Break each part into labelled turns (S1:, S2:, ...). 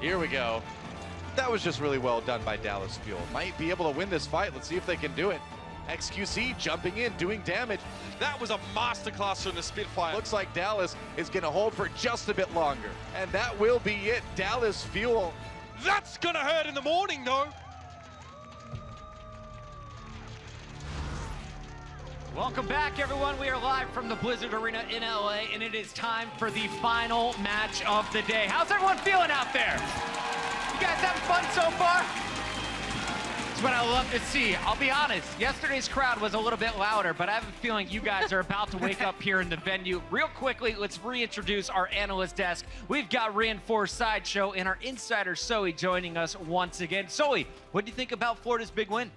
S1: Here we go. That was just really well done by Dallas Fuel. Might be able to win this fight. Let's see if they can do it. XQC jumping in, doing damage.
S2: That was a masterclass from the Spitfire.
S1: Looks like Dallas is going to hold for just a bit longer. And that will be it. Dallas Fuel.
S2: That's gonna hurt in the morning, though.
S3: Welcome back, everyone. We are live from the Blizzard Arena in LA, and it is time for the final match of the day. How's everyone feeling out there? You guys having fun so far? That's what I love to see. I'll be honest, yesterday's crowd was a little bit louder, but I have a feeling you guys are about to wake up here in the venue. Real quickly, let's reintroduce our analyst desk. We've got Reinforced Sideshow and our insider, Zoe, joining us once again. Zoe, what do you think about Florida's big win?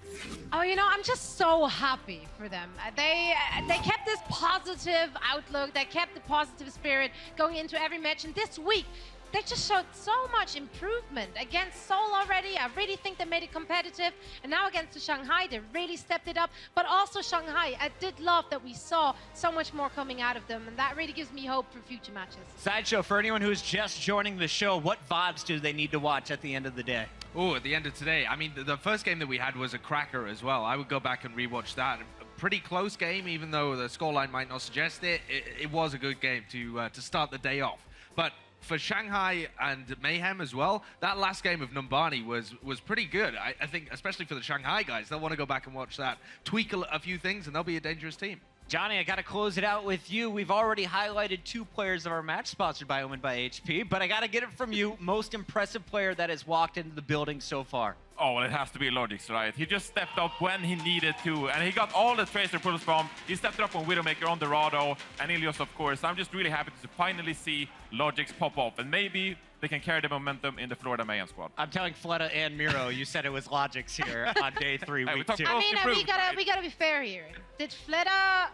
S4: Oh, you know, I'm just so happy for them. They kept this positive outlook. They kept the positive spirit going into every match. And this week, they just showed so much improvement. Against Seoul already, I really think they made it competitive. And now against the Shanghai, they really stepped it up. But also Shanghai, I did love that we saw so much more coming out of them. And that really gives me hope for future matches.
S3: Sideshow, for anyone who is just joining the show, what vibes do they need to watch at the end of the day?
S5: Oh, at the end of today, I mean, the first game that we had was a cracker as well. I would go back and rewatch that. A pretty close game, even though the scoreline might not suggest it. It was a good game to start the day off. But for Shanghai and Mayhem as well, that last game of Numbani was pretty good. I think, especially for the Shanghai guys, they'll want to go back and watch that, tweak a few things, and they'll be a dangerous team.
S3: Johnny, I got to close it out with you. We've already highlighted 2 players of our match sponsored by Omen by HP, but I got to get it from you. Most impressive player that has walked into the building so far.
S6: Oh, well, it has to be Logix, right? He just stepped up when he needed to, and he got all the Tracer pulls from. He stepped up on Widowmaker, on Dorado, and Ilios, of course. I'm just really happy to finally see Logix pop off, and maybe they can carry the momentum in the Florida Mayhem squad.
S3: I'm telling Fleta and Miro, you said it was Logix here on day 3,
S6: Hey,
S3: week 2.
S4: I mean, we gotta be fair here. Did Fleta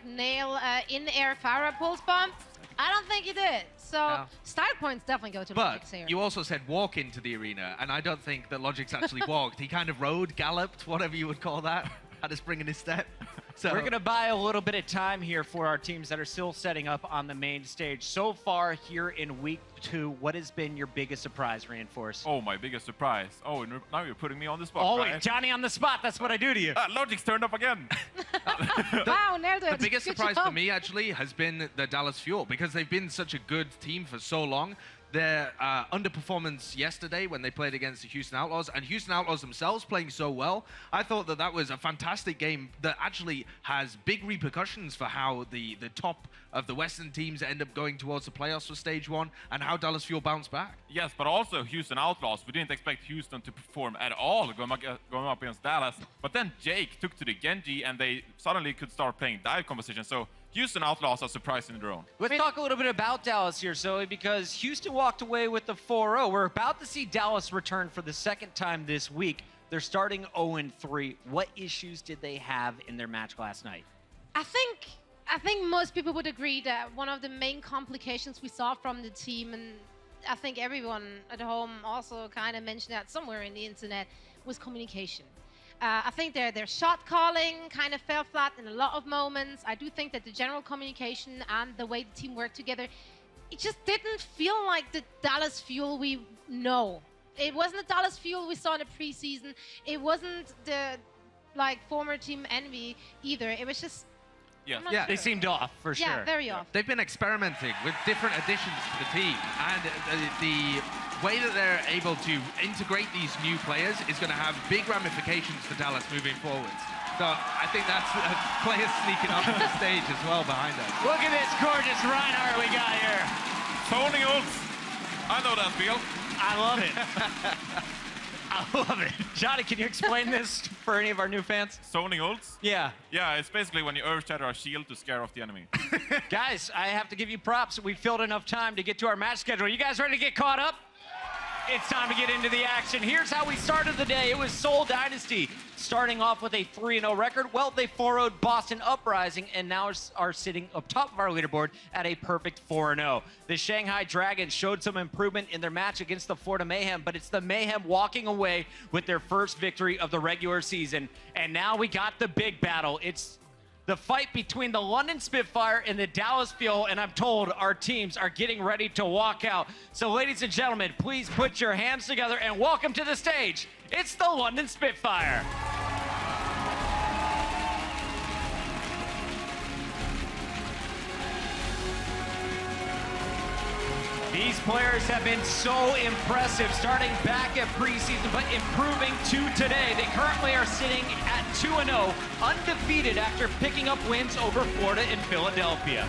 S4: nail in-air Farah pulse bomb? I don't think he did. So
S5: No.
S4: start points definitely go to
S5: But
S4: Logix here.
S5: you also said walk into the arena, and I don't think that Logix actually walked. He kind of rode, galloped, whatever you would call that. Had a spring in his step. So
S3: We're going to buy a little bit of time here for our teams that are still setting up on the main stage. So far here in week 2, what has been your biggest surprise, Reinforce?
S6: Oh, my biggest surprise. Oh, now you're putting me on the spot,
S3: Always,
S6: right?
S3: Johnny on the spot. That's what I do to you.
S6: Logix turned up again.
S4: Wow, nailed it.
S5: The biggest
S4: Good
S5: surprise
S4: job.
S5: for me, actually, has been the Dallas Fuel, because they've been such a good team for so long. Their underperformance yesterday when they played against the Houston Outlaws, and Houston Outlaws themselves playing so well, I thought that that was a fantastic game that actually has big repercussions for how the top of the Western teams end up going towards the playoffs for Stage 1, and how Dallas Fuel bounced back.
S6: Yes, but also Houston Outlaws. We didn't expect Houston to perform at all going up against Dallas. But then Jake took to the Genji, and they suddenly could start playing dive composition. So Houston Outlaws are surprising their own.
S3: Let's talk a little bit about Dallas here, Zoe, because Houston walked away with the 4-0. We're about to see Dallas return for the second time this week. They're starting 0-3. What issues did they have in their match last night?
S4: I think most people would agree that one of the main complications we saw from the team, and I think everyone at home also kind of mentioned that somewhere in the internet, was communication. I think their shot calling kind of fell flat in a lot of moments. I do think that the general communication and the way the team worked together, it just didn't feel like the Dallas Fuel we know. It wasn't the Dallas Fuel we saw in the preseason. It wasn't the former Team Envy either. It was just
S5: Yeah,
S3: They seemed off, for sure.
S4: Yeah, very off.
S5: They've been experimenting with different additions to the team, and the way that they're able to integrate these new players is going to have big ramifications for Dallas moving forwards. So I think that's players sneaking up on the stage as well behind us.
S3: Look at this gorgeous Reinhardt we got here.
S6: Zoning ults. I know that feel.
S3: I love it. I love it. Johnny, can you explain this for any of our new fans?
S6: Zoning ults?
S3: Yeah.
S6: Yeah, it's basically when you earth shatter a shield to scare off the enemy.
S3: Guys, I have to give you props. We filled enough time to get to our match schedule. You guys ready to get caught up? It's time to get into the action. Here's how we started the day. It was Seoul Dynasty starting off with a 3-0 record. Well, they 4-0'd Boston Uprising and now are sitting up top of our leaderboard at a perfect 4-0. The Shanghai Dragons showed some improvement in their match against the Florida Mayhem, but it's the Mayhem walking away with their first victory of the regular season. And now we got the big battle. It's the fight between the London Spitfire and the Dallas Fuel, and I'm told our teams are getting ready to walk out. So ladies and gentlemen, please put your hands together and welcome to the stage. It's the London Spitfire. These players have been so impressive, starting back at preseason, but improving to today. They currently are sitting at 2-0, undefeated after picking up wins over Florida and Philadelphia.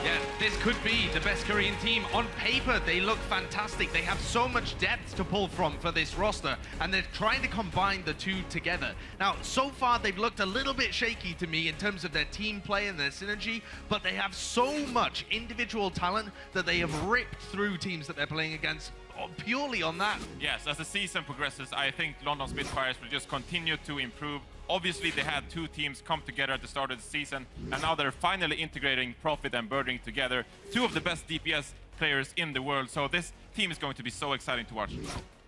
S5: Yeah, this could be the best Korean team. On paper, they look fantastic. They have so much depth to pull from for this roster, and they're trying to combine the two together. Now, so far, they've looked a little bit shaky to me in terms of their team play and their synergy, but they have so much individual talent that they have ripped through teams that they're playing against purely on that.
S6: Yes, as the season progresses, I think London Spitfires will just continue to improve. Obviously, they had two teams come together at the start of the season, and now they're finally integrating Profit and Birdring together, two of the best DPS players in the world. So this team is going to be so exciting to watch.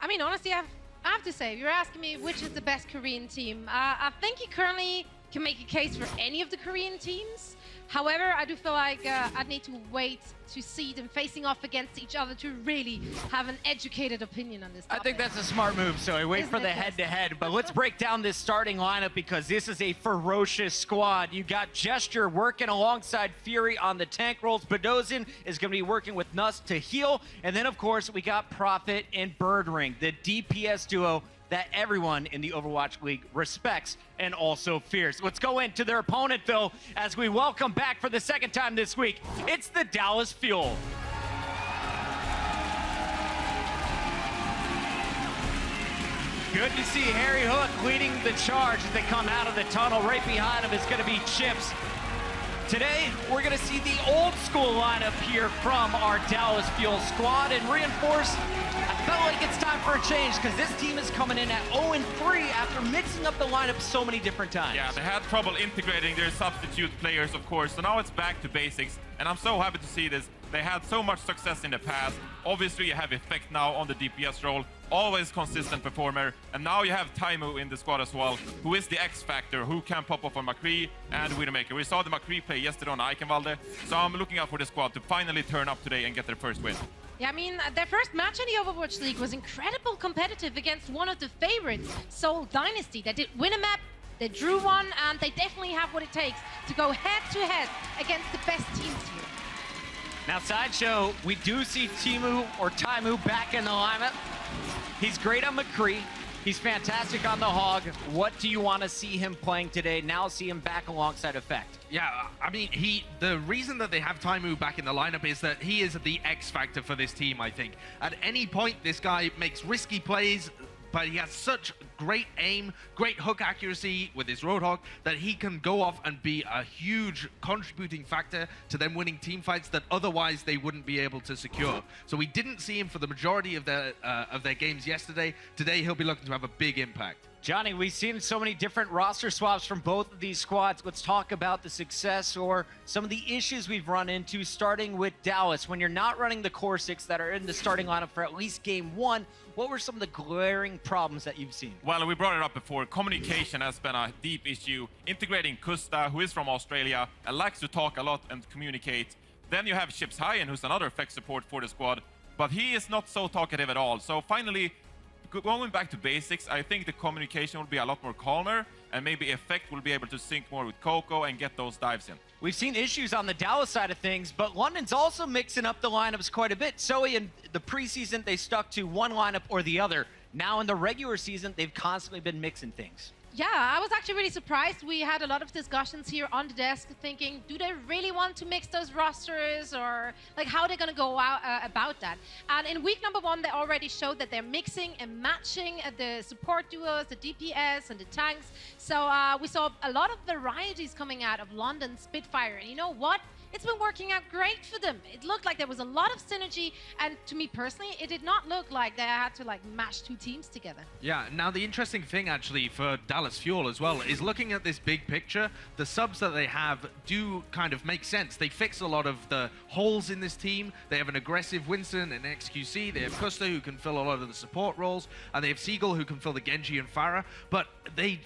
S4: I mean, honestly, I have to say, if you're asking me which is the best Korean team, I think you currently can make a case for any of the Korean teams. However, I do feel like I'd need to wait to see them facing off against each other to really have an educated opinion on this topic.
S3: I think that's a smart move, so wait for the head-to-head. But let's break down this starting lineup because this is a ferocious squad. You got Gesture working alongside Fury on the tank roles. Bedozin is going to be working with Nuss to heal. And then, of course, we got Profit and Birdring, the DPS duo that everyone in the Overwatch League respects and also fears. Let's go into their opponent, though, as we welcome back for the second time this week. It's the Dallas Fuel. Good to see Harry Hook leading the charge as they come out of the tunnel. Right behind him is going to be Chips. Today, we're going to see the old school lineup here from our Dallas Fuel squad and reinforce. I felt like it's time for a change because this team is coming in at 0-3 after mixing up the lineup so many different times.
S6: Yeah, they had trouble integrating their substitute players, of course, so now it's back to basics, and I'm so happy to see this. They had so much success in the past. Obviously, you have Effect now on the DPS role, always consistent performer, and now you have Taimu in the squad as well, who is the X factor, who can pop off on McCree and Widowmaker. We saw the McCree play yesterday on Eichenwalde, so I'm looking out for the squad to finally turn up today and get their first win.
S4: Yeah, I mean, their first match in the Overwatch League was incredible competitive against one of the favorites, Seoul Dynasty. They did win a map, they drew one, and they definitely have what it takes to go head-to-head against the best teams here.
S3: Now, Sideshow, we do see Taimu back in the lineup. He's great on McCree. He's fantastic on the Hog. What do you want to see him playing today? Now see him back alongside Effect.
S5: Yeah, I mean, the reason that they have Taimu back in the lineup is that he is the X factor for this team, I think. At any point, this guy makes risky plays, but he has such great aim, great hook accuracy with his Roadhog that he can go off and be a huge contributing factor to them winning team fights that otherwise they wouldn't be able to secure. So we didn't see him for the majority of their games yesterday. Today he'll be looking to have a big impact.
S3: Johnny, we've seen so many different roster swaps from both of these squads. Let's talk about the success or some of the issues we've run into, starting with Dallas. When you're not running the core six that are in the starting lineup for at least game one, what were some of the glaring problems that you've seen?
S6: Well, we brought it up before. Communication has been a deep issue. Integrating Kusta, who is from Australia and likes to talk a lot and communicate. Then you have Chips Hyen, who's another Effect support for the squad, but he is not so talkative at all. So finally, going back to basics, I think the communication will be a lot more calmer, and maybe Effect will be able to sync more with Coco and get those dives in.
S3: We've seen issues on the Dallas side of things, but London's also mixing up the lineups quite a bit. So in the preseason, they stuck to one lineup or the other. Now in the regular season, they've constantly been mixing things.
S4: Yeah, I was actually really surprised. We had a lot of discussions here on the desk thinking, do they really want to mix those rosters, or like how are they going to go out about that? And in week number one, they already showed that they're mixing and matching the support duos, the DPS and the tanks. So we saw a lot of varieties coming out of London Spitfire. And you know what? It's been working out great for them. It looked like there was a lot of synergy, and to me personally, it did not look like they had to like mash two teams together.
S5: Yeah, now the interesting thing actually for Dallas Fuel as well is looking at this big picture, the subs that they have do kind of make sense. They fix a lot of the holes in this team. They have an aggressive Winston and XQC. They have Kusta, who can fill a lot of the support roles, and they have Seagull, who can fill the Genji and Pharah, but they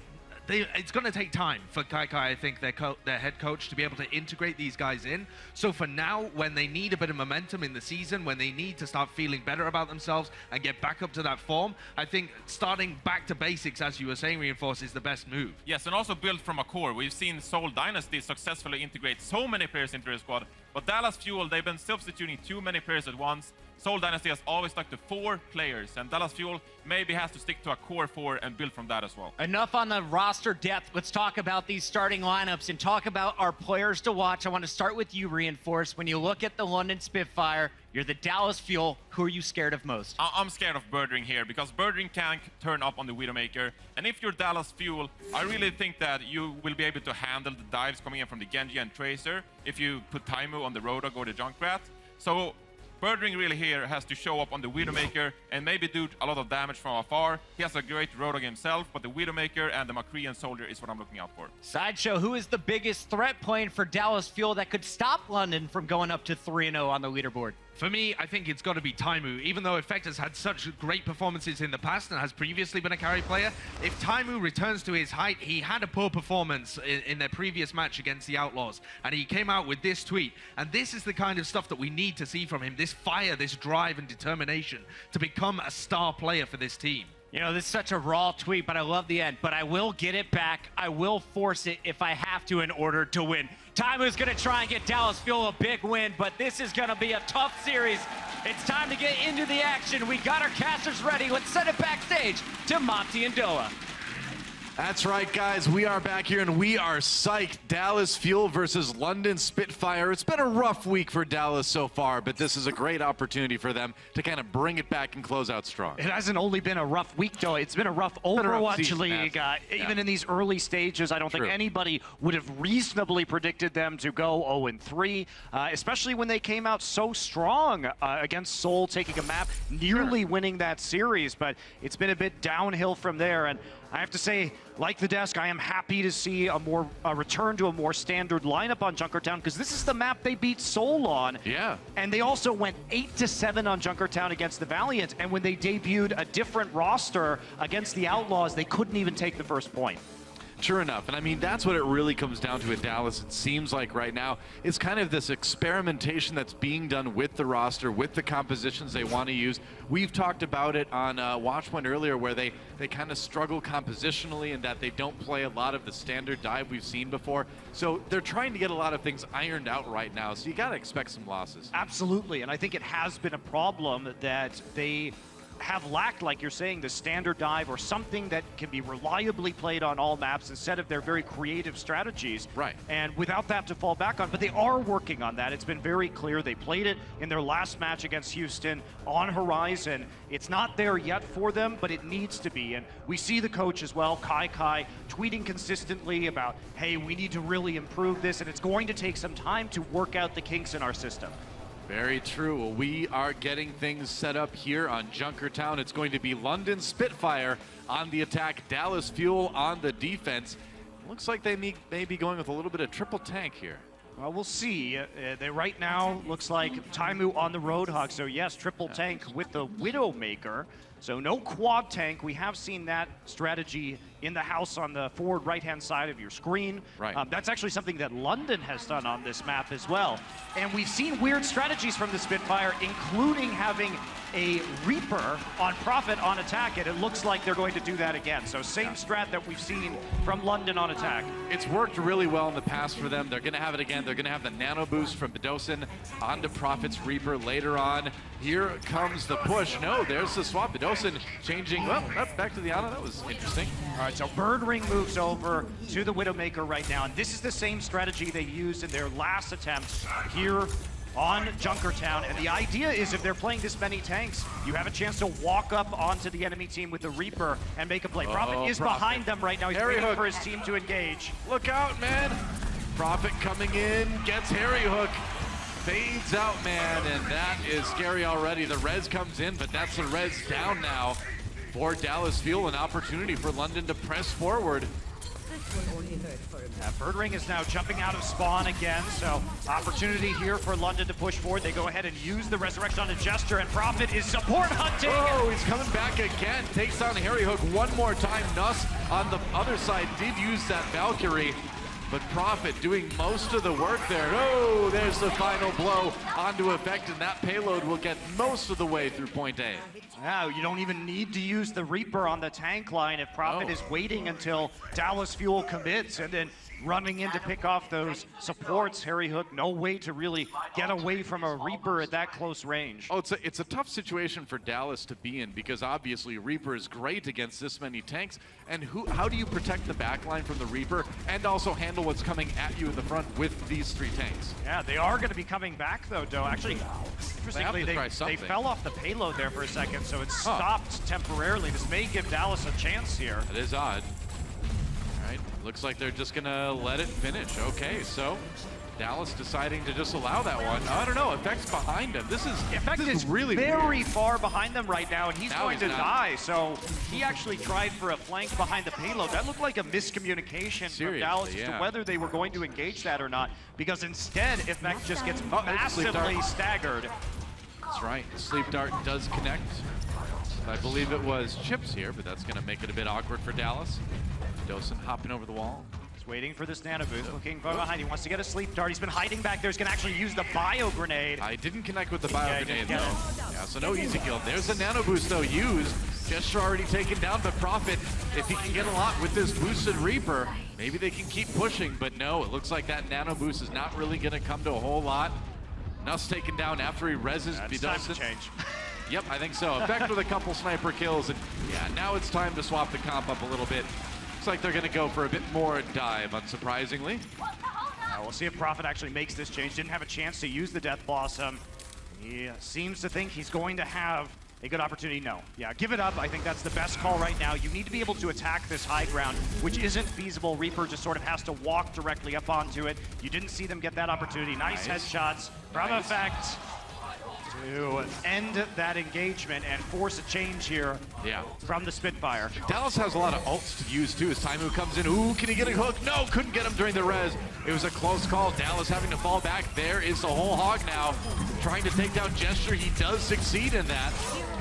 S5: it's going to take time for Kai, I think, their head coach, to be able to integrate these guys in. So for now, when they need a bit of momentum in the season, when they need to start feeling better about themselves and get back up to that form, I think starting back to basics, as you were saying, Reinforce, is the best move.
S6: Yes, and also build from a core. We've seen Seoul Dynasty successfully integrate so many players into their squad, but Dallas Fuel, they've been substituting too many players at once. Seoul Dynasty has always stuck to 4 players, and Dallas Fuel maybe has to stick to a core 4 and build from that as well.
S3: Enough on the roster depth. Let's talk about these starting lineups and talk about our players to watch. I want to start with you, Reinforce. When you look at the London Spitfire, you're the Dallas Fuel. Who are you scared of most?
S6: I'm scared of Birdring here, because Birdring can turn up on the Widowmaker. And if you're Dallas Fuel, I really think that you will be able to handle the dives coming in from the Genji and Tracer if you put Taimu on the Roadhog or the Junkrat. So Birdring really here has to show up on the Widowmaker and maybe do a lot of damage from afar. He has a great Roadhog himself, but the Widowmaker and the Makrian Soldier is what I'm looking out for.
S3: Sideshow, who is the biggest threat playing for Dallas Fuel that could stop London from going up to 3-0 on the leaderboard?
S5: For me, I think it's got to be Taimu. Even though Effect has had such great performances in the past and has previously been a carry player, if Taimu returns to his height, he had a poor performance in their previous match against the Outlaws, and he came out with this tweet. And this is the kind of stuff that we need to see from him, this fire, this drive and determination to become a star player for this team.
S3: You know, this is such a raw tweet, but I love the end. But I will get it back. I will force it if I have to in order to win. Taimu's going to try and get Dallas Fuel a big win, but this is going to be a tough series. It's time to get into the action. We got our casters ready. Let's send it backstage to Monty and Doa.
S1: That's right, guys. We are back here, and we are psyched. Dallas Fuel versus London Spitfire. It's been a rough week for Dallas so far, but this is a great opportunity for them to kind of bring it back and close out strong.
S7: It hasn't only been a rough week, though. It's been a rough Overwatch
S1: season,
S7: League. Even in these early stages, I don't think
S1: True.
S7: anybody would have reasonably predicted them to go 0-3, especially when they came out so strong against Seoul, taking a map, nearly winning that series. But it's been a bit downhill from there. And I have to say, like the desk, I am happy to see a return to a more standard lineup on Junkertown, because this is the map they beat Seoul on.
S1: Yeah.
S7: And they also went 8-7 on Junkertown against the Valiant, and when they debuted a different roster against the Outlaws, they couldn't even take the first point.
S1: Sure enough, and I mean, that's what it really comes down to at Dallas, it seems like right now. It's kind of this experimentation that's being done with the roster, with the compositions they want to use. We've talked about it on Watchpoint earlier, where they kind of struggle compositionally and that they don't play a lot of the standard dive we've seen before. So they're trying to get a lot of things ironed out right now, so you got to expect some losses.
S7: Absolutely, and I think it has been a problem that they have lacked, like you're saying, the standard dive or something that can be reliably played on all maps instead of their very creative strategies.
S1: Right.
S7: And without that to fall back on, but they are working on that. It's been very clear. They played it in their last match against Houston on Horizon. It's not there yet for them, but it needs to be. And we see the coach as well, Kai, tweeting consistently about, hey, we need to really improve this, and it's going to take some time to work out the kinks in our system.
S1: Very true. Well, we are getting things set up here on Junkertown. It's going to be London Spitfire on the attack, Dallas Fuel on the defense. Looks like they may be going with a little bit of triple tank here.
S7: Well, we'll see. They right now looks like Taimu on the Roadhog. So yes, triple tank with the Widowmaker. So no quad tank. We have seen that strategy in the house on the forward right-hand side of your screen.
S1: Right.
S7: That's actually something that London has done on this map as well. And we've seen weird strategies from the Spitfire, including having a Reaper on Prophet on attack, and it looks like they're going to do that again. So same strat that we've seen from London on attack.
S1: It's worked really well in the past for them. They're going to have it again. They're going to have the nano boost from Bedosin onto Prophet's Reaper later on. Here comes the push. No, there's the swap. Bedosin changing. Well, back to the Ana. That was interesting.
S7: All right, so Birdring moves over to the Widowmaker right now, and this is the same strategy they used in their last attempt here on Junkertown. And the idea is, if they're playing this many tanks, you have a chance to walk up onto the enemy team with the Reaper and make a play. Prophet is behind them right now. He's waiting for his team to engage.
S1: Look out, man. Prophet coming in, gets Harry Hook, fades out, man, and that is scary already. The res comes in, but that's the res down now for Dallas Fuel. An opportunity for London to press forward.
S4: The
S7: Birdring is now jumping out of spawn again, so opportunity here for London to push forward. They go ahead and use the resurrection on a Jester, and Prophet is support hunting.
S1: Oh, he's coming back again. Takes down Harry Hook one more time. Nuss on the other side did use that Valkyrie, but Prophet doing most of the work there. Oh, there's the final blow onto Effect, and that payload will get most of the way through point A.
S7: Now, you don't even need to use the Reaper on the tank line if Prophet is waiting until Dallas Fuel commits and then running in to pick off those supports. Harry Hook, no way to really get away from a Reaper at that close range.
S1: Oh, it's a tough situation for Dallas to be in because obviously Reaper is great against this many tanks. And how do you protect the backline from the Reaper and also handle what's coming at you in the front with these three tanks?
S7: Yeah, they are going to be coming back though, Doe. Actually, interestingly, they fell off the payload there for a second, so it stopped temporarily. This may give Dallas a chance here.
S1: That is odd. All right, looks like they're just gonna let it finish. Okay, so Dallas deciding to just allow that one. I don't know, Effect's behind him. This is really
S7: very
S1: weird.
S7: Far behind them right now, and he's going to die. So he actually tried for a flank behind the payload. That looked like a miscommunication from Dallas as to whether they were going to engage that or not, because instead Effect just gets massively staggered.
S1: That's right, the sleep dart does connect. I believe it was Chips here, but that's gonna make it a bit awkward for Dallas. Dosen hopping over the wall.
S7: He's waiting for this nano boost, looking from behind. He wants to get a sleep dart. He's been hiding back there. He's gonna actually use the bio grenade.
S1: I didn't connect with the bio grenade though. Yeah, so no easy kill. There's a nano boost though used. Gesture already taken down, but Prophet, if he can get a lot with this boosted Reaper, maybe they can keep pushing, but no, it looks like that nano boost is not really gonna come to a whole lot. Nuss taken down after he reses.
S7: It's time to change.
S1: Yep, I think so. Effect with a couple sniper kills, and yeah, now it's time to swap the comp up a little bit. Looks like they're gonna go for a bit more dive, unsurprisingly.
S7: We'll see if Prophet actually makes this change. Didn't have a chance to use the Death Blossom. He seems to think he's going to have a good opportunity. No. Yeah, give it up. I think that's the best call right now. You need to be able to attack this high ground, which isn't feasible. Reaper just sort of has to walk directly up onto it. You didn't see them get that opportunity. Nice headshots from Effect to end that engagement and force a change here from the Spitfire.
S1: Dallas has a lot of ults to use too as Taimu comes in. Ooh, can he get a hook? No, couldn't get him during the res. It was a close call. Dallas having to fall back. There is the whole hog now. Trying to take down Gesture. He does succeed in that.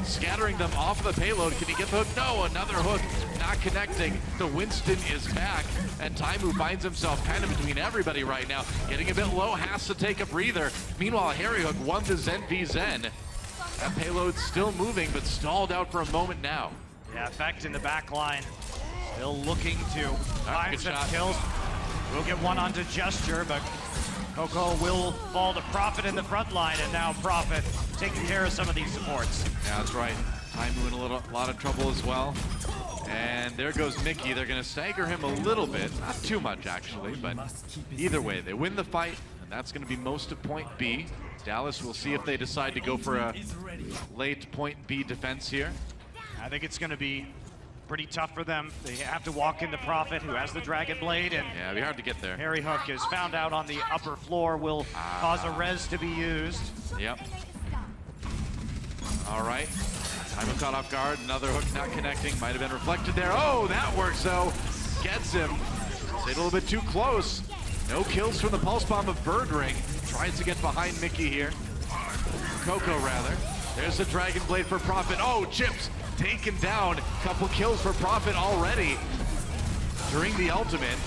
S1: Scattering them off of the payload. Can he get the hook? No, another hook. Not connecting. The Winston is back. And Taimu finds himself kind of between everybody right now. Getting a bit low, has to take a breather. Meanwhile, Harry Hook won the Zen v Zen. That payload's still moving, but stalled out for a moment now.
S7: Yeah, Effect in the back line. Still looking to find some kills. We'll get one onto Gesture, but Coco will fall to Prophet in the front line, and now Prophet taking care of some of these supports.
S1: Yeah, that's right. Taimu in a lot of trouble as well. And there goes Mickey. They're going to stagger him a little bit. Not too much, actually, but either way, they win the fight, and that's going to be most of point B. Dallas will see if they decide to go for a late point B defense here.
S7: I think it's going to be pretty tough for them. They have to walk into Prophet, who has the Dragon Blade, and
S1: yeah, it'll be hard to get there.
S7: Harry Hook is found out on the upper floor, will cause a res to be used.
S1: Yep. All right. Taimu caught off guard. Another hook not connecting. Might have been reflected there. Oh, that works though. Gets him. Stayed a little bit too close. No kills from the pulse bomb of Birdring. Tries to get behind Mickey here. Coco, rather. There's the Dragon Blade for Prophet. Oh, Chips taken down. Couple kills for Prophet already during the ultimate.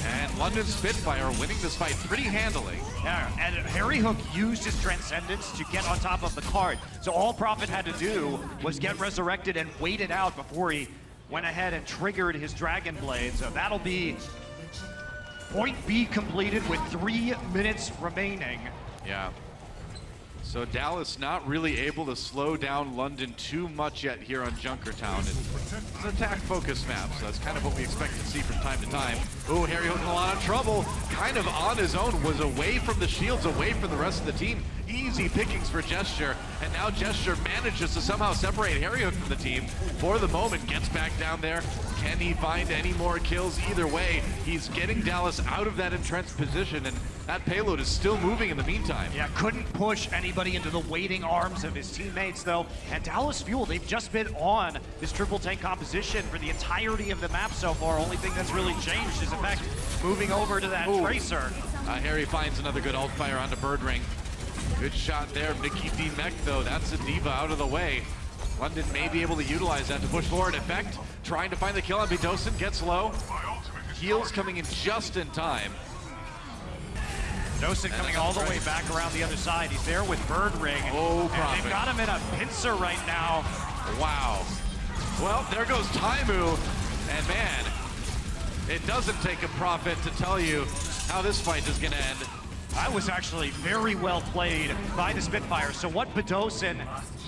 S1: And London Spitfire winning this fight pretty handily.
S7: Yeah, and Harry Hook used his Transcendence to get on top of the card. So all Prophet had to do was get resurrected and wait it out before he went ahead and triggered his Dragon Blade. So that'll be point B completed with 3 minutes remaining.
S1: Yeah. So Dallas not really able to slow down London too much yet here on Junkertown. It's an attack-focused map, so that's kind of what we expect to see from time to time. Oh, Harry Hook in a lot of trouble. Kind of on his own, was away from the shields, away from the rest of the team. Easy pickings for Gesture, and now Gesture manages to somehow separate Harryhook from the team for the moment. Gets back down there. Can he find any more kills? Either way, he's getting Dallas out of that entrenched position, and that payload is still moving in the meantime.
S7: Yeah, couldn't push anybody into the waiting arms of his teammates, though. And Dallas Fuel, they've just been on this triple tank composition for the entirety of the map so far. Only thing that's really changed is, in fact, moving over to that Tracer.
S1: Harry finds another good ult fire onto Birdring. Good shot there. Mickey D Mech, though, that's a diva out of the way. London may be able to utilize that to push forward. Effect, trying to find the kill on Bidosin, gets low. Heals coming in just in time.
S7: Bidosin coming all the way back around the other side. He's there with Birdring.
S1: Oh,
S7: and they've got him in a pincer right now.
S1: Wow. Well, there goes Taimu, and man, it doesn't take a prophet to tell you how this fight is gonna end.
S7: That was actually very well played by the Spitfire. So what Bidosin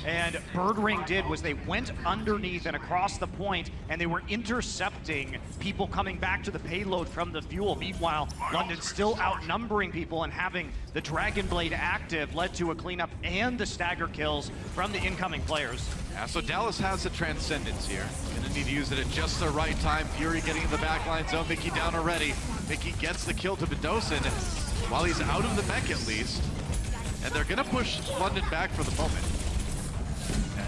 S7: and Birdring did was they went underneath and across the point, and they were intercepting people coming back to the payload from the fuel. Meanwhile, London still outnumbering people, and having the Dragon Blade active led to a cleanup and the stagger kills from the incoming players.
S1: Yeah, so Dallas has the Transcendence here. Gonna need to use it at just the right time. Fury getting in the backline zone. Mickey down already. Mickey gets the kill to Bidosin while he's out of the mech at least. And they're gonna push London back for the moment.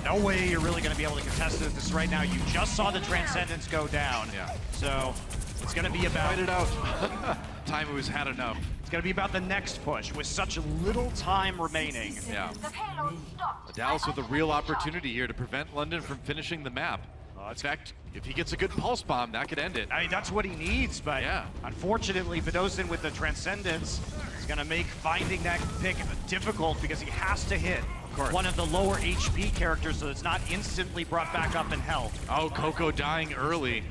S7: No way you're really going to be able to contest this right now. You just saw the Transcendence go down.
S1: Yeah.
S7: So it's going to be about...
S1: Fight it out. Taimu's had enough.
S7: It's going to be about the next push with such little time remaining.
S1: Yeah. Dallas with a real opportunity here to prevent London from finishing the map. In fact, if he gets a good pulse bomb, that could end it.
S7: I mean, that's what he needs, but unfortunately, Bidosin with the Transcendence is going to make finding that pick difficult because he has to hit one of the lower HP characters so it's not instantly brought back up in health.
S1: Oh, Coco dying early.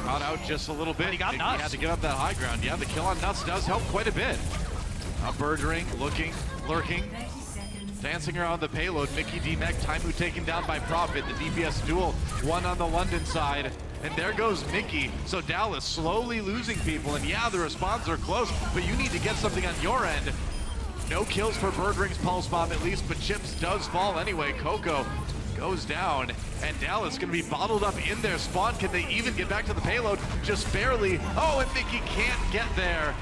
S1: Caught out just a little bit.
S7: He got Nuts.
S1: He had to give up that high ground. Yeah, the kill on Nuts does help quite a bit. Birdring, looking, lurking. Dancing around the payload. Mickey D Mech, Taimu taken down by Prophet. The DPS duel, one on the London side. And there goes Mickey. So Dallas slowly losing people. And yeah, the responses are close, but you need to get something on your end. No kills for Birdring's pulse bomb at least, but Chips does fall anyway. Coco goes down, and Dallas going to be bottled up in their spawn. Can they even get back to the payload? Just barely. Oh, and Mickey can't get there.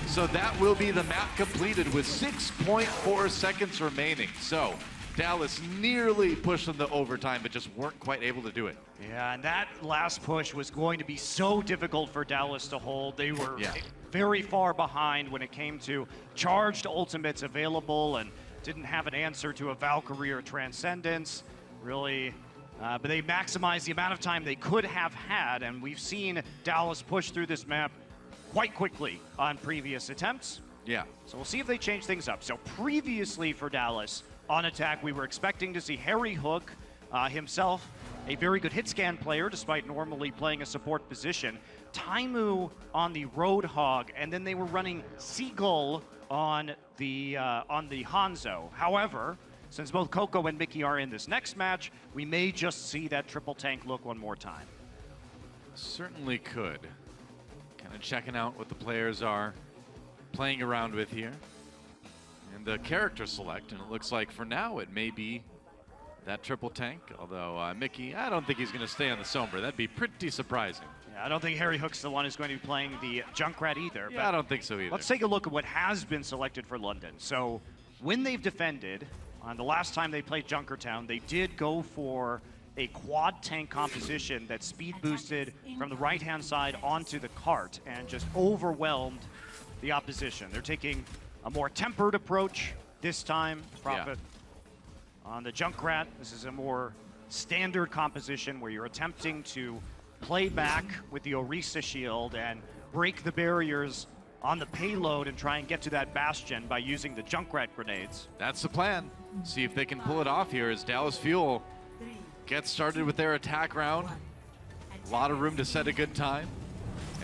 S1: So that will be the map completed with 6.4 seconds remaining. So Dallas nearly pushed them to overtime, but just weren't quite able to do it.
S7: Yeah, and that last push was going to be so difficult for Dallas to hold. They were very far behind when it came to charged ultimates available, and didn't have an answer to a Valkyrie or Transcendence, really. But they maximized the amount of time they could have had, and we've seen Dallas push through this map quite quickly on previous attempts.
S1: Yeah.
S7: So we'll see if they change things up. So previously for Dallas, on attack, we were expecting to see Harryhook himself, a very good hit scan player, despite normally playing a support position. Taimu on the Roadhog, and then they were running Seagull on the Hanzo. However, since both Coco and Mickey are in this next match, we may just see that triple tank look one more time.
S1: Certainly could. Kind of checking out what the players are playing around with here. And the character select, and it looks like for now it may be that triple tank, although Mickey, I don't think he's going to stay on the Sombra. That'd be pretty surprising.
S7: Yeah, I don't think Harryhook's the one who's going to be playing the Junkrat either.
S1: Yeah, I don't think so either.
S7: Let's take a look at what has been selected for London. So when they've defended, on the last time they played Junkertown, they did go for a quad tank composition that speed boosted from the right-hand side onto the cart and just overwhelmed the opposition. They're taking a more tempered approach this time, Prophet. On the Junkrat, this is a more standard composition where you're attempting to play back with the Orisa shield and break the barriers on the payload and try and get to that bastion by using the Junkrat grenades.
S1: That's the plan. See if they can pull it off here as Dallas Fuel gets started with their attack round. A lot of room to set a good time.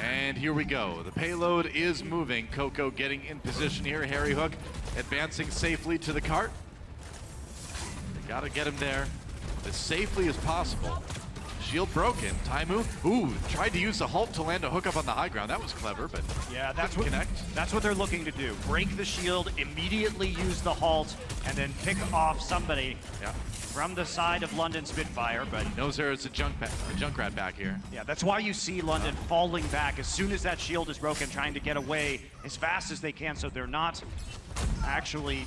S1: And here we go. The payload is moving. Coco getting in position here. Harryhook advancing safely to the cart. They gotta get him there as safely as possible. shield broken. Taimu, ooh, tried to use the halt to land a hookup on the high ground. That was clever, but
S7: yeah,
S1: that's
S7: what they're looking to do. Break the shield, immediately use the halt, and then pick off somebody from the side of London Spitfire. But
S1: he knows there is a Junkrat back here.
S7: Yeah, that's why you see London falling back as soon as that shield is broken, trying to get away as fast as they can, so they're not actually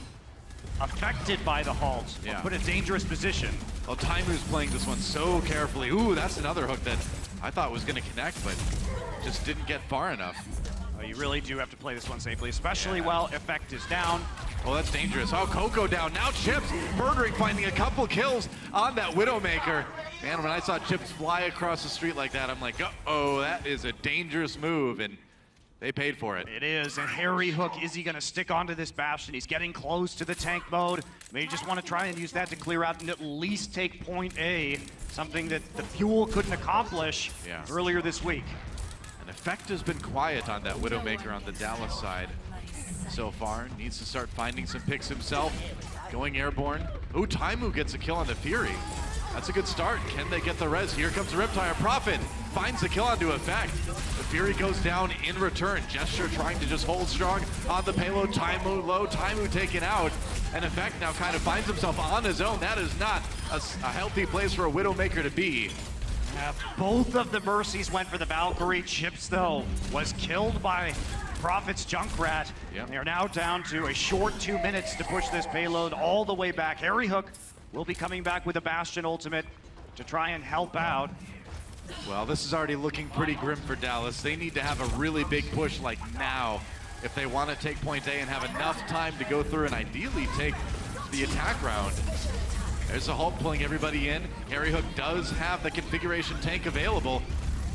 S7: affected by the halt, put in a dangerous position.
S1: Well, Taimu's playing this one so carefully. Ooh, that's another hook that I thought was going to connect, but just didn't get far enough.
S7: Well, you really do have to play this one safely, especially while Effect is down.
S1: Oh, that's dangerous. Oh, Coco down. Now Chips murdering, finding a couple kills on that Widowmaker. Man, when I saw Chips fly across the street like that, I'm like, uh-oh, that is a dangerous move, and they paid for it.
S7: It is, and Harry Hook, is he going to stick onto this Bastion? He's getting close to the tank mode. Maybe just want to try and use that to clear out and at least take point A, something that the Fuel couldn't accomplish earlier this week.
S1: And Effect has been quiet on that Widowmaker on the Dallas side so far. Needs to start finding some picks himself. Going airborne. Ooh, Taimu gets a kill on the Fury. That's a good start. Can they get the res? Here comes the Riptire. Prophet finds the kill onto Effect. The Fury goes down in return. Gesture trying to just hold strong on the payload. Taimu low. Taimu taken out. And Effect now kind of finds himself on his own. That is not a healthy place for a Widowmaker to be.
S7: Both of the Mercies went for the Valkyrie. Chips, though, was killed by Prophet's Junkrat. They are now down to a short 2 minutes to push this payload all the way back. Harry Hook will be coming back with a Bastion ultimate to try and help out.
S1: Well, this is already looking pretty grim for Dallas. They need to have a really big push like now if they want to take point A and have enough time to go through and ideally take the attack round. There's a halt pulling everybody in. Harry Hook does have the configuration tank available.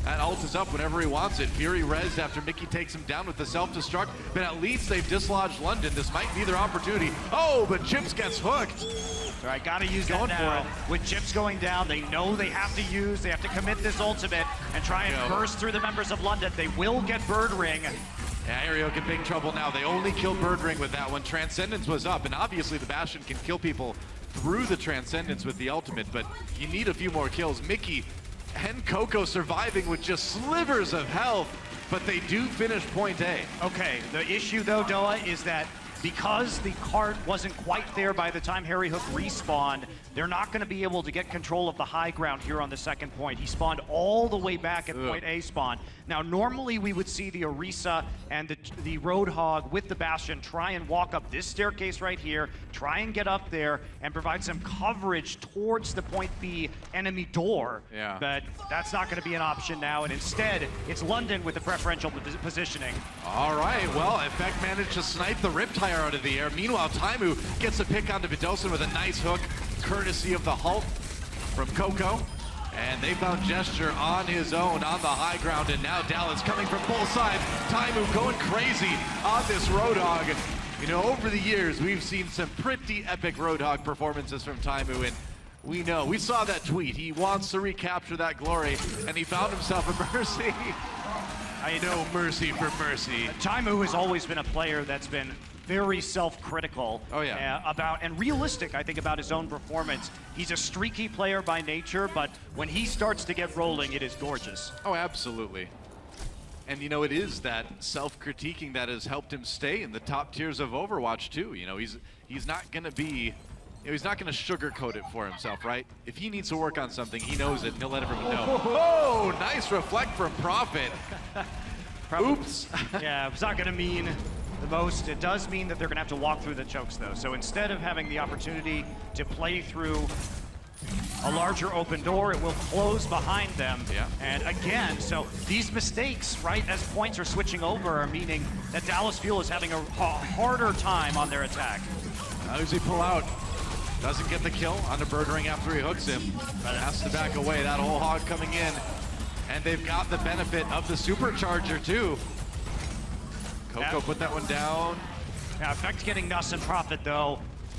S1: That ult is up whenever he wants it. Fury rezzed after Mickey takes him down with the self-destruct, but at least they've dislodged London. This might be their opportunity. Oh, but Chips gets hooked.
S7: All right, gotta use that now. With Chips going down, they know they have to commit this ultimate and try and burst through the members of London. They will get Bird Ring.
S1: Yeah, Harry Hook in big trouble now. They only killed Bird Ring with that one. Transcendence was up, and obviously the Bastion can kill people through the Transcendence with the ultimate, but you need a few more kills. Mickey and Coco surviving with just slivers of health, but they do finish point A.
S7: Okay, the issue though, Doa, is that because the cart wasn't quite there by the time Harry Hook respawned, they're not going to be able to get control of the high ground here on the second point. He spawned all the way back at point A spawn. Now, normally we would see the Orisa and the Roadhog with the Bastion try and walk up this staircase right here, try and get up there and provide some coverage towards the point B enemy door. But that's not going to be an option now, and instead, it's London with the preferential positioning.
S1: All right, well, Effect managed to snipe the Riptire out of the air. Meanwhile, Taimu gets a pick onto Vidalson with a nice hook, courtesy of the halt from Coco. And they found Gesture on his own on the high ground, and now Dallas coming from both sides. Taimu going crazy on this Roadhog. You know, over the years, we've seen some pretty epic Roadhog performances from Taimu, and we saw that tweet. He wants to recapture that glory, and he found himself a Mercy. I know, mercy for mercy.
S7: Taimu has always been a player that's been very self-critical about and realistic, I think, about his own performance. He's a streaky player by nature, but when he starts to get rolling, it is gorgeous.
S1: Oh, absolutely. And you know, it is that self-critiquing that has helped him stay in the top tiers of Overwatch too. You know, he's not going to be, he's not going to sugarcoat it for himself, right? If he needs to work on something, he knows it and he'll let everyone know. Oh, nice reflect from Prophet. Oops.
S7: Yeah, it's not going to mean the most. It does mean that they're going to have to walk through the chokes, though. So instead of having the opportunity to play through a larger open door, it will close behind them. And again, so these mistakes, right, as points are switching over, are meaning that Dallas Fuel is having a harder time on their attack.
S1: How does he pull out? Doesn't get the kill on the Bird Ring after he hooks him, but has to back away. That whole hog coming in, and they've got the benefit of the supercharger too. Coco put that one down.
S7: Yeah, Effect getting Nuss and Prophet, though,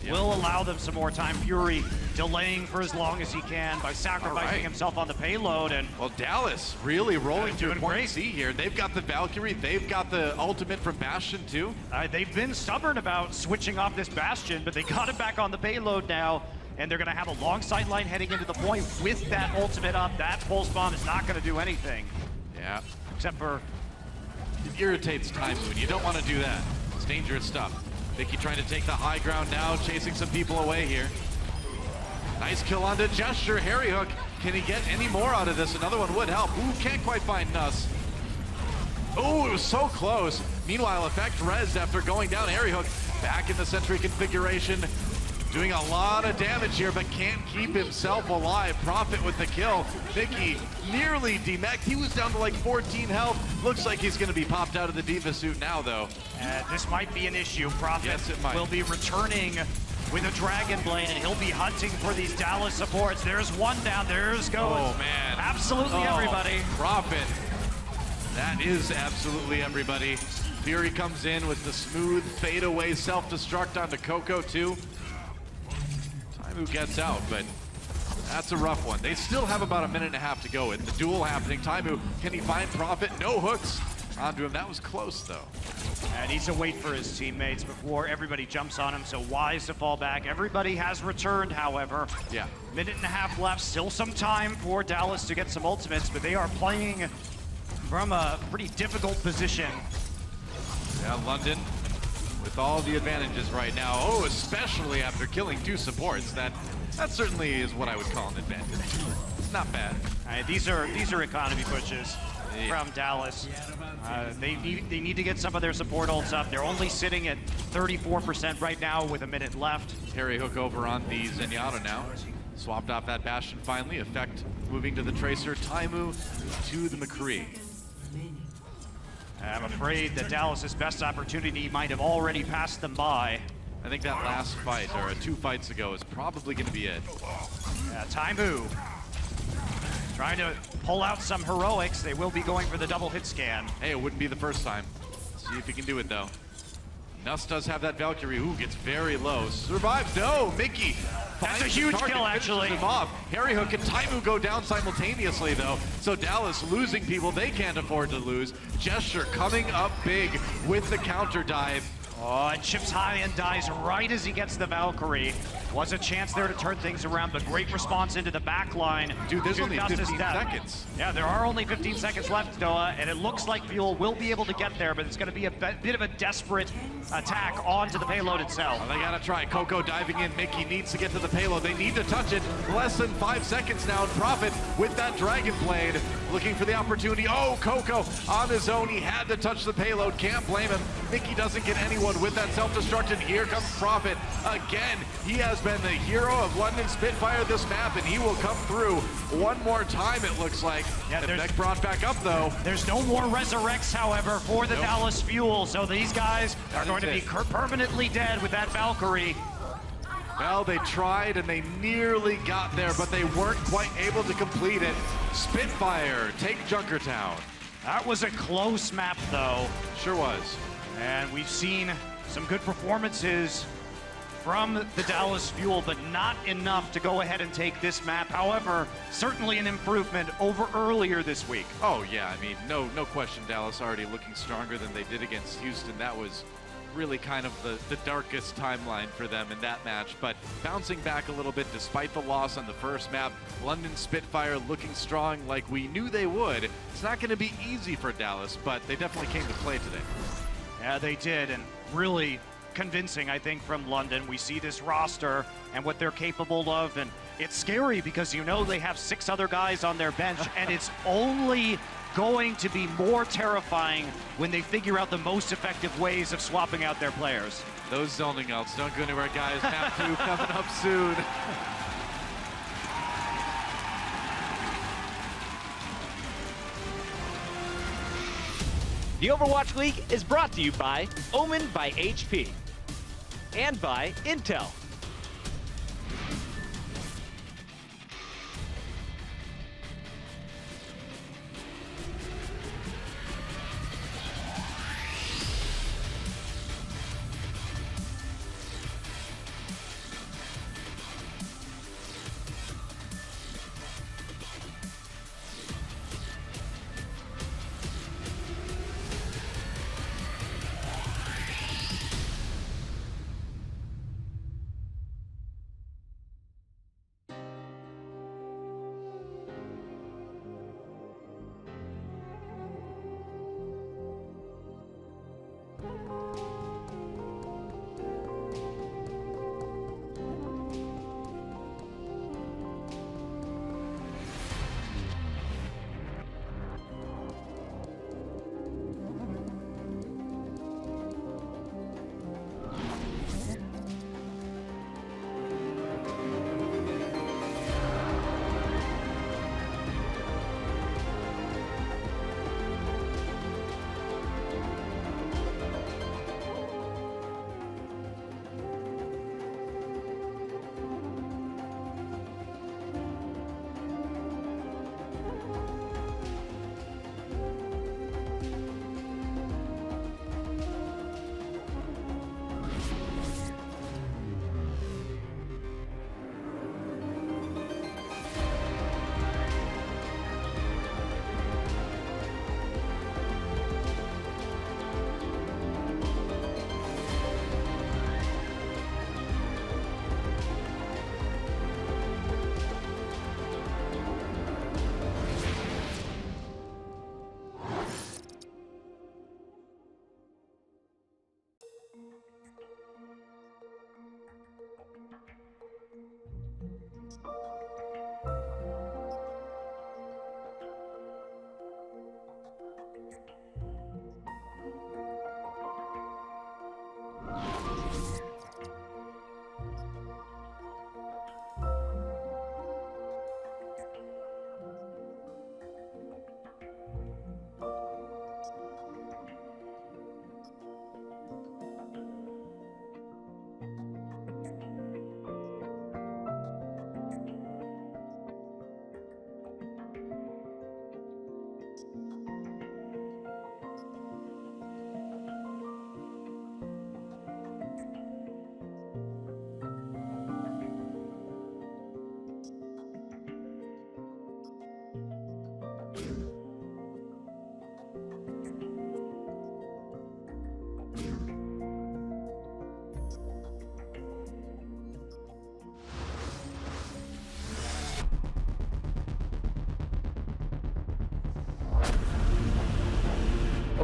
S7: will allow them some more time. Fury delaying for as long as he can by sacrificing himself on the payload. And
S1: well, Dallas really rolling through point C here. They've got the Valkyrie. They've got the ultimate from Bastion, too.
S7: They've been stubborn about switching off this Bastion, but they got it back on the payload now. and they're going to have a long sideline heading into the point with that ultimate up. That pulse bomb is not going to do anything.
S1: Yeah.
S7: Except for...
S1: It irritates Taimu, and you don't want to do that. It's dangerous stuff. Vicky trying to take the high ground now, chasing some people away here. Nice kill onto Gesture. Harry Hook, can he get any more out of this? Another one would help. Ooh, can't quite find Nuss. Oh, it was so close. Meanwhile, Effect res after going down. Harry Hook back in the Sentry configuration. Doing a lot of damage here, but can't keep himself alive. Prophet with the kill. Vicky nearly demeched. He was down to like 14 health. Looks like he's going to be popped out of the Diva suit now, though.
S7: This might be an issue. Prophet
S1: Yes, it might.
S7: will be returning with a Dragon Blade, and he'll be hunting for these Dallas supports. There's one down. There's going.
S1: Oh, man.
S7: Absolutely everybody.
S1: Prophet. That is absolutely everybody. Fury comes in with the smooth fadeaway self-destruct onto Coco, too. Taimu gets out, but that's a rough one. They still have about a minute and a half to go. And the duel happening. Taimu, can he find Prophet? No hooks onto him. That was close, though.
S7: And needs to wait for his teammates before everybody jumps on him, so wise to fall back. Everybody has returned, however.
S1: Yeah.
S7: Minute and a half left. Still some time for Dallas to get some ultimates, but they are playing from a pretty difficult position.
S1: Yeah, London with all the advantages right now. Oh, especially after killing 2 supports. That certainly is what I would call an advantage. It's not bad.
S7: These are economy pushes from Dallas. They need to get some of their support ults up. They're only sitting at 34% right now with a minute left.
S1: Harry Hook over on the Zenyatta now. Swapped off that Bastion finally. Effect moving to the Tracer. Taimu to the McCree.
S7: I'm afraid that Dallas's best opportunity might have already passed them by.
S1: I think that last fight, or 2 fights ago, is probably going to be it.
S7: Taimu trying to pull out some heroics. They will be going for the double hit scan.
S1: Hey, it wouldn't be the first time. See if he can do it, though. Nuss does have that Valkyrie. Ooh, gets very low. Survives. No, Mickey.
S7: That's a huge kill, actually.
S1: Him off. Harry Hook and Taimu go down simultaneously, though. So Dallas losing people they can't afford to lose. Gesture coming up big with the counter dive.
S7: Oh, and chips high and dies right as he gets the Valkyrie. Was a chance there to turn things around, but great response into the back line.
S1: Dude, there's only
S7: Justice
S1: 15
S7: death.
S1: seconds.
S7: Yeah, there are only 15 seconds left, Noah, and it looks like Fuel will be able to get there, but it's going to be a bit of a desperate attack onto the payload itself.
S1: Well, they got to try. Coco diving in. Mickey needs to get to the payload. They need to touch it. Less than 5 seconds now. And Prophet with that Dragon Blade looking for the opportunity. Oh, Coco on his own. He had to touch the payload. Can't blame him. Mickey doesn't get anyone with that self-destruct. And here comes Prophet again. He has been the hero of London Spitfire this map, and he will come through one more time, it looks like.
S7: Yeah,
S1: the Beck brought back up, though.
S7: There's no more resurrects, however, for the Dallas Fuel, so these guys are going to be permanently dead with that Valkyrie.
S1: Well, they tried and they nearly got there, but they weren't quite able to complete it. Spitfire take Junkertown.
S7: That was a close map, though.
S1: Sure was.
S7: And we've seen some good performances from the Dallas Fuel, but not enough to go ahead and take this map. However, certainly an improvement over earlier this week.
S1: Oh, yeah. I mean, no question. Dallas already looking stronger than they did against Houston. That was really kind of the darkest timeline for them in that match. But bouncing back a little bit despite the loss on the first map, London Spitfire looking strong like we knew they would. It's not going to be easy for Dallas, but they definitely came to play today.
S7: Yeah, they did, and really convincing, I think, from London. We see this roster and what they're capable of, and it's scary because you know they have 6 other guys on their bench, and it's only going to be more terrifying when they figure out the most effective ways of swapping out their players.
S1: Those zoning outs don't go anywhere, guys. Map 2 coming up soon.
S8: The Overwatch League is brought to you by Omen by HP and by Intel.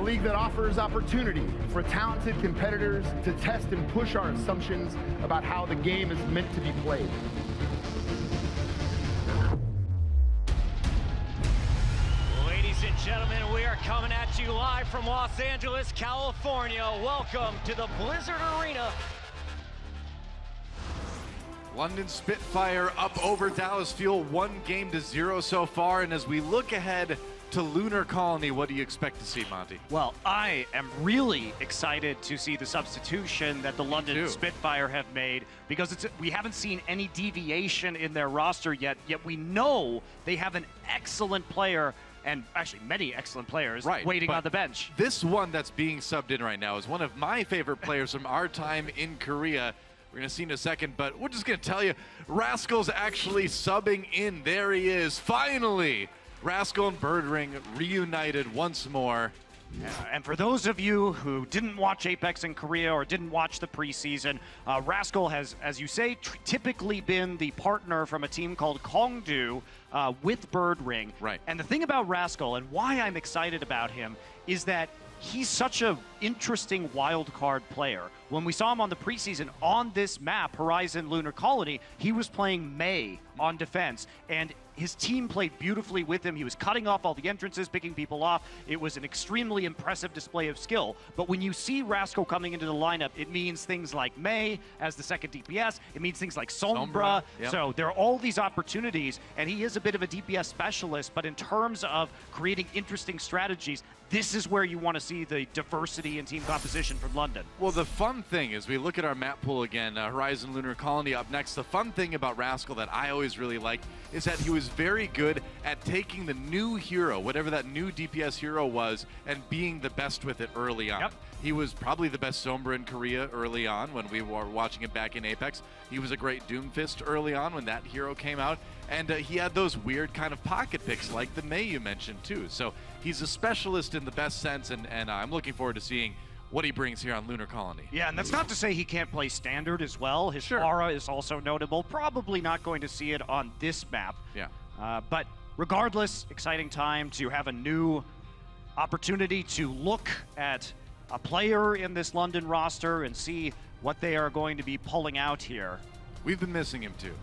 S9: league that offers opportunity for talented competitors to test and push our assumptions about how the game is meant to be played.
S3: Ladies and gentlemen, we are coming at you live from Los Angeles, California. Welcome to the Blizzard Arena.
S1: London Spitfire up over Dallas Fuel, 1-0 so far. And as we look ahead to Lunar Colony, what do you expect to see, Monty?
S7: Well, I am really excited to see the substitution that the London Spitfire have made, because we haven't seen any deviation in their roster yet we know they have an excellent player, and actually many excellent players waiting on the bench.
S1: This one that's being subbed in right now is one of my favorite players from our time in Korea. We're going to see in a second, but we're just going to tell you, Rascal's actually subbing in. There he is, finally. Rascal and Birdring reunited once more.
S7: And for those of you who didn't watch Apex in Korea or didn't watch the preseason, Rascal has, as you say, typically been the partner from a team called Kongdu with Birdring.
S1: Right.
S7: And the thing about Rascal, and why I'm excited about him, is that he's such an interesting wild card player. When we saw him on the preseason on this map, Horizon Lunar Colony, he was playing Mei on defense, and his team played beautifully with him. He was cutting off all the entrances, picking people off. It was an extremely impressive display of skill. But when you see Rascal coming into the lineup, it means things like Mei as the second DPS. It means things like Sombra.
S1: Yep.
S7: So there are all these opportunities, and he is a bit of a DPS specialist, but in terms of creating interesting strategies, this is where you want to see the diversity in team composition from London.
S1: Well, the fun thing is we look at our map pool again, Horizon Lunar Colony up next. The fun thing about Rascal that I always really liked is that he was very good at taking the new hero, whatever that new DPS hero was, and being the best with it early on.
S7: Yep.
S1: He was probably the best Sombra in Korea early on when we were watching it back in Apex. He was a great Doomfist early on when that hero came out. And he had those weird kind of pocket picks like the Mei you mentioned too. So he's a specialist in the best sense, and I'm looking forward to seeing what he brings here on Lunar Colony.
S7: Yeah, and that's not to say he can't play standard as well. His aura is also notable. Probably not going to see it on this map.
S1: Yeah.
S7: But regardless, exciting time to have a new opportunity to look at a player in this London roster and see what they are going to be pulling out here.
S1: We've been missing him too.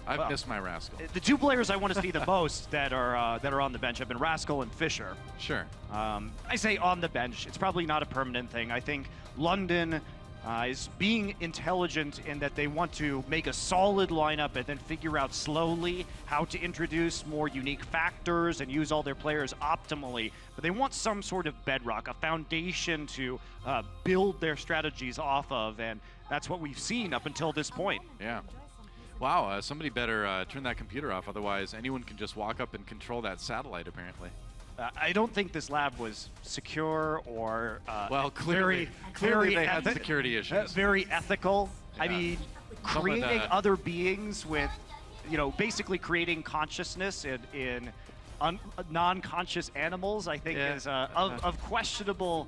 S1: I've missed my Rascal.
S7: The two players I want to see the most that are on the bench have been Rascal and Fisher.
S1: Sure.
S7: I say on the bench. It's probably not a permanent thing. I think London is being intelligent in that they want to make a solid lineup and then figure out slowly how to introduce more unique factors and use all their players optimally. But they want some sort of bedrock, a foundation to build their strategies off of, and that's what we've seen up until this point.
S1: Yeah. Wow, somebody better turn that computer off, otherwise anyone can just walk up and control that satellite, apparently.
S7: I don't think this lab was secure or
S1: well, clearly they had security issues.
S7: Very ethical.
S1: Yeah.
S7: I mean, creating other beings with, basically creating consciousness in non-conscious animals, I think, is of questionable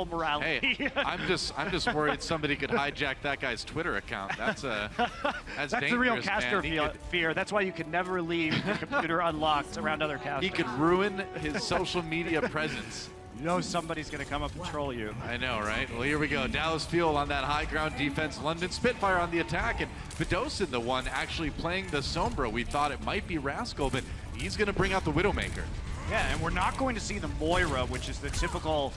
S7: morality.
S1: Hey, I'm just worried somebody could hijack that guy's Twitter account. That's dangerous,
S7: the real caster
S1: man.
S7: fear. That's why you can never leave the computer unlocked around other casters.
S1: He could ruin his social media presence.
S7: You know somebody's going to come up and troll you.
S1: I know, right? Well, here we go. Dallas Fuel on that high ground defense. London Spitfire on the attack. And Vidosin, the one actually playing the Sombra. We thought it might be Rascal, but he's going to bring out the Widowmaker.
S7: Yeah, and we're not going to see the Moira, which is the typical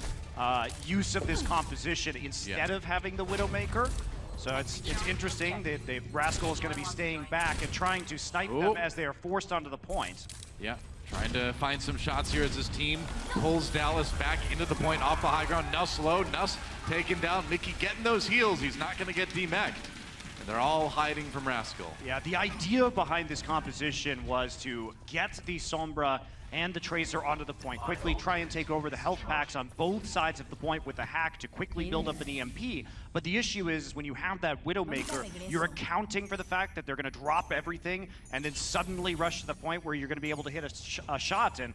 S7: use of this composition instead of having the Widowmaker. So it's interesting that Rascal is going to be staying back and trying to snipe them as they are forced onto the point.
S1: Yeah. Trying to find some shots here as his team pulls Dallas back into the point off the high ground. Nuss low, Nuss taken down. Mickey getting those heals. He's not going to get demeched. And they're all hiding from Rascal.
S7: Yeah, the idea behind this composition was to get the Sombra and the Tracer onto the point quickly, try and take over the health packs on both sides of the point with the hack to quickly build up an EMP. But the issue is when you have that Widowmaker, you're accounting for the fact that they're going to drop everything and then suddenly rush to the point where you're going to be able to hit a shot. And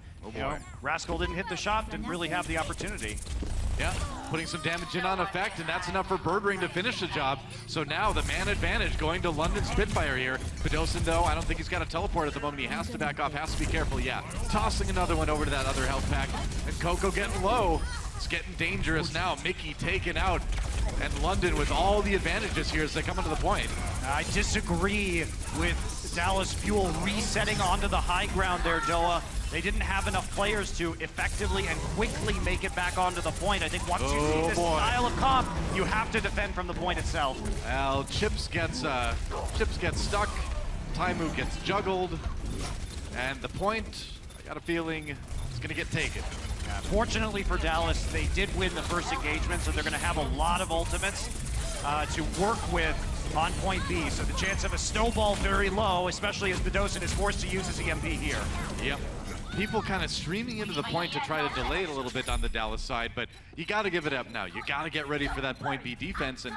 S7: Rascal didn't hit the shot, didn't really have the opportunity.
S1: Yeah, putting some damage in on effect, and that's enough for Birdring to finish the job. So now the man advantage going to London Spitfire here. Bedosian, though, I don't think he's got a teleport at the moment. He has to back off, has to be careful. Yeah, tossing another one over to that other health pack. And Coco getting low. It's getting dangerous now. Mickey taken out. And London with all the advantages here as they come into the point.
S7: I disagree with Dallas Fuel resetting onto the high ground there, Doa. They didn't have enough players to effectively and quickly make it back onto the point. I think once you see this style of comp, you have to defend from the point itself.
S1: Well, Chips gets stuck. Taimu gets juggled. And the point, I got a feeling, is going to get taken.
S7: Yeah, fortunately for Dallas, they did win the first engagement, so they're going to have a lot of ultimates to work with on point B. So the chance of a snowball very low, especially as Bedosian is forced to use his EMP here.
S1: Yep. People kind of streaming into the point to try to delay it a little bit on the Dallas side, but you got to give it up now. You got to get ready for that point B defense, and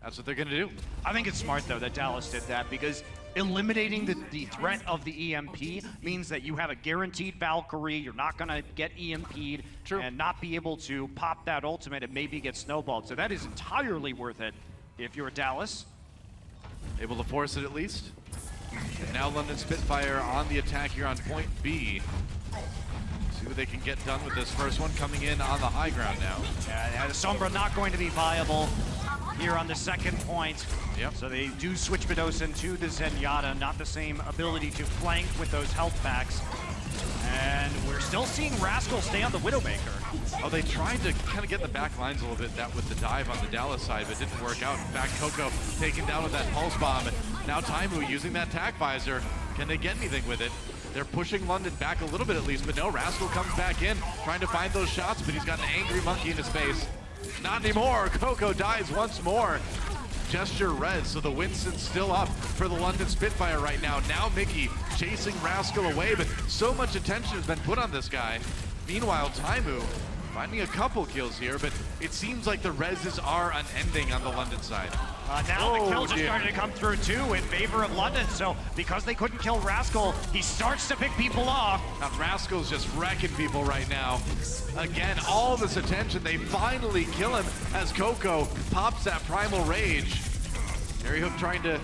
S1: that's what they're going to do.
S7: I think it's smart, though, that Dallas did that, because eliminating the threat of the EMP means that you have a guaranteed Valkyrie. You're not going to get EMP'd and not be able to pop that ultimate and maybe get snowballed. So that is entirely worth it if you're Dallas.
S1: Able to force it at least. And now London Spitfire on the attack here on point B. See what they can get done with this first one coming in on the high ground now.
S7: Yeah, the Sombra not going to be viable here on the second point.
S1: Yep.
S7: So they do switch Bedosian to the Zenyatta, not the same ability to flank with those health packs. And we're still seeing Rascal stay on the Widowmaker.
S1: Oh, they tried to kind of get in the back lines a little bit that with the dive on the Dallas side, but didn't work out. In fact, Coco taken down with that pulse bomb. Now Taimu using that tac visor. Can they get anything with it? They're pushing London back a little bit at least, but no, Rascal comes back in, trying to find those shots, but he's got an angry monkey in his face. Not anymore. Coco dies once more. Gesture res, so the Winston's still up for the London Spitfire right now. Now Mickey chasing Rascal away, but so much attention has been put on this guy. Meanwhile, Taimu finding a couple kills here, but it seems like the reses are unending on the London side.
S7: Now the kills are starting to come through too in favor of London, so because they couldn't kill Rascal, he starts to pick people off.
S1: Now Rascal's just wrecking people right now. Again, all this attention, they finally kill him as Coco pops that Primal Rage. Harry Hook trying to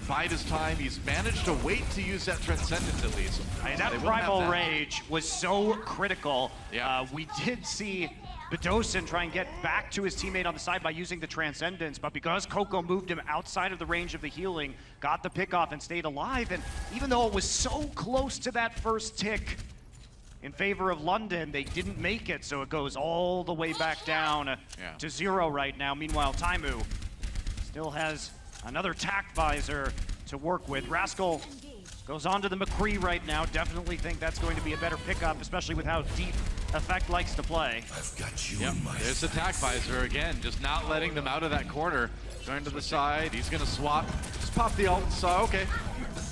S1: bide his time. He's managed to wait to use that Transcendence at least.
S7: That Primal Rage was so critical.
S1: Yeah.
S7: We did see Bedosian try and get back to his teammate on the side by using the Transcendence, but because Coco moved him outside of the range of the healing, got the pick off and stayed alive, and even though it was so close to that first tick in favor of London, they didn't make it, so it goes all the way back down to 0 right now. Meanwhile, Taimu still has another tac visor to work with. Rascal goes on to the McCree right now. Definitely think that's going to be a better pickup, especially with how deep Effect likes to play.
S10: I've got you.
S1: Yep, there's the tac visor again, just not letting them out of that corner. Going to the side, he's gonna swap, just pop the ult, so okay.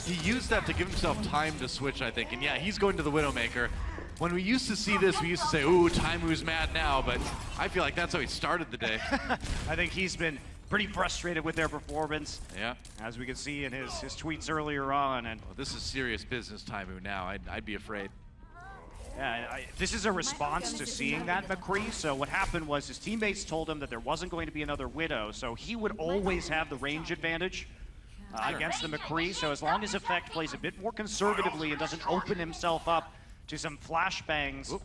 S1: He used that to give himself time to switch, I think, and yeah, he's going to the Widowmaker. When we used to see this, we used to say, ooh, Taimu's mad now, but I feel like that's how he started the day.
S7: I think he's been pretty frustrated with their performance.
S1: Yeah.
S7: As we can see in his tweets earlier on. And
S1: well, this is serious business, Taimu, now. I'd be afraid.
S7: Yeah, this is a response to seeing that McCree. So what happened was his teammates told him that there wasn't going to be another Widow, so he would always have the range advantage against the McCree. So as long as Effect plays a bit more conservatively and doesn't open himself up to some flashbangs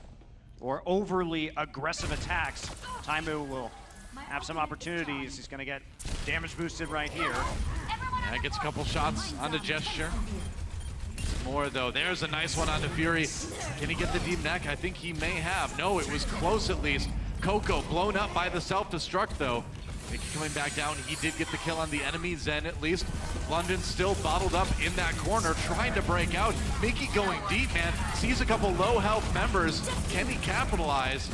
S7: or overly aggressive attacks, Taimu will have some opportunities. He's going to get damage boosted right here.
S1: Yeah, gets a couple shots onto Gesture. More though. There's a nice one onto Fury. Can he get the deep neck? I think he may have. No, it was close at least. Coco blown up by the self-destruct though. Mickey coming back down. He did get the kill on the enemy, Zen at least. London still bottled up in that corner, trying to break out. Mickey going deep, man. Sees a couple low health members. Can he capitalize?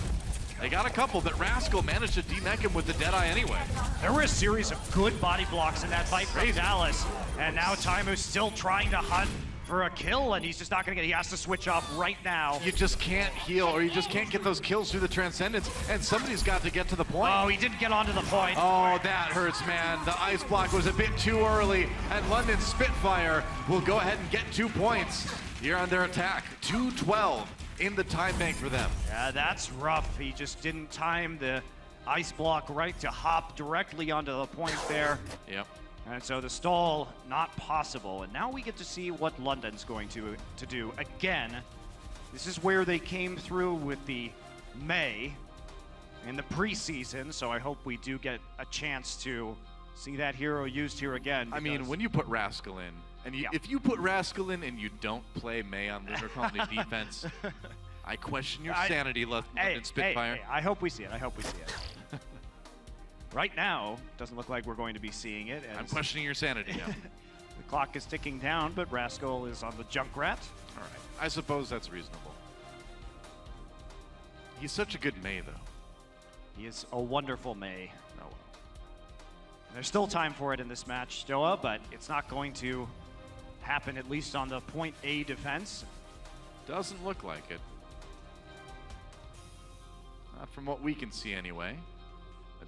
S1: They got a couple, but Rascal managed to de-mech him with the Deadeye anyway.
S7: There were a series of good body blocks in that fight from Dallas, and now Taimu's still trying to hunt for a kill, and he's just not gonna get, he has to switch off right now.
S1: You just can't heal, or you just can't get those kills through the Transcendence, and somebody's got to get to the point.
S7: Oh, he didn't get onto the point.
S1: Oh, that hurts, man. The ice block was a bit too early, and London Spitfire will go ahead and get 2 points here on their attack. 2-12. in the time bank for them.
S7: Yeah, that's rough. He just didn't time the ice block right to hop directly onto the point there.
S1: Yep.
S7: And so the stall, not possible. And now we get to see what London's going to do. Again, this is where they came through with the May in the preseason, so I hope we do get a chance to see that hero used here again.
S1: I mean, when you put Rascal in, and if you put Rascal in and you don't play May on Lunar Colony defense, I question your sanity, London Spitfire.
S7: Hey, I hope we see it. I hope we see it. Right now, doesn't look like we're going to be seeing it.
S1: I'm questioning your sanity now.
S7: The clock is ticking down, but Rascal is on the Junkrat.
S1: All right. I suppose that's reasonable. He's such a good May, though.
S7: He is a wonderful May.
S1: Oh, well.
S7: There's still time for it in this match, Stoa, but it's not going to happen, at least on the point A defense.
S1: Doesn't look like it. Not from what we can see, anyway.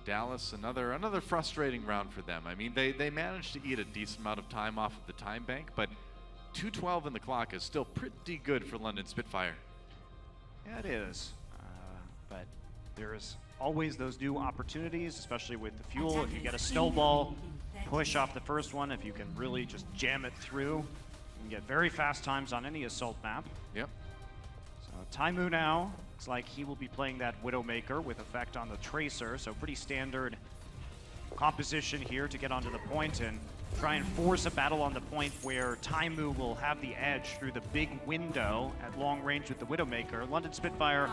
S1: Dallas, another frustrating round for them. I mean, they managed to eat a decent amount of time off of the time bank, but 2:12 in the clock is still pretty good for London Spitfire.
S7: Yeah, it is. But there's always those new opportunities, especially with the fuel. If you get a snowball push off the first one, if you can really just jam it through, you can get very fast times on any assault map.
S1: Yep.
S7: So Taimu now, looks like he will be playing that Widowmaker with effect on the Tracer, so pretty standard composition here to get onto the point and try and force a battle on the point where Taimu will have the edge through the big window at long range with the Widowmaker. London Spitfire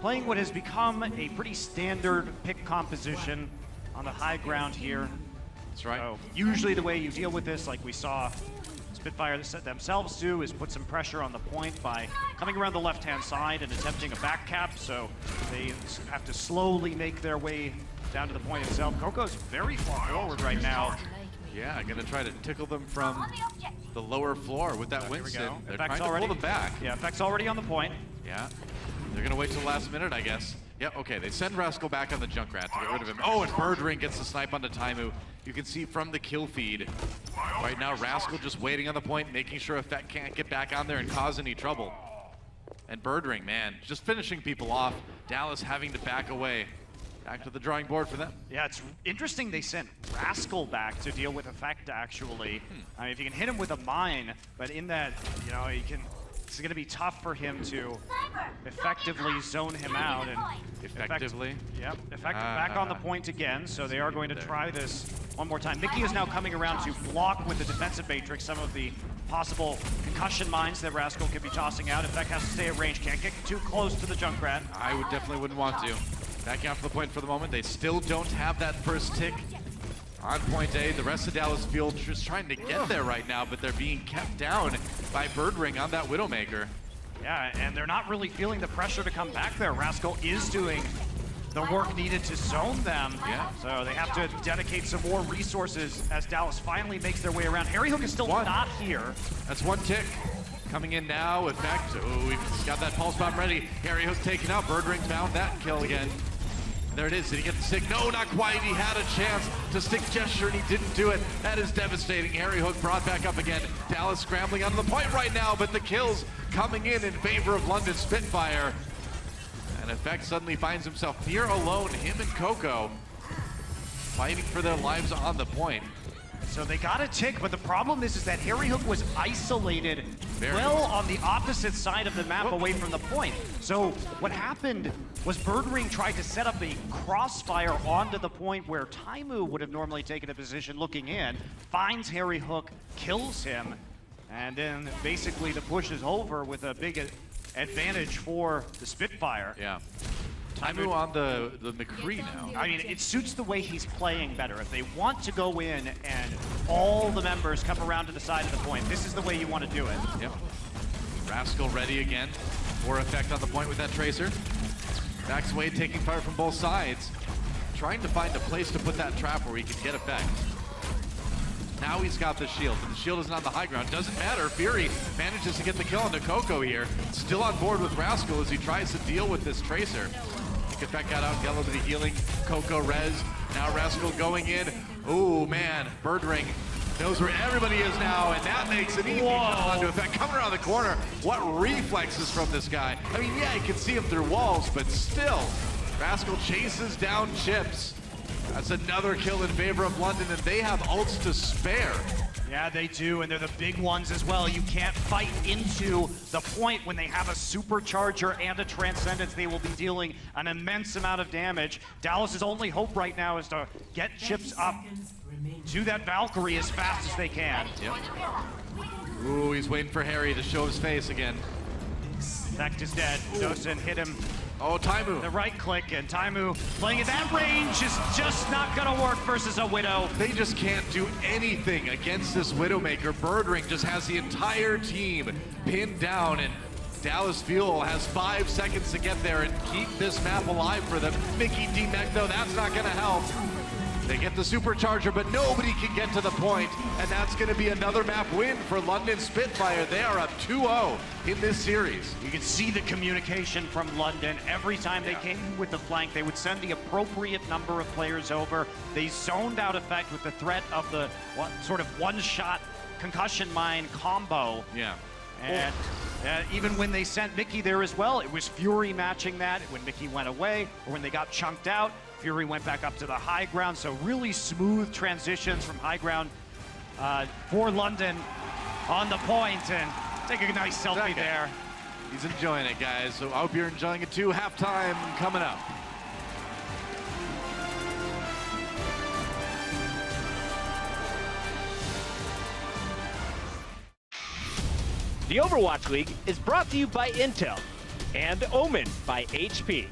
S7: playing what has become a pretty standard pick composition on the high ground here.
S1: That's right.
S7: So usually the way you deal with this, like we saw Spitfire themselves do, is put some pressure on the point by coming around the left-hand side and attempting a back cap, so they have to slowly make their way down to the point itself. Coco's very far forward right now.
S1: Yeah, I'm gonna try to tickle them from the lower floor with that Winston. They're trying to pull them back.
S7: Yeah, Effect's already on the point.
S1: Yeah, they're gonna wait till the last minute, I guess. Yep, okay, they send Rascal back on the Junkrat to get rid of him. Oh, and Birdring gets the snipe onto Taimu. You can see from the kill feed. Right now, Rascal just waiting on the point, making sure Effect can't get back on there and cause any trouble. And Birdring, man, just finishing people off. Dallas having to back away. Back to the drawing board for them.
S7: Yeah, it's interesting they sent Rascal back to deal with Effect, actually. I mean, if you can hit him with a mine, but in that, you know, it's going to be tough for him to effectively zone him out. And
S1: Effectively?
S7: Effect back on the point again, so they are going to try this one more time. Mickey is now coming around to block with the defensive matrix some of the possible concussion mines that Rascal could be tossing out. Effect has to stay at range, can't get too close to the Junkrat.
S1: I definitely wouldn't want to. Backing off the point for the moment. They still don't have that first tick on point A. The rest of Dallas Field just trying to get there right now, but they're being kept down by Birdring on that Widowmaker.
S7: Yeah, and they're not really feeling the pressure to come back there. Rascal is doing the work needed to zone them.
S1: Yeah.
S7: So they have to dedicate some more resources as Dallas finally makes their way around. Harry Hook is still not here.
S1: That's one tick. Coming in now, Effect. Oh, we've got that pulse bomb ready. Harry Hook taken out. Birdring found that kill again. There it is. Did he get the stick? No, not quite. He had a chance to stick gesture and he didn't do it. That is devastating. Harry Hook brought back up again. Dallas scrambling onto the point right now, but the kills coming in favor of London Spitfire. And Effect suddenly finds himself near alone, him and Coco, fighting for their lives on the point.
S7: So they got a tick, but the problem is that Harry Hook was isolated on the opposite side of the map away from the point. So what happened was Birdring tried to set up a crossfire onto the point where Taimu would have normally taken a position looking in, finds Harry Hook, kills him, and then basically the push is over with a big advantage for the Spitfire.
S1: Yeah. Taimu on the McCree now.
S7: I mean, it suits the way he's playing better. If they want to go in and all the members come around to the side of the point, this is the way you want to do it.
S1: Yep. Rascal ready again for Effect on the point with that Tracer. Backs away, taking fire from both sides. Trying to find a place to put that trap where he can get Effect. Now he's got the shield, but the shield isn't on the high ground. Doesn't matter. Fury manages to get the kill onto Coco here. Still on board with Rascal as he tries to deal with this Tracer. Effect got out, got a little bit of healing. Coco res. Now Rascal going in. Oh man, Birdring Knows where everybody is now, and that makes it easy for Lund to effect. Coming around the corner, what reflexes from this guy. I mean, yeah, you can see him through walls, but still, Rascal chases down Chips. That's another kill in favor of London, and they have ults to spare.
S7: Yeah, they do, and they're the big ones as well. You can't fight into the point when they have a supercharger and a transcendence. They will be dealing an immense amount of damage. Dallas's only hope right now is to get Chips up to that Valkyrie as fast as they can.
S1: Yep. Ooh, he's waiting for Harry to show his face again.
S7: Sect is dead. Dosen hit him.
S1: Oh, Taimu.
S7: The right click, and Taimu playing at that range is just not gonna work versus a Widow.
S1: They just can't do anything against this Widowmaker. Birdring just has the entire team pinned down, and Dallas Fuel has 5 seconds to get there and keep this map alive for them. Mickey D-Mech, though, that's not gonna help. They get the supercharger, but nobody can get to the point, and that's going to be another map win for London Spitfire. They are up 2-0 in this series.
S7: You can see the communication from London. Every time they came with the flank, they would send the appropriate number of players over. They zoned out effect with the threat of the sort of one-shot concussion mine combo.
S1: Yeah.
S7: And even when they sent Mickey there as well, it was Fury matching that. When Mickey went away, or when they got chunked out, Fury went back up to the high ground. So really smooth transitions from high ground for London on the point, and take a nice selfie there.
S1: He's enjoying it, guys. So I hope you're enjoying it too. Halftime coming up.
S8: The Overwatch League is brought to you by Intel and Omen by HP.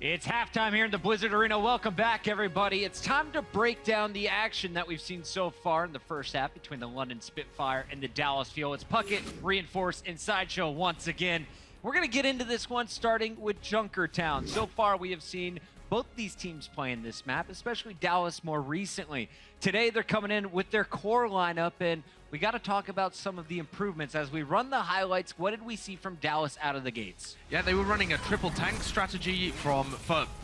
S3: It's halftime here in the Blizzard Arena. Welcome back, everybody. It's time to break down the action that we've seen so far in the first half between the London Spitfire and the Dallas Fuel. It's Puckett, Reinforce, and Sideshow once again. We're going to get into this one starting with Junkertown. So far, we have seen both these teams playing this map, especially Dallas more recently. Today, they're coming in with their core lineup, and we got to talk about some of the improvements. As we run the highlights, what did we see from Dallas out of the gates?
S5: Yeah, they were running a triple tank strategy for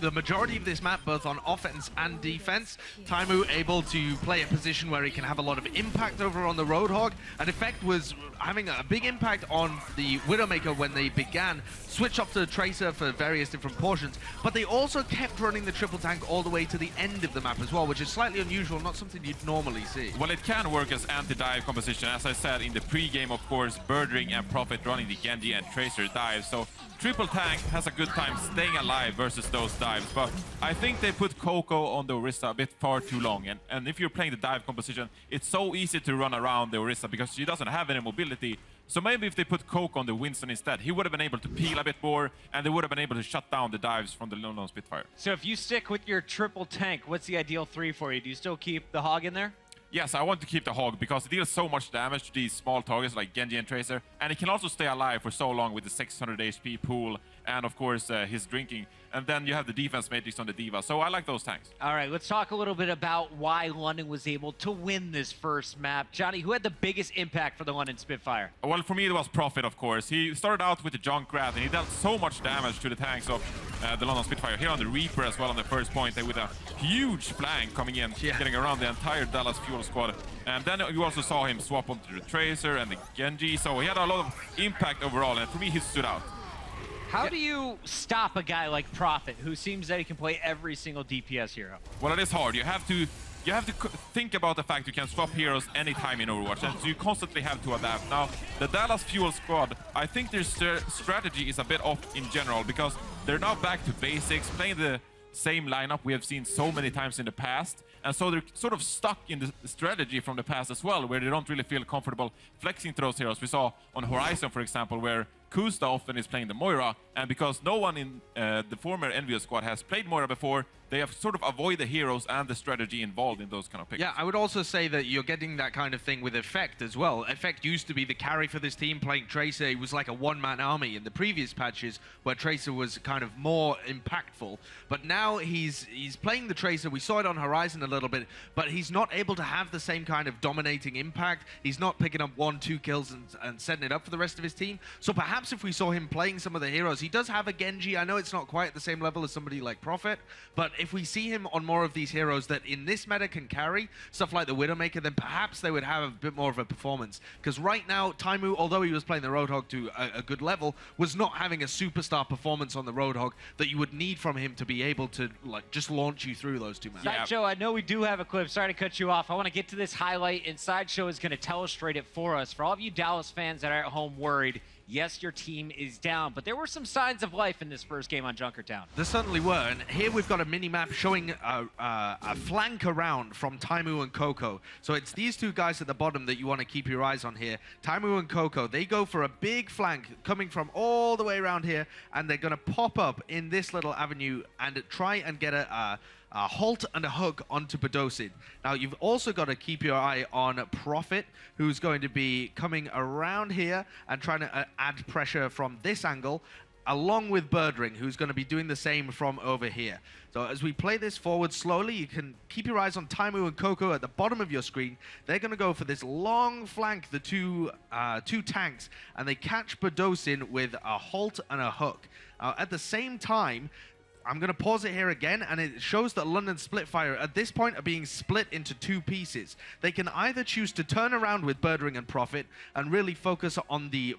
S5: the majority of this map, both on offense and defense. Taimu able to play a position where he can have a lot of impact over on the Roadhog, and Effect was having a big impact on the Widowmaker when they began. Switch off to the Tracer for various different portions, but they also kept running the triple tank all the way to the end of the map as well, which is slightly unusual, not something you'd normally see.
S6: Well, it can work as anti-dive composition. As I said in the pre-game, of course, Birdring and Prophet running the Genji and Tracer dives. So triple tank has a good time staying alive versus those dives. But I think they put Coco on the Orisa a bit far too long. And if you're playing the dive composition, it's so easy to run around the Orisa because she doesn't have any mobility. So maybe if they put Coco on the Winston instead, he would have been able to peel a bit more, and they would have been able to shut down the dives from the London Spitfire.
S3: So if you stick with your triple tank, what's the ideal 3 for you? Do you still keep the Hog in there?
S6: Yes, I want to keep the Hog because it deals so much damage to these small targets like Genji and Tracer, and it can also stay alive for so long with the 600 HP pool and, of course, his drinking. And then you have the defense matrix on the Diva, so I like those tanks.
S3: All right, let's talk a little bit about why London was able to win this first map. Johnny, who had the biggest impact for the London Spitfire?
S6: Well, for me, it was Prophet, of course. He started out with the Junkrat, and he dealt so much damage to the tanks of the London Spitfire. Here on the Reaper as well on the first point, with a huge flank coming in, getting around the entire Dallas Fuel squad. And then you also saw him swap onto the Tracer and the Genji, so he had a lot of impact overall, and for me, he stood out.
S3: How do you stop a guy like Prophet, who seems that he can play every single DPS hero?
S6: Well, it is hard. You have to think about the fact you can swap heroes anytime in Overwatch, and so you constantly have to adapt. Now, the Dallas Fuel squad, I think their strategy is a bit off in general because they're now back to basics, playing the same lineup we have seen so many times in the past. And so they're sort of stuck in the strategy from the past as well, where they don't really feel comfortable flexing to those heroes. We saw on Horizon, for example, where Kusta often is playing the Moira, and because no one in the former Envious squad has played Moira before, they have sort of avoided the heroes and the strategy involved in those kind of picks.
S5: Yeah, I would also say that you're getting that kind of thing with Effect as well. Effect used to be the carry for this team, playing Tracer. He was like a one-man army in the previous patches, where Tracer was kind of more impactful. But now he's playing the Tracer. We saw it on Horizon a little bit, but he's not able to have the same kind of dominating impact. He's not picking up 1-2 kills and setting it up for the rest of his team. So perhaps if we saw him playing some of the heroes, he does have a Genji. I know it's not quite at the same level as somebody like Prophet, but if we see him on more of these heroes that in this meta can carry, stuff like the Widowmaker, then perhaps they would have a bit more of a performance. Because right now, Taimu, although he was playing the Roadhog to a good level, was not having a superstar performance on the Roadhog that you would need from him to be able to like just launch you through those two maps.
S3: Sideshow, I know we do have a clip. Sorry to cut you off. I want to get to this highlight, and Sideshow is going to illustrate it for us. For all of you Dallas fans that are at home worried, yes, your team is down, but there were some signs of life in this first game on Junkertown.
S5: There certainly were, and here we've got a mini-map showing a flank around from Taimu and Coco. So it's these two guys at the bottom that you want to keep your eyes on here. Taimu and Coco, they go for a big flank coming from all the way around here, and they're going to pop up in this little avenue and try and get a halt and a hook onto Badosin. Now, you've also got to keep your eye on Prophet, who's going to be coming around here and trying to add pressure from this angle, along with Birdring, who's going to be doing the same from over here. So as we play this forward slowly, you can keep your eyes on Taimu and Coco at the bottom of your screen. They're going to go for this long flank, the two tanks, and they catch Badosin with a halt and a hook. At the same time, I'm going to pause it here again, and it shows that London Spitfire at this point are being split into two pieces. They can either choose to turn around with Birdring and Prophet and really focus on the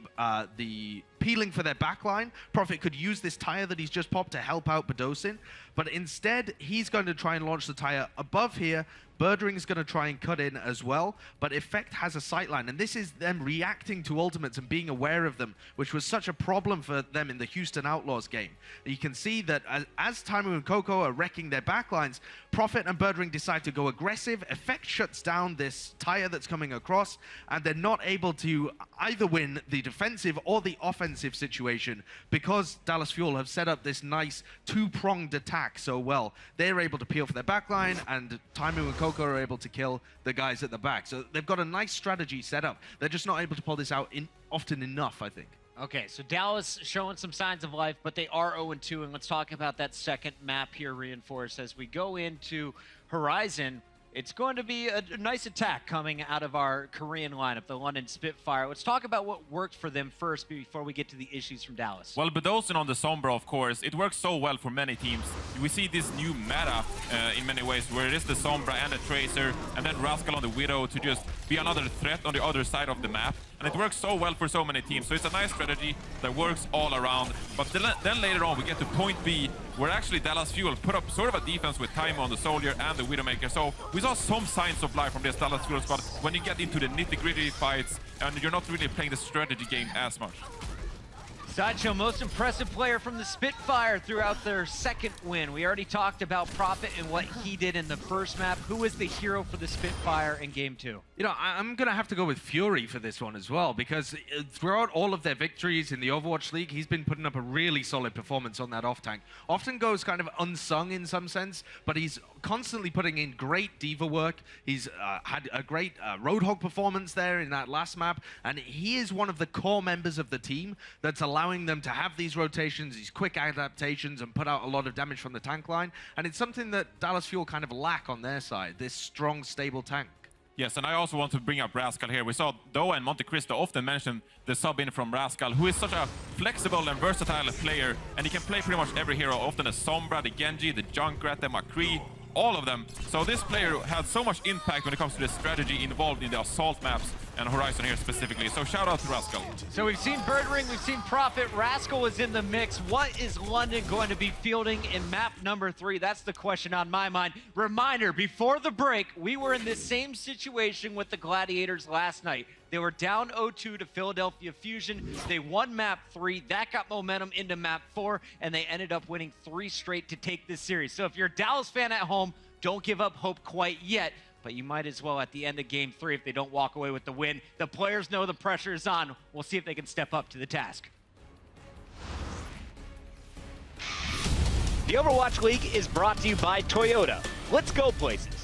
S5: peeling for their backline. Prophet could use this tire that he's just popped to help out Badosin, but instead he's going to try and launch the tire above here. Birdring is going to try and cut in as well, but Effect has a sightline, and this is them reacting to ultimates and being aware of them, which was such a problem for them in the Houston Outlaws game. You can see that as Taimu and Coco are wrecking their backlines, Prophet and Birdring decide to go aggressive. Effect shuts down this tire that's coming across, and they're not able to either win the defensive or the offensive offensive situation, because Dallas Fuel have set up this nice two-pronged attack so well, they're able to peel for their backline, and Taimu and Coco are able to kill the guys at the back. So they've got a nice strategy set up. They're just not able to pull this out often enough, I think.
S3: Okay, so Dallas showing some signs of life, but they are 0-2, and let's talk about that second map here, Reinforced. As we go into Horizon, it's going to be a nice attack coming out of our Korean lineup, the London Spitfire. Let's talk about what worked for them first before we get to the issues from Dallas.
S6: Well, Bedosen on the Sombra, of course, it works so well for many teams. We see this new meta in many ways, where it is the Sombra and the Tracer, and then Rascal on the Widow to just be another threat on the other side of the map. And it works so well for so many teams. So it's a nice strategy that works all around. But then later on, we get to point B, where actually Dallas Fuel put up sort of a defense with Taimu on the Soldier and the Widowmaker. So we saw some signs of life from this Dallas Fuel squad when you get into the nitty-gritty fights and you're not really playing the strategy game as much.
S3: Sideshow, most impressive player from the Spitfire throughout their second win. We already talked about Prophet and what he did in the first map. Who was the hero for the Spitfire in Game 2?
S5: You know, I'm going to have to go with Fury for this one as well, because throughout all of their victories in the Overwatch League, he's been putting up a really solid performance on that off-tank. Often goes kind of unsung in some sense, but he's constantly putting in great diva work. He's had a great Roadhog performance there in that last map, and he is one of the core members of the team that's allowing them to have these rotations, these quick adaptations, and put out a lot of damage from the tank line. And it's something that Dallas Fuel kind of lack on their side, this strong, stable tank.
S6: Yes, and I also want to bring up Rascal here. We saw Doa and Monte Cristo often mention the sub-in from Rascal, who is such a flexible and versatile player, and he can play pretty much every hero, often the Sombra, the Genji, the Junkrat, the McCree, all of them. So this player had so much impact when it comes to the strategy involved in the Assault maps and Horizon here specifically. So shout out to Rascal.
S3: So we've seen Birdring, we've seen Prophet, Rascal is in the mix. What is London going to be fielding in map number 3? That's the question on my mind. Reminder, before the break, we were in this same situation with the Gladiators last night. They were down 0-2 to Philadelphia Fusion. They won map 3. That got momentum into map 4, and they ended up winning 3 straight to take this series. So if you're a Dallas fan at home, don't give up hope quite yet, but you might as well at the end of Game 3 if they don't walk away with the win. The players know the pressure is on. We'll see if they can step up to the task.
S8: The Overwatch League is brought to you by Toyota. Let's go places.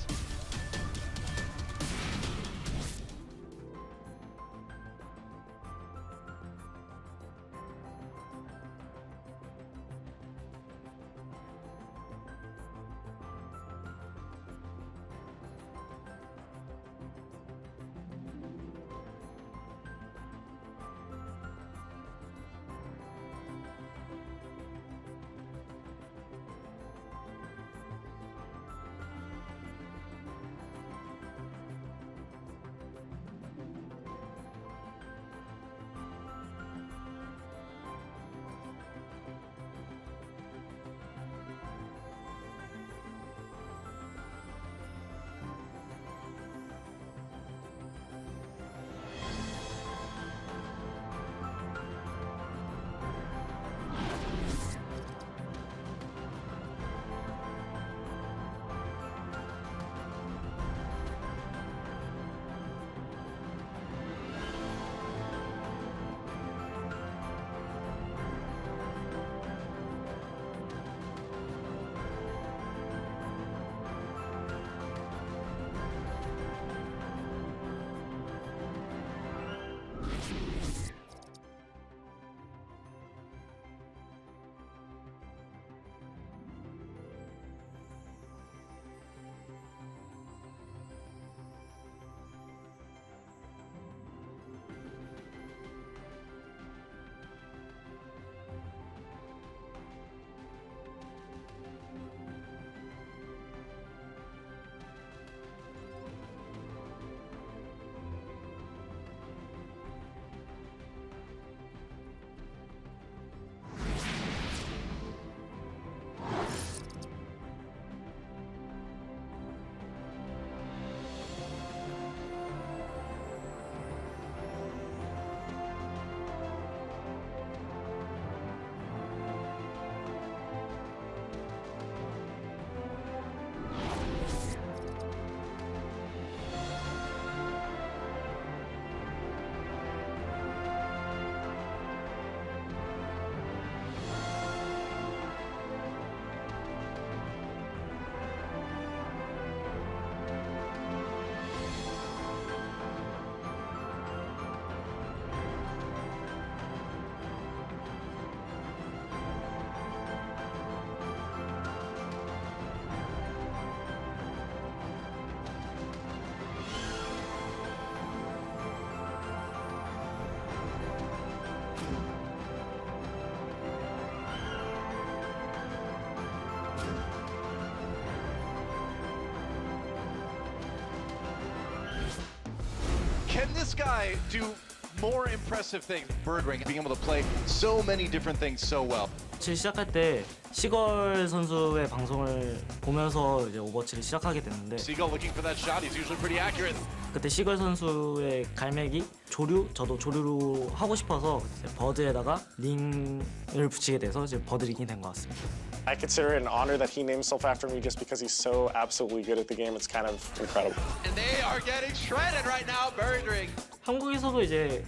S10: this guy do more impressive things? Birdring, being able to play so many different things so well.
S11: 시작할 때 시걸 선수의 방송을 보면서 이제 오버워치를 시작하게 됐는데
S10: Seagull looking for that shot. He's usually pretty accurate.
S11: 그때 시걸 선수의 갈매기 조류 저도 조류로 하고 싶어서 이제 버드에다가 링을 붙이게 돼서 이제 버드링이 된 것 같습니다.
S12: I consider it an honor that he named himself after me just because he's so absolutely good at the game. It's kind of incredible.
S10: And they are getting shredded right now, Birdring.
S11: 한국에서도 이제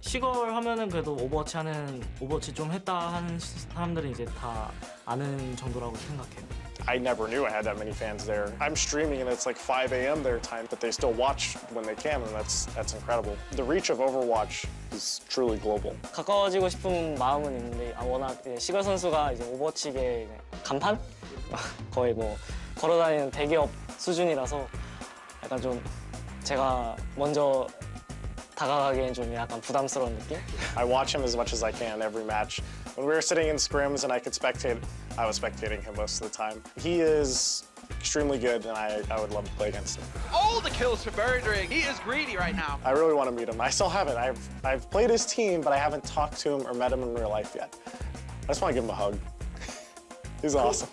S11: 시걸 하면은 그래도 오버워치 좀 했다 하는 사람들은 이제 다 아는 정도라고 생각해요.
S12: I never knew I had that many fans there. I'm streaming and it's like 5 a.m. their time, but they still watch when they can, and that's incredible. The reach of Overwatch is truly global.
S11: 가까워지고 싶은 마음은 있는데 워낙 이제 시걸 선수가 이제 오버워치계 간판 거의 뭐 걸어다니는 대기업 수준이라서 약간 좀 제가 먼저 다가가기엔 좀 약간 부담스러운 느낌?
S12: I watch him as much as I can every match. When we were sitting in scrims and I could spectate, I was spectating him most of the time. He is extremely good, and I would love to play against him.
S10: All the kills for Birdring. He is greedy right now.
S12: I really want to meet him. I still haven't. I've played his team, but I haven't talked to him or met him in real life yet. I just want to give him a hug. He's awesome.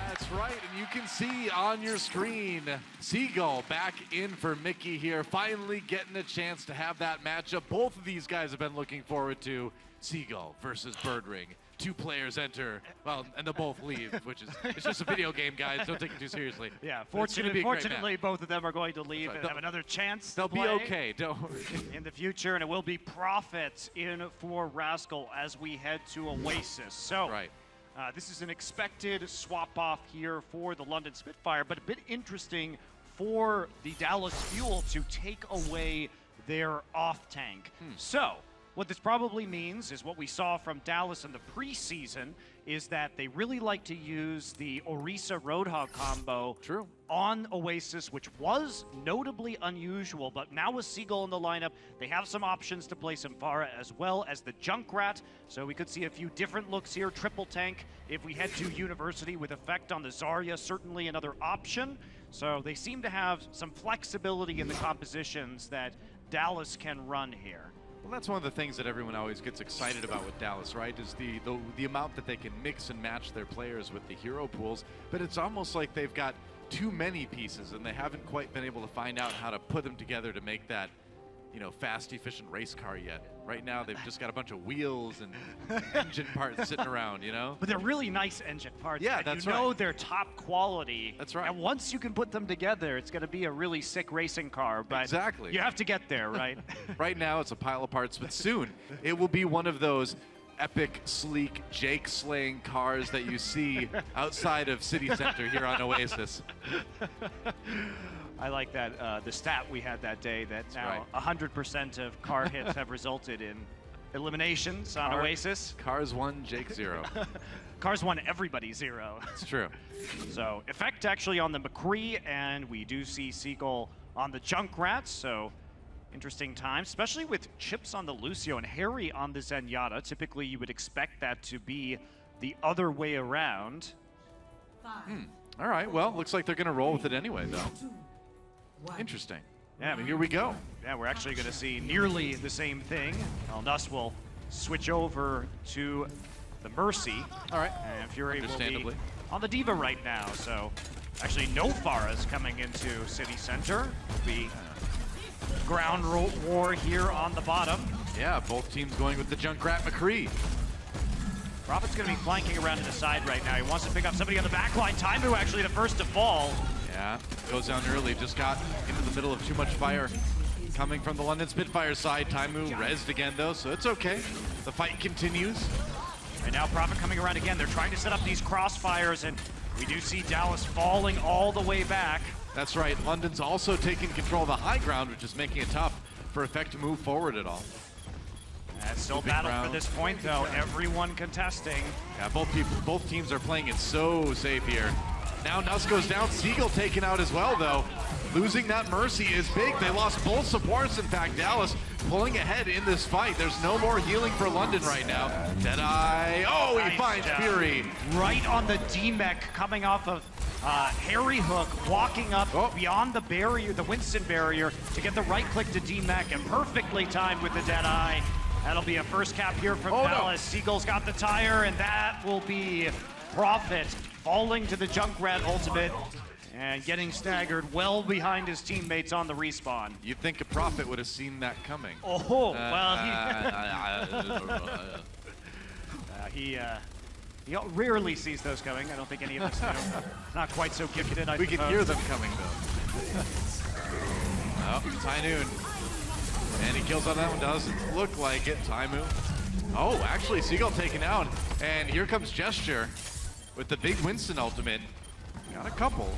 S1: That's right, and you can see on your screen, Seagull back in for Mickey here, finally getting a chance to have that matchup. Both of these guys have been looking forward to Seagull versus Birdring. Two players enter, well, and they'll both leave, which is, it's just a video game, guys. Don't take it too seriously.
S7: Yeah,
S1: But it's gonna be a great
S7: fortunately,
S1: match.
S7: both of them are going to leave
S1: Right.
S7: and have another chance
S1: They'll
S7: to
S1: be
S7: play
S1: okay, don't worry.
S7: in the future, and it will be profits in for Rascal as we head to Oasis. So,
S1: Right.
S7: this is an expected swap-off here for the London Spitfire, but a bit interesting for the Dallas Fuel to take away their off-tank. So, what this probably means is what we saw from Dallas in the preseason is that they really like to use the Orisa Roadhog combo on Oasis, which was notably unusual, but now with Seagull in the lineup, they have some options to play Spitfire as well as the Junkrat, so we could see a few different looks here. Triple tank, if we head to University with effect on the Zarya, certainly another option. So they seem to have some flexibility in the compositions that Dallas can run here.
S1: Well, that's one of the things that everyone always gets excited about with Dallas, right? Is the amount that they can mix and match their players with the hero pools. But it's almost like they've got too many pieces, and they haven't quite been able to find out how to put them together to make that, you know, fast, efficient race car yet. Right now, they've just got a bunch of wheels and engine parts sitting around, you know?
S7: But they're really nice engine parts.
S1: Yeah,
S7: and
S1: that's
S7: you know
S1: right.
S7: they're top quality.
S1: That's right.
S7: And once you can put them together, it's going to be a really sick racing car. But
S1: Exactly.
S7: you have to get there, right?
S1: Right now, it's a pile of parts, but soon it will be one of those epic, sleek, Jake-slaying cars that you see outside of City Center here on Oasis.
S7: I like that, the stat we had that day that now
S1: right.
S7: 100% of car hits have resulted in eliminations on Oasis.
S1: Cars 1, Jake 0.
S7: Cars won everybody 0.
S1: It's true.
S7: So effect actually on the McCree, and we do see Seagull on the Junkrat, so interesting time, especially with Chips on the Lucio and Harry on the Zenyatta. Typically you would expect that to be the other way around.
S1: All right, well, looks like they're going to roll with it anyway, though. Interesting.
S7: Yeah,
S1: I mean, here we go.
S7: Yeah, we're actually going to see nearly the same thing. Well, Nuss will switch over to the Mercy.
S1: All right.
S7: And Fury will be
S1: Understandably.
S7: on the Diva right now. So actually no Pharah's coming into City Center. Will be ground war here on the bottom.
S1: Yeah, both teams going with the Junkrat McCree.
S7: Prophet's going to be flanking around to the side right now. He wants to pick up somebody on the back line. Taimu actually the first to fall.
S1: Yeah, goes down early. Just got into the middle of too much fire coming from the London Spitfire side. Taimu rezzed again, though, so it's okay. The fight continues.
S7: And now Prophet coming around again. They're trying to set up these crossfires, and we do see Dallas falling all the way back.
S1: That's right. London's also taking control of the high ground, which is making it tough for Effect to move forward at all.
S7: That's still
S1: Moving
S7: battle
S1: around.
S7: for this point, though. Everyone contesting.
S1: Yeah, both teams are playing it so safe here. Now Nuss goes down. Seagull taken out as well, though. Losing that Mercy is big. They lost both supports. In fact, Dallas pulling ahead in this fight. There's no more healing for London right now. Deadeye. Oh, he
S7: Nice
S1: finds
S7: job.
S1: Fury.
S7: Right on the D-Mech coming off of Harry Hook walking up beyond the barrier, the Winston barrier, to get the right click to D-Mac, and perfectly timed with the Deadeye. That'll be a first cap here from Dallas. Seagull's got the tire, and that will be Prophet falling to the Junkrat ultimate and getting staggered well behind his teammates on the respawn.
S1: You'd think a Prophet would have seen that coming.
S7: Oh, well, he rarely sees those coming. I don't think any of us do. Not quite so gifted, I
S1: We
S7: suppose.
S1: can hear them coming, though. Oh, Tynoon. And he kills on that one. Doesn't look like it. Taimu. Oh, actually, Seagull taken out. And here comes Gesture with the big Winston ultimate. Got a couple.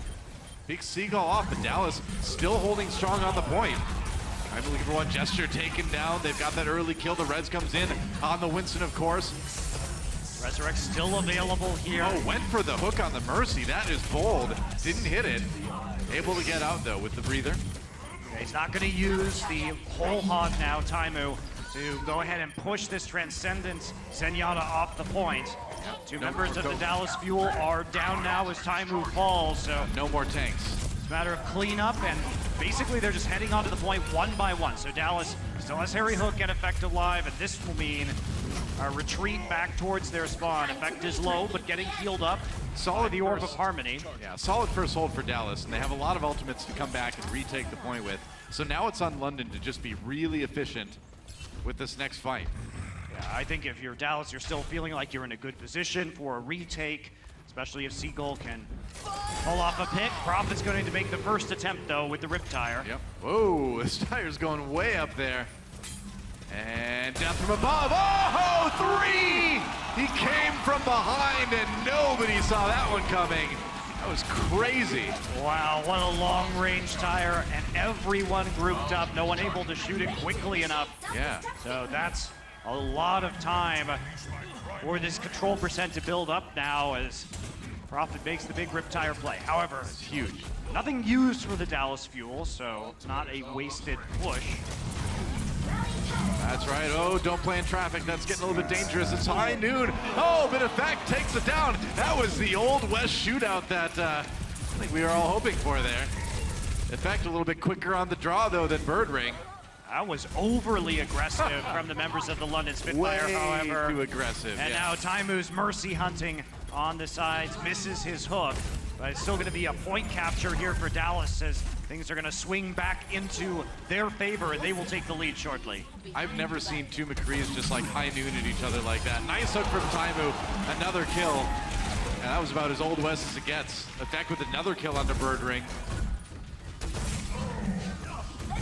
S1: Big Seagull off, but Dallas still holding strong on the point. I'm looking for one. Gesture taken down. They've got that early kill. The Reds comes in on the Winston, of course.
S7: Resurrect still available here.
S1: Oh, went for the hook on the Mercy. That is bold. Didn't hit it. Able to get out, though, with the breather.
S7: He's not going to use the whole hog now, Taimu, to go ahead and push this Transcendence Zenyatta off the point. Two members of the Dallas Fuel are down now as Taimu falls, so
S1: no more tanks.
S7: It's a matter of cleanup, and basically they're just heading onto the point one by one. So Dallas still has Harry Hook and Effect alive, and this will mean a retreat back towards their spawn. Effect is low, but getting healed up. Solid the Orb of Harmony.
S1: Yeah, solid first hold for Dallas, and they have a lot of ultimates to come back and retake the point with. So now it's on London to just be really efficient with this next fight.
S7: Yeah, I think if you're Dallas, you're still feeling like you're in a good position for a retake, especially if Seagull can pull off a pick. Prophet's going to make the first attempt, though, with the Rip Tire.
S1: Yep. Whoa, this tire's going way up there. And death from above. Oh, 3! He came from behind, and nobody saw that one coming. That was crazy.
S7: Wow, what a long-range tire, and everyone grouped up. No one able to shoot it quickly enough.
S1: Yeah.
S7: So that's a lot of time for this control percent to build up now as Prophet makes the big Rip Tire play. However,
S1: it's huge.
S7: Nothing used for the Dallas Fuel, so it's not a wasted push.
S1: That's right. Oh, don't play in traffic. That's getting a little bit dangerous. It's high noon. Oh, but Effect takes it down. That was the Old West shootout that I think we were all hoping for there. Effect a little bit quicker on the draw, though, than Birdring.
S7: That was overly aggressive from the members of the London Spitfire,
S1: Way
S7: however.
S1: too aggressive,
S7: And
S1: yeah.
S7: now Taimu's mercy hunting on the sides, misses his hook. But it's still going to be a point capture here for Dallas as things are going to swing back into their favor, and they will take the lead shortly.
S1: I've never seen two McCrees just like high noon at each other like that. Nice hook from Taimu, another kill. And that was about as Old West as it gets. Effect with another kill on the Birdring.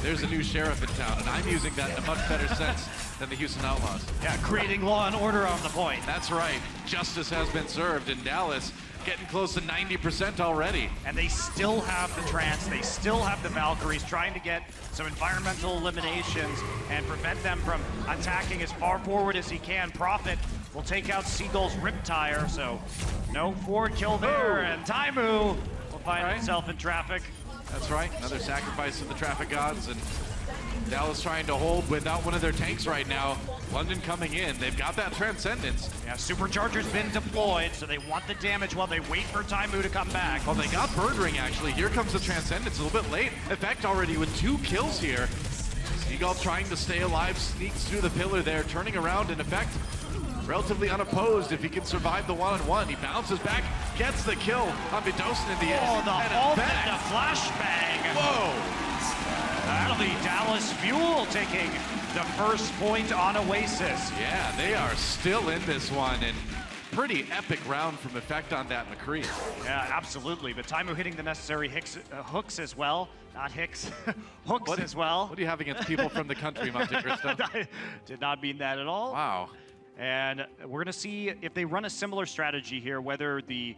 S1: There's a new sheriff in town, and I'm using that in a much better sense than the Houston Outlaws.
S7: Yeah, creating law and order on the point.
S1: That's right. Justice has been served in Dallas, getting close to 90% already.
S7: And they still have the Trance, they still have the Valkyries trying to get some environmental eliminations and prevent them from attacking as far forward as he can. Prophet will take out Seagull's Rip Tire, so no forward kill there, and Taimu will find himself in traffic.
S1: That's right, another sacrifice to the traffic gods, and Dallas trying to hold without one of their tanks right now. London coming in, they've got that Transcendence.
S7: Yeah, Supercharger's been deployed, so they want the damage while they wait for Taimu to come back.
S1: Oh, they got Birdring actually. Here comes the Transcendence, a little bit late. Effect already with 2 kills here. Seagull trying to stay alive, sneaks through the pillar there, turning around in Effect. Relatively unopposed if he can survive the one-on-one. He bounces back, gets the kill on Medosin in the end.
S7: Oh, the
S1: and
S7: ult
S1: Effect.
S7: and the flashbang.
S1: Whoa!
S7: That'll be Dallas Fuel taking the first point on Oasis.
S1: Yeah, they are still in this one, and pretty epic round from Effect on that McCree.
S7: Yeah, absolutely. But Taimu hitting the necessary hooks as well. Not Hicks, hooks as well.
S1: What do you have against people from the country, Monte Cristo?
S7: I did not mean that at all.
S1: Wow.
S7: And we're going to see if they run a similar strategy here, whether the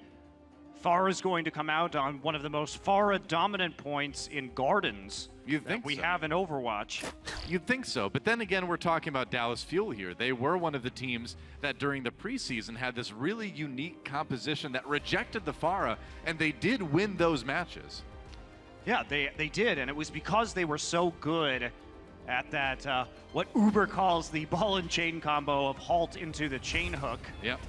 S7: Pharah is going to come out on one of the most Pharah dominant points in Gardens we have in Overwatch.
S1: You'd think so, but then again, we're talking about Dallas Fuel here. They were one of the teams that during the preseason had this really unique composition that rejected the Pharah, and they did win those matches.
S7: Yeah, they did, and it was because they were so good at that, what Uber calls the ball and chain combo of halt into the chain hook.
S1: Yep.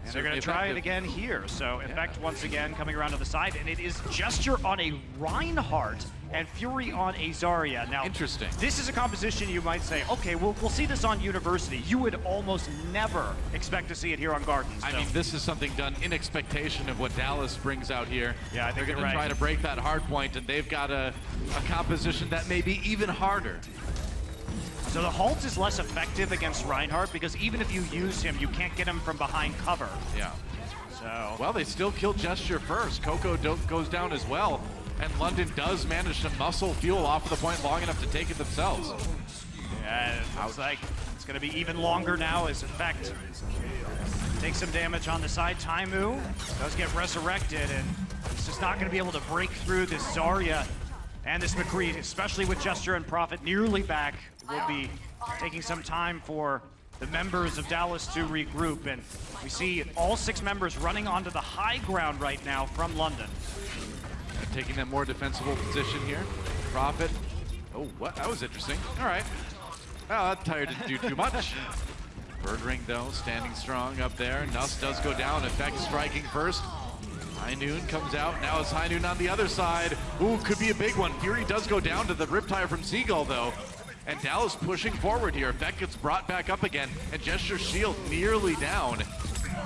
S7: And they're going to try it again here. So Effect once again coming around to the side, and it is Gesture on a Reinhardt and Fury on a Zarya. Now,
S1: interesting.
S7: This is a composition you might say, okay, we'll see this on University. You would almost never expect to see it here on Gardens.
S1: I mean, this is something done in expectation of what Dallas brings out here.
S7: Yeah, I think
S1: they're going to try to break that hard point, and they've got a composition that may be even harder.
S7: So the halt is less effective against Reinhardt because even if you use him, you can't get him from behind cover.
S1: Yeah.
S7: So
S1: well, they still kill Gesture first. Coco goes down as well, and London does manage to muscle fuel off of the point long enough to take it themselves.
S7: Yeah, it looks like it's going to be even longer now as Effect takes some damage on the side. Taimu does get resurrected, and it's just not going to be able to break through this Zarya and this McCree, especially with Gesture and Prophet nearly back. It will be taking some time for the members of Dallas to regroup, and we see all 6 members running onto the high ground right now from London.
S1: Taking that more defensible position here. Prophet. Oh, what? That was interesting. All right. Well, that tire didn't do too much. Birdring, though, standing strong up there. Nuss does go down. Effect striking first. High Noon comes out. Now it's High Noon on the other side. Ooh, could be a big one. Fury does go down to the Riptire from Seagull, though. And Dallas pushing forward here. Effect gets brought back up again. And Gesture shield nearly down.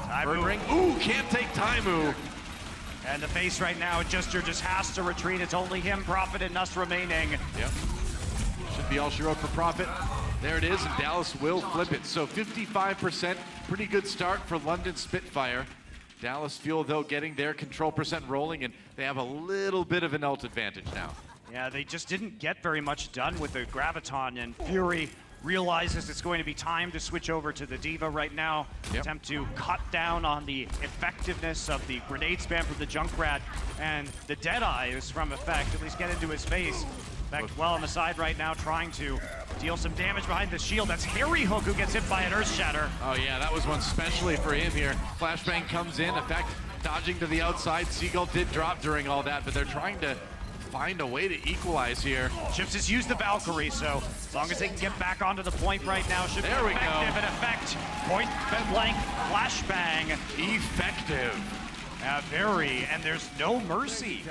S1: Birdring. Ooh, can't take Taimu.
S7: And the face right now, Gesture just has to retreat. It's only him, Prophet, and Nuss remaining.
S1: Yep. Should be all she wrote for Prophet. There it is, and Dallas will flip it. So 55%, pretty good start for London Spitfire. Dallas Fuel, though, getting their control percent rolling, and they have a little bit of an ult advantage now.
S7: Yeah, they just didn't get very much done with the Graviton, and Fury realizes it's going to be time to switch over to the D.Va right now.
S1: Yep.
S7: Attempt to cut down on the effectiveness of the grenade spam from the Junkrat, and the Deadeye is from Effect, at least get into his face. Effect well on the side right now, trying to deal some damage behind the shield. That's Harry Hook who gets hit by an Earth Shatter.
S1: Oh yeah, that was one specially for him here. Flashbang comes in, Effect dodging to the outside. Seagull did drop during all that, but they're trying to find a way to equalize here.
S7: Chips has used the Valkyrie, so as long as they can get back onto the point right now, should be effective. And Effect, point blank, flashbang.
S1: Effective.
S7: Very, and there's no mercy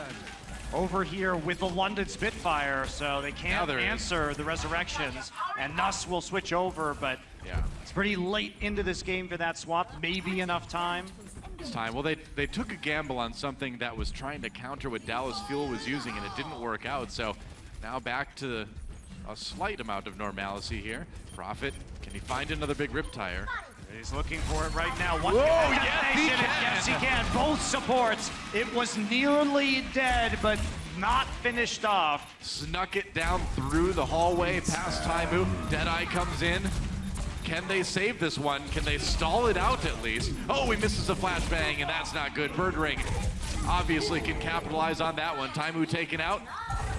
S7: over here with the London Spitfire, so they can't answer the resurrections, and Nuss will switch over, but
S1: yeah,
S7: it's pretty late into this game for that swap. Maybe enough time.
S1: It's time. Well, they took a gamble on something that was trying to counter what Dallas Fuel was using, and it didn't work out, so now back to a slight amount of normalcy here. Prophet, can he find another big Riptire?
S7: He's looking for it right now. One
S1: yes,
S7: he can. Both supports. It was nearly dead, but not finished off.
S1: Snuck it down through the hallway past Taimu. Deadeye comes in. Can they save this one? Can they stall it out at least? Oh, he misses a flashbang, and that's not good. Birdring obviously can capitalize on that one. Taimu taken out,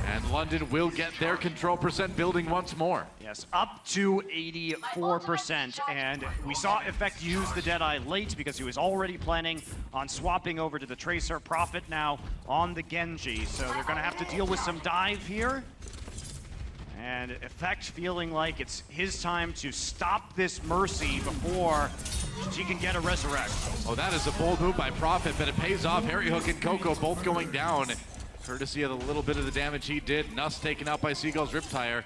S1: and London will get their control percent building once more.
S7: Yes, up to 84%, and we saw Effect use the Deadeye late because he was already planning on swapping over to the Tracer. Prophet now on the Genji, so they're gonna have to deal with some dive here. And Effect feeling like it's his time to stop this Mercy before she can get a resurrect.
S1: Oh, that is a bold move by Prophet, but it pays off. Harry Hook and Coco both going down, courtesy of the little bit of the damage he did. Nuss taken out by Seagull's Riptire,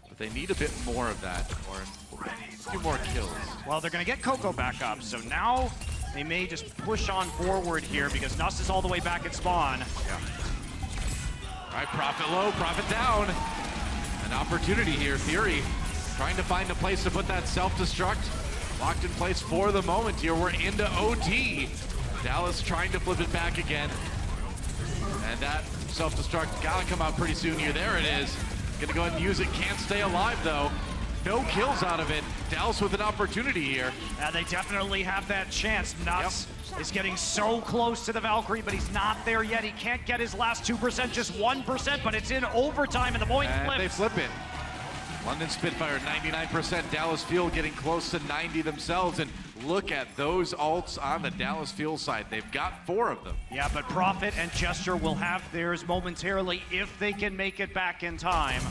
S1: but they need a bit more of that, or a few more kills.
S7: Well, they're gonna get Coco back up, so now they may just push on forward here because Nuss is all the way back at spawn.
S1: Yeah. All right, Prophet low, Prophet down. An opportunity here. Fury trying to find a place to put that self-destruct. Locked in place for the moment here. We're into OT. Dallas trying to flip it back again. And that self-destruct gotta come out pretty soon here. There it is. Gonna go ahead and use it. Can't stay alive though. No kills out of it. Dallas with an opportunity here.
S7: Yeah, they definitely have that chance. Nuts is getting so close to the Valkyrie, but he's not there yet. He can't get his last 2%, just 1%, but it's in overtime, and the point flips.
S1: They flip it. London Spitfire 99%. Dallas Fuel getting close to 90 themselves, and look at those ults on the Dallas Fuel side. They've got 4 of them.
S7: Yeah, but Prophet and Gesture will have theirs momentarily if they can make it back in time.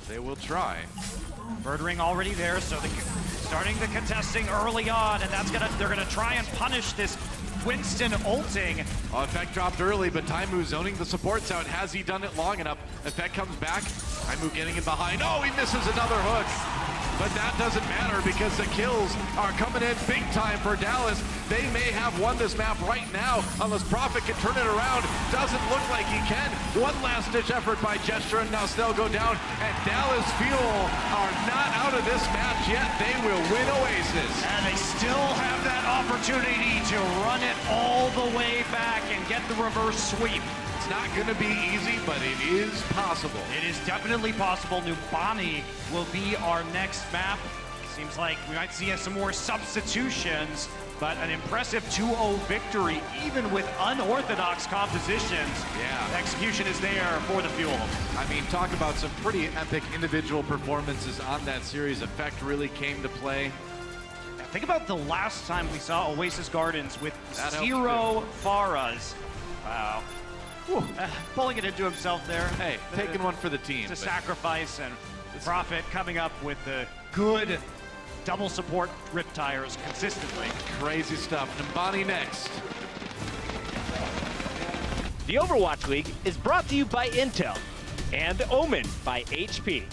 S1: They will try.
S7: Birdring already there, so the starting the contesting early on, and they're gonna try and punish this Winston ulting.
S1: Well, Effect dropped early, but Taimu zoning the supports out. Has he done it long enough? Effect comes back. Taimu getting in behind. Oh, he misses another hook. But that doesn't matter because the kills are coming in big time for Dallas. They may have won this map right now unless Prophet can turn it around. Doesn't look like he can. One last ditch effort by Gesture and now Snell go down. And Dallas Fuel are not out of this match yet. They will win Oasis.
S7: And they still have that opportunity to run it all the way back and get the reverse sweep.
S1: It's not going to be easy, but it is possible.
S7: It is definitely possible. Numbani will be our next map. Seems like we might see some more substitutions, but an impressive 2-0 victory, even with unorthodox compositions.
S1: Yeah.
S7: Execution is there for the Fuel.
S1: I mean, talk about some pretty epic individual performances on that series. Effect really came to play.
S7: Think about the last time we saw Oasis Gardens with
S1: That
S7: 0 Faras. Wow. Pulling it into himself there.
S1: Hey, taking one for the team.
S7: It's a sacrifice, and Prophet coming up with the good double support rip tires consistently.
S1: Crazy stuff. Numbani next.
S8: The Overwatch League is brought to you by Intel and Omen by HP.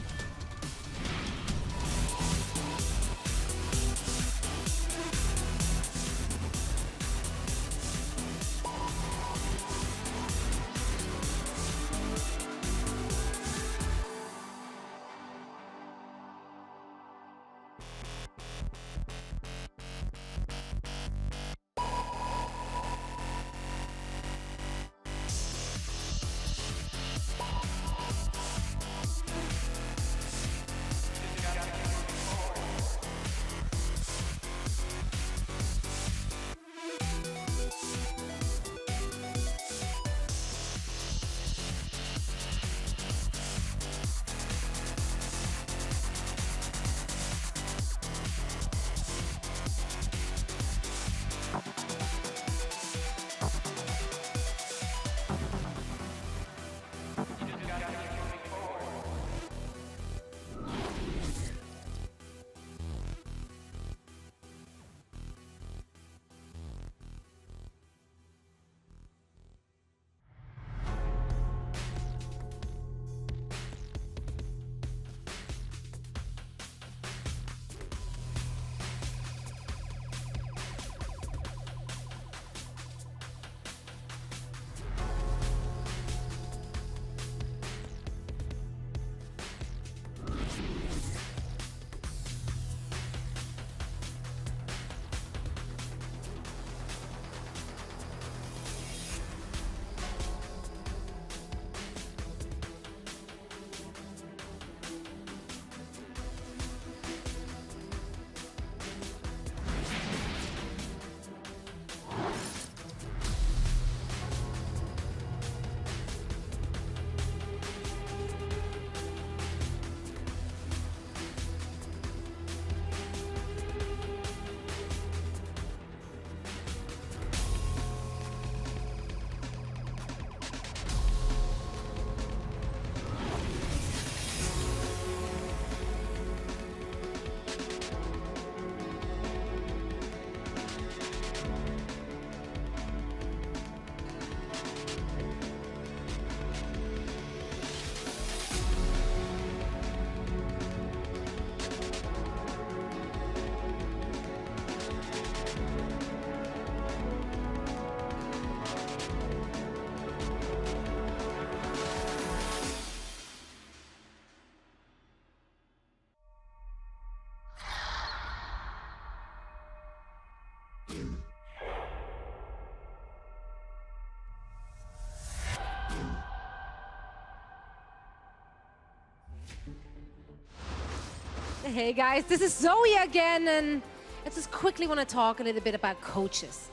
S4: Hey guys, this is Zoe again, and I just quickly want to talk a little bit about coaches.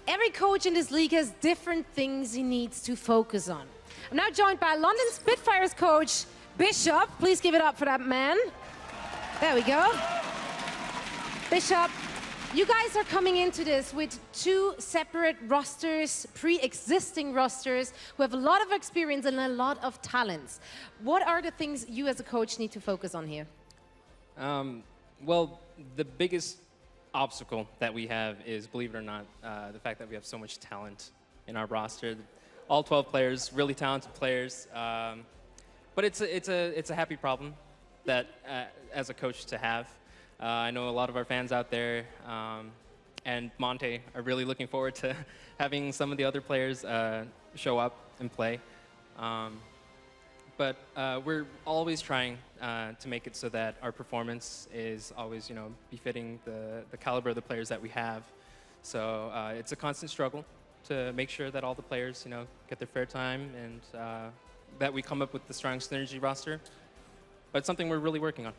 S4: Every coach in this league has different things he needs to focus on. I'm now joined by London Spitfire's coach, Bishop. Please give it up for that man. There we go. Bishop, you guys are coming into this with two separate rosters, pre-existing rosters, who have a lot of experience and a lot of talents. What are the things you as a coach need to focus on here?
S13: Well, the biggest obstacle that we have is, believe it or not, the fact that we have so much talent in our roster. All 12 players, really talented players. But it's a happy problem that, as a coach, to have. I know a lot of our fans out there and Monte are really looking forward to having some of the other players show up and play. But we're always trying to make it so that our performance is always, befitting the caliber of the players that we have. So it's a constant struggle to make sure that all the players, get their fair time and that we come up with the strong synergy roster. But it's something we're really working on.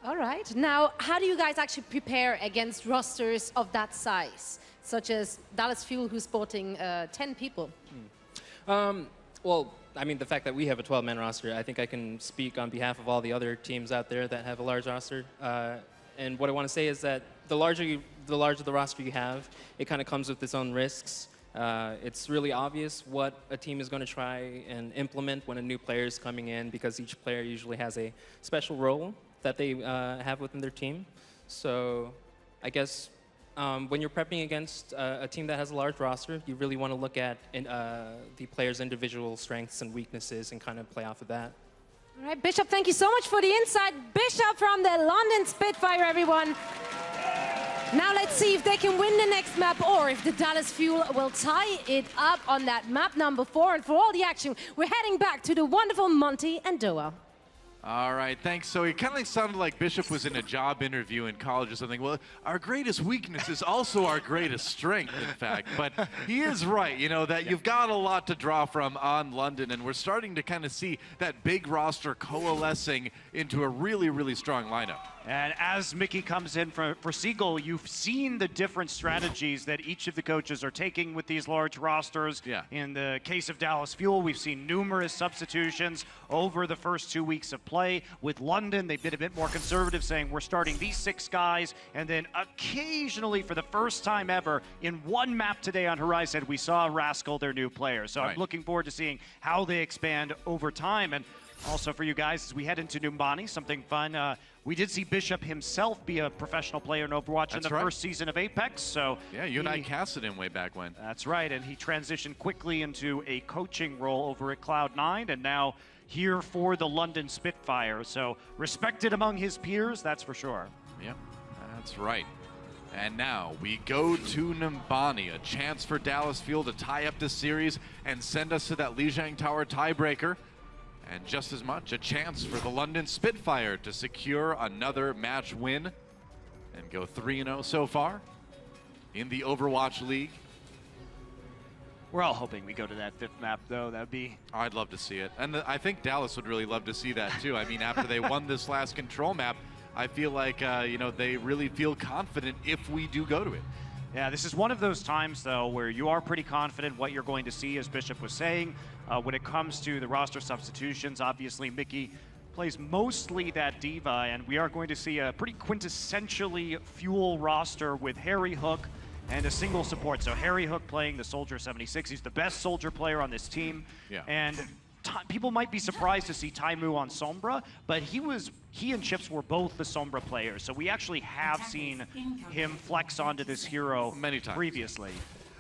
S4: All right. Now, how do you guys actually prepare against rosters of that size, such as Dallas Fuel, who's sporting 10 people?
S13: Well, I mean, the fact that we have a 12-man roster, I think I can speak on behalf of all the other teams out there that have a large roster. And what I want to say is that the larger the roster you have, it kind of comes with its own risks. It's really obvious what a team is going to try and implement when a new player is coming in, because each player usually has a special role that they have within their team. So I guess when you're prepping against a team that has a large roster, you really want to look at the players' individual strengths and weaknesses and kind of play off of that.
S4: All right, Bishop, thank you so much for the insight. Bishop from the London Spitfire, everyone. Now let's see if they can win the next map or if the Dallas Fuel will tie it up on that map number 4. And for all the action, we're heading back to the wonderful Monty and Doa.
S1: All right, thanks. So it kind of sounded like Bishop was in a job interview in college or something. Well, our greatest weakness is also our greatest strength, in fact. But he is right, that you've got a lot to draw from on London, and we're starting to kind of see that big roster coalescing into a really, really strong lineup.
S7: And as Mickey comes in for Seagull, you've seen the different strategies that each of the coaches are taking with these large rosters.
S1: Yeah.
S7: In the case of Dallas Fuel, we've seen numerous substitutions over the first 2 weeks of play. With London, they've been a bit more conservative, saying we're starting these 6 guys, and then occasionally, for the first time ever, in one map today on Horizon, we saw Rascal, their new player. So I'm looking forward to seeing how they expand over time. And also for you guys, as we head into Numbani, something fun. We did see Bishop himself be a professional player in Overwatch in the first season of Apex. So
S1: yeah, you and I casted him way back when.
S7: That's right, and he transitioned quickly into a coaching role over at Cloud9, and now here for the London Spitfire. So respected among his peers, that's for sure.
S1: Yep, that's right. And now we go to Numbani, a chance for Dallas Fuel to tie up this series and send us to that Lijiang Tower tiebreaker. And just as much, a chance for the London Spitfire to secure another match win and go 3-0 so far in the Overwatch League.
S7: We're all hoping we go to that 5th map, though. That'd be...
S1: I'd love to see it. And I think Dallas would really love to see that, too. I mean, after they won this last control map, I feel like, they really feel confident if we do go to it.
S7: Yeah, this is one of those times, though, where you are pretty confident what you're going to see, as Bishop was saying. When it comes to the roster substitutions, obviously Mickey plays mostly that diva, and we are going to see a pretty quintessentially Fuel roster with Harry Hook and a single support. So Harry Hook playing the Soldier 76. He's the best Soldier player on this team.
S1: Yeah.
S7: And people might be surprised to see Taimu on Sombra, but he and Chips were both the Sombra players. So we actually have seen him flex onto this hero
S1: many times
S7: previously.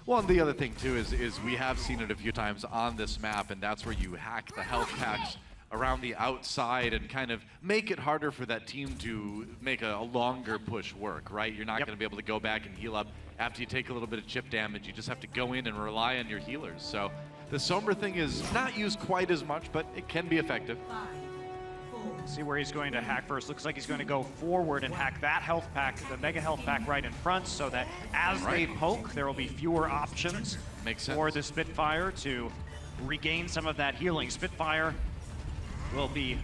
S1: Well, and the other thing, too, is we have seen it a few times on this map, and that's where you hack the health packs around the outside and kind of make it harder for that team to make a longer push work, right? You're not going to be able to go back and heal up after you take a little bit of chip damage. You just have to go in and rely on your healers. So the Sombra thing is not used quite as much, but it can be effective.
S7: See where he's going to hack first. Looks like he's going to go forward and hack that health pack, the mega health pack right in front, so that as they poke, there will be fewer options for the Spitfire to regain some of that healing. Spitfire will be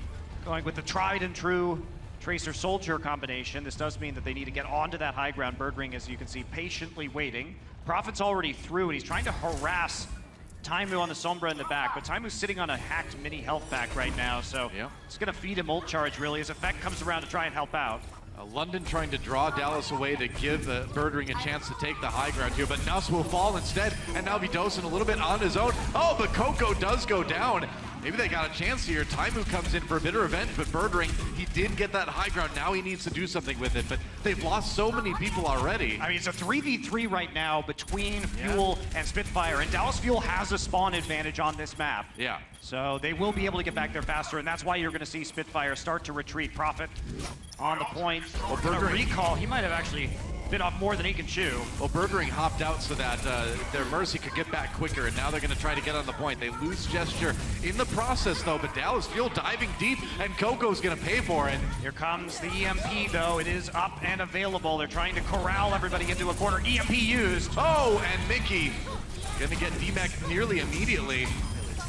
S7: going with the tried and true Tracer Soldier combination. This does mean that they need to get onto that high ground. Birdring, as you can see, patiently waiting. Prophet's already through, and he's trying to harass Taimu on the Sombra in the back, but Taimu's sitting on a hacked mini health pack right now, so it's going to feed him ult charge, really, as Effect comes around to try and help out.
S1: London trying to draw Dallas away to give the Birdring a chance to take the high ground here, but Nuss will fall instead, and now be dosing a little bit on his own. Oh, but Coco does go down. maybe they got a chance here. Taimu comes in for a bit of revenge, but Birdring, he did get that high ground. Now he needs to do something with it, but they've lost so many people already.
S7: I mean, it's a 3v3 right now between Fuel and Spitfire, and Dallas Fuel has a spawn advantage on this map.
S1: Yeah.
S7: So they will be able to get back there faster, and that's why you're going to see Spitfire start to retreat. Prophet on the point.
S1: Well,
S7: Birdring, recall, he might have actually bit off more than he can chew.
S1: Well, Birdring hopped out so that their Mercy could get back quicker, and now they're going to try to get on the point. They lose Gesture in the process, though, but Dallas Fuel diving deep, and Coco's going to pay for it.
S7: Here comes the EMP, though. It is up and available. They're trying to corral everybody into a corner. EMP used.
S1: Oh, and Mickey going to get DMAC nearly immediately.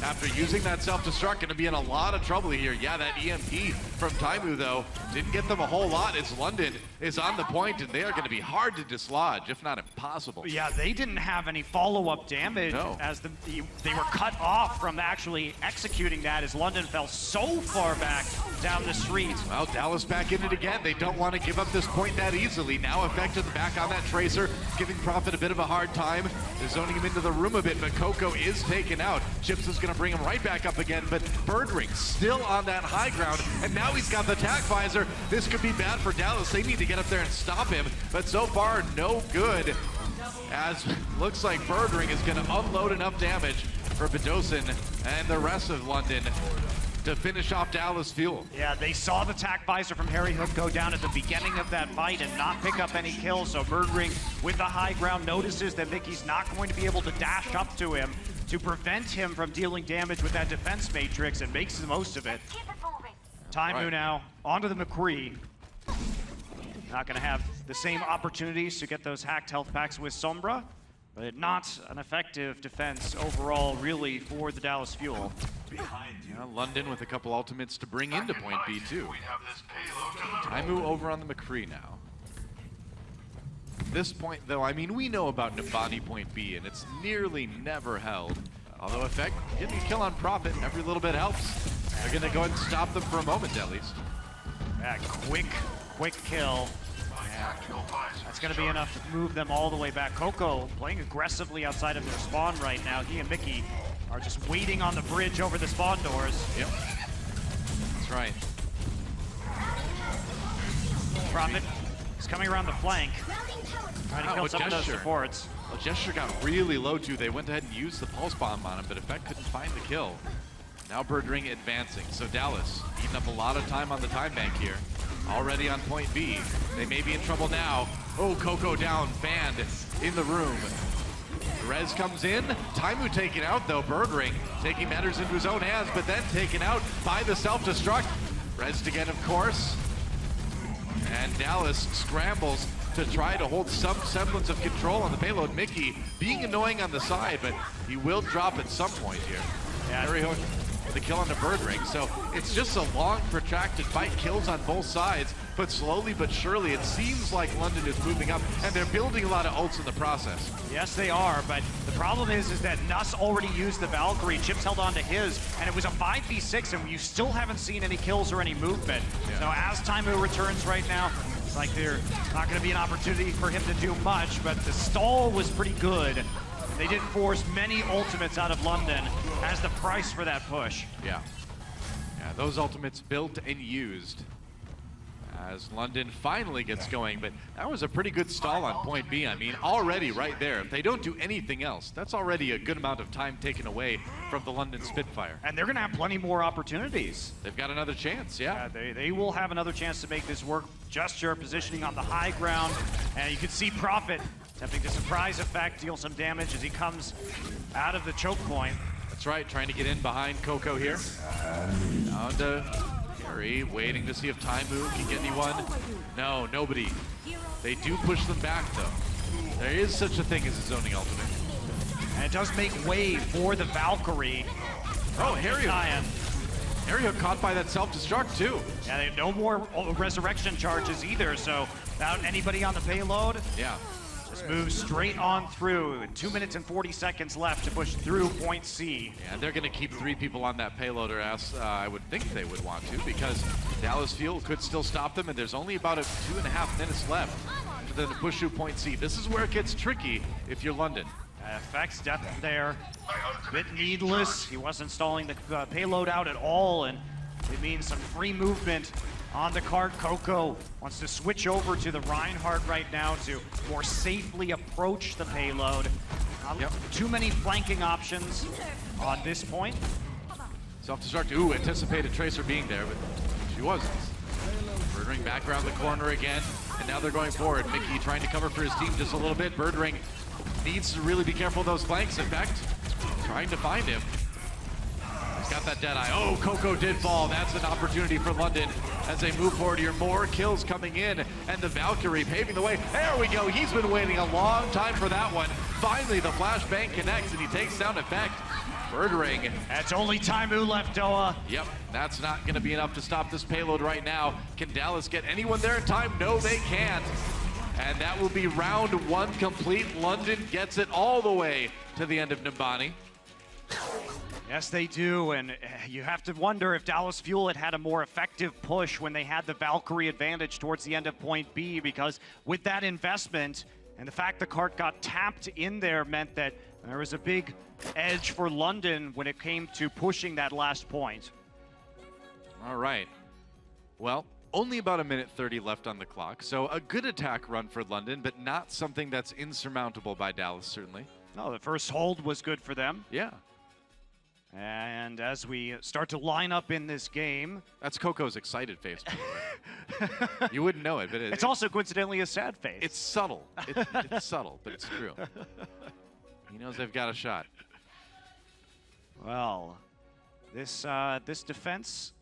S1: After using that self-destruct, going to be in a lot of trouble here. Yeah, that EMP from Taimu, though, didn't get them a whole lot as London is on the point, and they are going to be hard to dislodge, if not impossible.
S7: Yeah, they didn't have any follow-up damage as they were cut off from actually executing that as London fell so far back down the street.
S1: Well, Dallas back in it again. They don't want to give up this point that easily. Now Effective back on that Tracer, giving Prophet a bit of a hard time. They're zoning him into the room a bit, but Coco is taken out. Chips is going to bring him right back up again, but Birdring still on that high ground, and now he's got the attack visor. This could be bad for Dallas. They need to get up there and stop him, but so far, no good, as looks like Birdring is going to unload enough damage for Bedosin and the rest of London to finish off Dallas Fuel.
S7: Yeah, they saw the attack visor from Harry Hook go down at the beginning of that fight and not pick up any kills, so Birdring with the high ground notices that Mickey's not going to be able to dash up to him to prevent him from dealing damage with that defense matrix, and makes the most of it. Taimu now onto the McCree. Not going to have the same opportunities to get those hacked health packs with Sombra, but not an effective defense overall, really, for the Dallas Fuel.
S1: Yeah, London with a couple ultimates to bring into point B, too. Taimu over on the McCree now. This point, though, I mean, we know about Nabani point B, and it's nearly never held. Although Effect getting a kill on Prophet, every little bit helps. They're going to go ahead and stop them for a moment, at least.
S7: Yeah, quick kill. Yeah. That's going to be enough to move them all the way back. Coco playing aggressively outside of their spawn right now. He and Mickey are just waiting on the bridge over the spawn doors.
S1: Yep. That's right.
S7: Prophet is coming around the flank. Trying to kill some of those supports.
S1: Well, Gesture got really low, too. They went ahead and used the pulse bomb on him, but Effect couldn't find the kill. Now Birdring advancing. So Dallas eating up a lot of time on the time bank here. Already on point B. They may be in trouble now. Oh, Coco down, banned in the room. Rez comes in. Taimu taken out, though. Birdring taking matters into his own hands, but then taken out by the self-destruct. Rez again, of course. And Dallas scrambles to try to hold some semblance of control on the payload. Mickey being annoying on the side, but he will drop at some point here.
S7: Yeah.
S1: Harry Hook the kill on the Birdring. So it's just a long, protracted fight. Kills on both sides, but slowly but surely it seems like London is moving up, and they're building a lot of ults in the process.
S7: Yes, they are, but the problem is that Nuss already used the Valkyrie. Chips held on to his, and it was a 5v6, and you still haven't seen any kills or any movement. Yeah. So as Taimu returns right now, it's like there's not going to be an opportunity for him to do much, but the stall was pretty good. They didn't force many ultimates out of London as the price for that push.
S1: Yeah. Yeah, those ultimates built and used as London finally gets going, but that was a pretty good stall on point B. I mean, already right there. If they don't do anything else, that's already a good amount of time taken away from the London Spitfire.
S7: And they're going to have plenty more opportunities.
S1: They've got another chance, yeah.
S7: They will have anotother chance to make this work. Gesture positioning on the high ground, and you can see Prophet attempting to surprise Effect, deal some damage as he comes out of the choke point.
S1: That's right, trying to get in behind Coco here. Down to Harry, waiting to see if Taimu can get anyone. No, nobody. They do push them back, though. There is such a thing as a zoning ultimate.
S7: And it does make way for the Valkyrie.
S1: Oh, Harry Hook caught by that self-destruct, too.
S7: Yeah, they have no more resurrection charges either, so without anybody on the payload.
S1: Yeah.
S7: Just move straight on through. 2 minutes and 40 seconds left to push through point C.
S1: Yeah, they're going to keep 3 people on that payload, or else I would think they would want to, because Dallas Fuel could still stop them, and there's only about 2.5 minutes left for them to push through point C. This is where it gets tricky if you're London.
S7: Effects depth there, a bit needless. He was installing the payload out at all, and it means some free movement on the cart. Coco wants to switch over to the Reinhardt right now to more safely approach the payload. Too many flanking options on this point.
S1: Self-destruct. Ooh, anticipated Tracer being there, but she wasn't. Birdring back around the corner again, and now they're going forward. Mickey trying to cover for his team just a little bit. Birdring needs to really be careful of those flanks. In fact, trying to find him. He's got that dead eye. Oh, Coco did fall. That's an opportunity for London as they move forward here. More kills coming in, and the Valkyrie paving the way. There we go. He's been waiting a long time for that one. Finally, the flashbang connects, and he takes down Effect. Birdring.
S7: That's only Taimu left, Doa.
S1: Yep, that's not going to be enough to stop this payload right now. Can Dallas get anyone there in time? No, they can't. And that will be round one complete. London gets it all the way to the end of Nimbani.
S7: Yes, they do, and you have to wonder if Dallas Fuel had a more effective push when they had the Valkyrie advantage towards the end of point B, because with that investment and the fact the cart got tapped in there meant that there was a big edge for London when it came to pushing that last point.
S1: All right. Well, only about 1:30 left on the clock, so a good attack run for London, but not something that's insurmountable by Dallas, certainly.
S7: No, the first hold was good for them.
S1: Yeah.
S7: And as we start to line up in this game...
S1: That's Coco's excited face, by the way. You wouldn't know it, but
S7: it's also coincidentally a sad face.
S1: It's subtle. It's subtle, but it's true. He knows they've got a shot.
S7: Well, this defense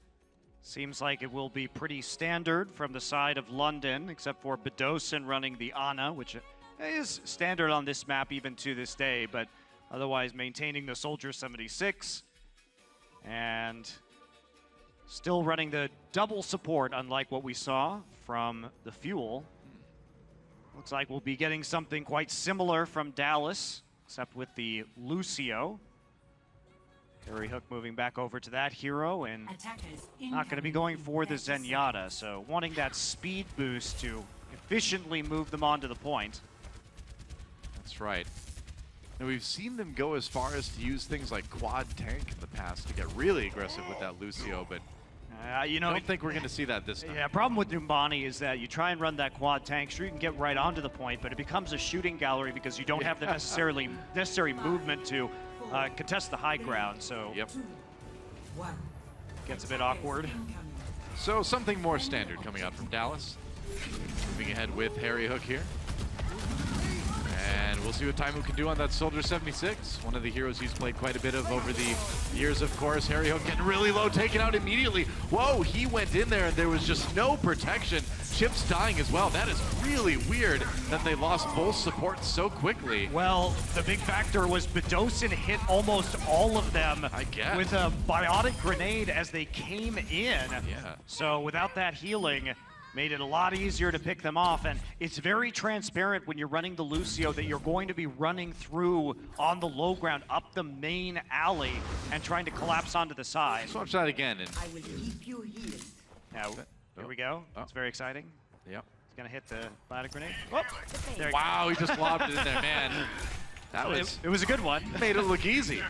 S7: seems like it will be pretty standard from the side of London, except for Bedosin running the Ana, which is standard on this map even to this day, but otherwise maintaining the Soldier 76 and still running the double support, unlike what we saw from the Fuel. Looks like we'll be getting something quite similar from Dallas, except with the Lucio. Harry Hook moving back over to that hero and not going to be going for the Zenyatta, so wanting that speed boost to efficiently move them onto the point.
S1: That's right. Now we've seen them go as far as to use things like quad tank in the past to get really aggressive with that Lucio, but
S7: you know,
S1: I don't think we're going to see that this time.
S7: Yeah, problem with Nimbani is that you try and run that quad tank, sure you can get right onto the point, but it becomes a shooting gallery because you don't have the necessary movement to contest the high ground, so gets a bit awkward.
S1: So something more standard coming out from Dallas. Moving ahead with Harry Hook here. And we'll see what Taimu can do on that Soldier 76. One of the heroes he's played quite a bit of over the years, of course. Harry Hook getting really low, taken out immediately. Whoa, he went in there and there was just no protection. Chip's dying as well. That is really weird that they lost both supports so quickly.
S7: Well, the big factor was Bedosin hit almost all of them,
S1: I guess,
S7: with a biotic grenade as they came in.
S1: Yeah.
S7: So without that healing, made it a lot easier to pick them off, and it's very transparent when you're running the Lucio that you're going to be running through on the low ground up the main alley and trying to collapse onto the side.
S1: Let's watch that again. And
S14: I will keep you healed.
S7: now, here we go. It's very exciting.
S1: Yep.
S7: He's gonna hit the ladder grenade. Whoop. There
S1: wow, he just lobbed it in there, man. That was
S7: it was a good one.
S1: Made it look easy.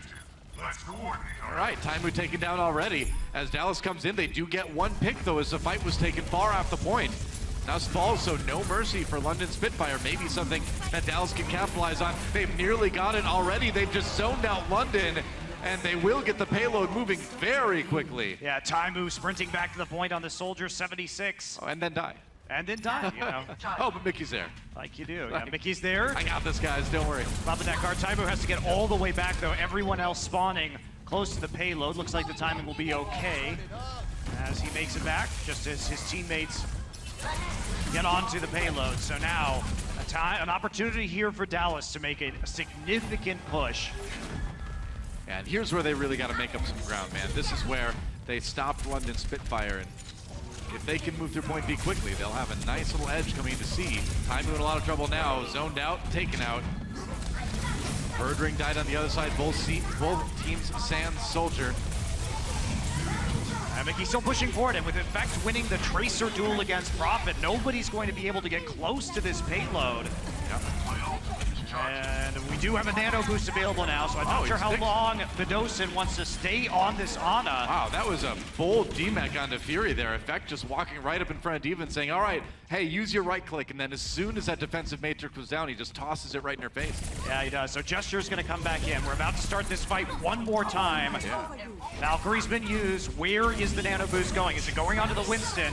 S1: All right, Taimu taken down already. As Dallas comes in, they do get one pick, though, as the fight was taken far off the point. Now falls, so no mercy for London Spitfire. Maybe something that Dallas can capitalize on. They've nearly got it already. They've just zoned out London, and they will get the payload moving very quickly.
S7: Yeah, Taimu sprinting back to the point on the Soldier 76.
S1: Oh, and then die.
S7: And then die, you know.
S1: Oh, but Mickey's there.
S7: Like you do. Yeah, Mickey's there.
S1: I got this, guys. Don't worry.
S7: Popping that card. Taimu has to get all the way back, though. Everyone else spawning close to the payload. Looks like the timing will be okay as he makes it back, just as his teammates get onto the payload. So now, an opportunity here for Dallas to make a significant push.
S1: And here's where they really got to make up some ground, man. This is where they stopped London Spitfire, and if they can move through point B quickly, they'll have a nice little edge coming into C. Taimu in a lot of trouble now. Zoned out, taken out. Birdring died on the other side. Both teams sans Soldier.
S7: Mickey still pushing forward, and with Effect winning the Tracer duel against Prophet, nobody's going to be able to get close to this payload. And we do have a nano boost available now, so I'm not sure how long Vidocin wants to stay on this Ana.
S1: Wow, that was a bold DMAC onto Fury there. Effect just walking right up in front of Diva and saying, all right, hey, use your right click. And then as soon as that defensive matrix was down, he just tosses it right in her face.
S7: Yeah, he does. So Gesture's going to come back in. We're about to start this fight one more time.
S1: Yeah.
S7: Valkyrie's been used. Where is the nano boost going? Is it going onto the Winston?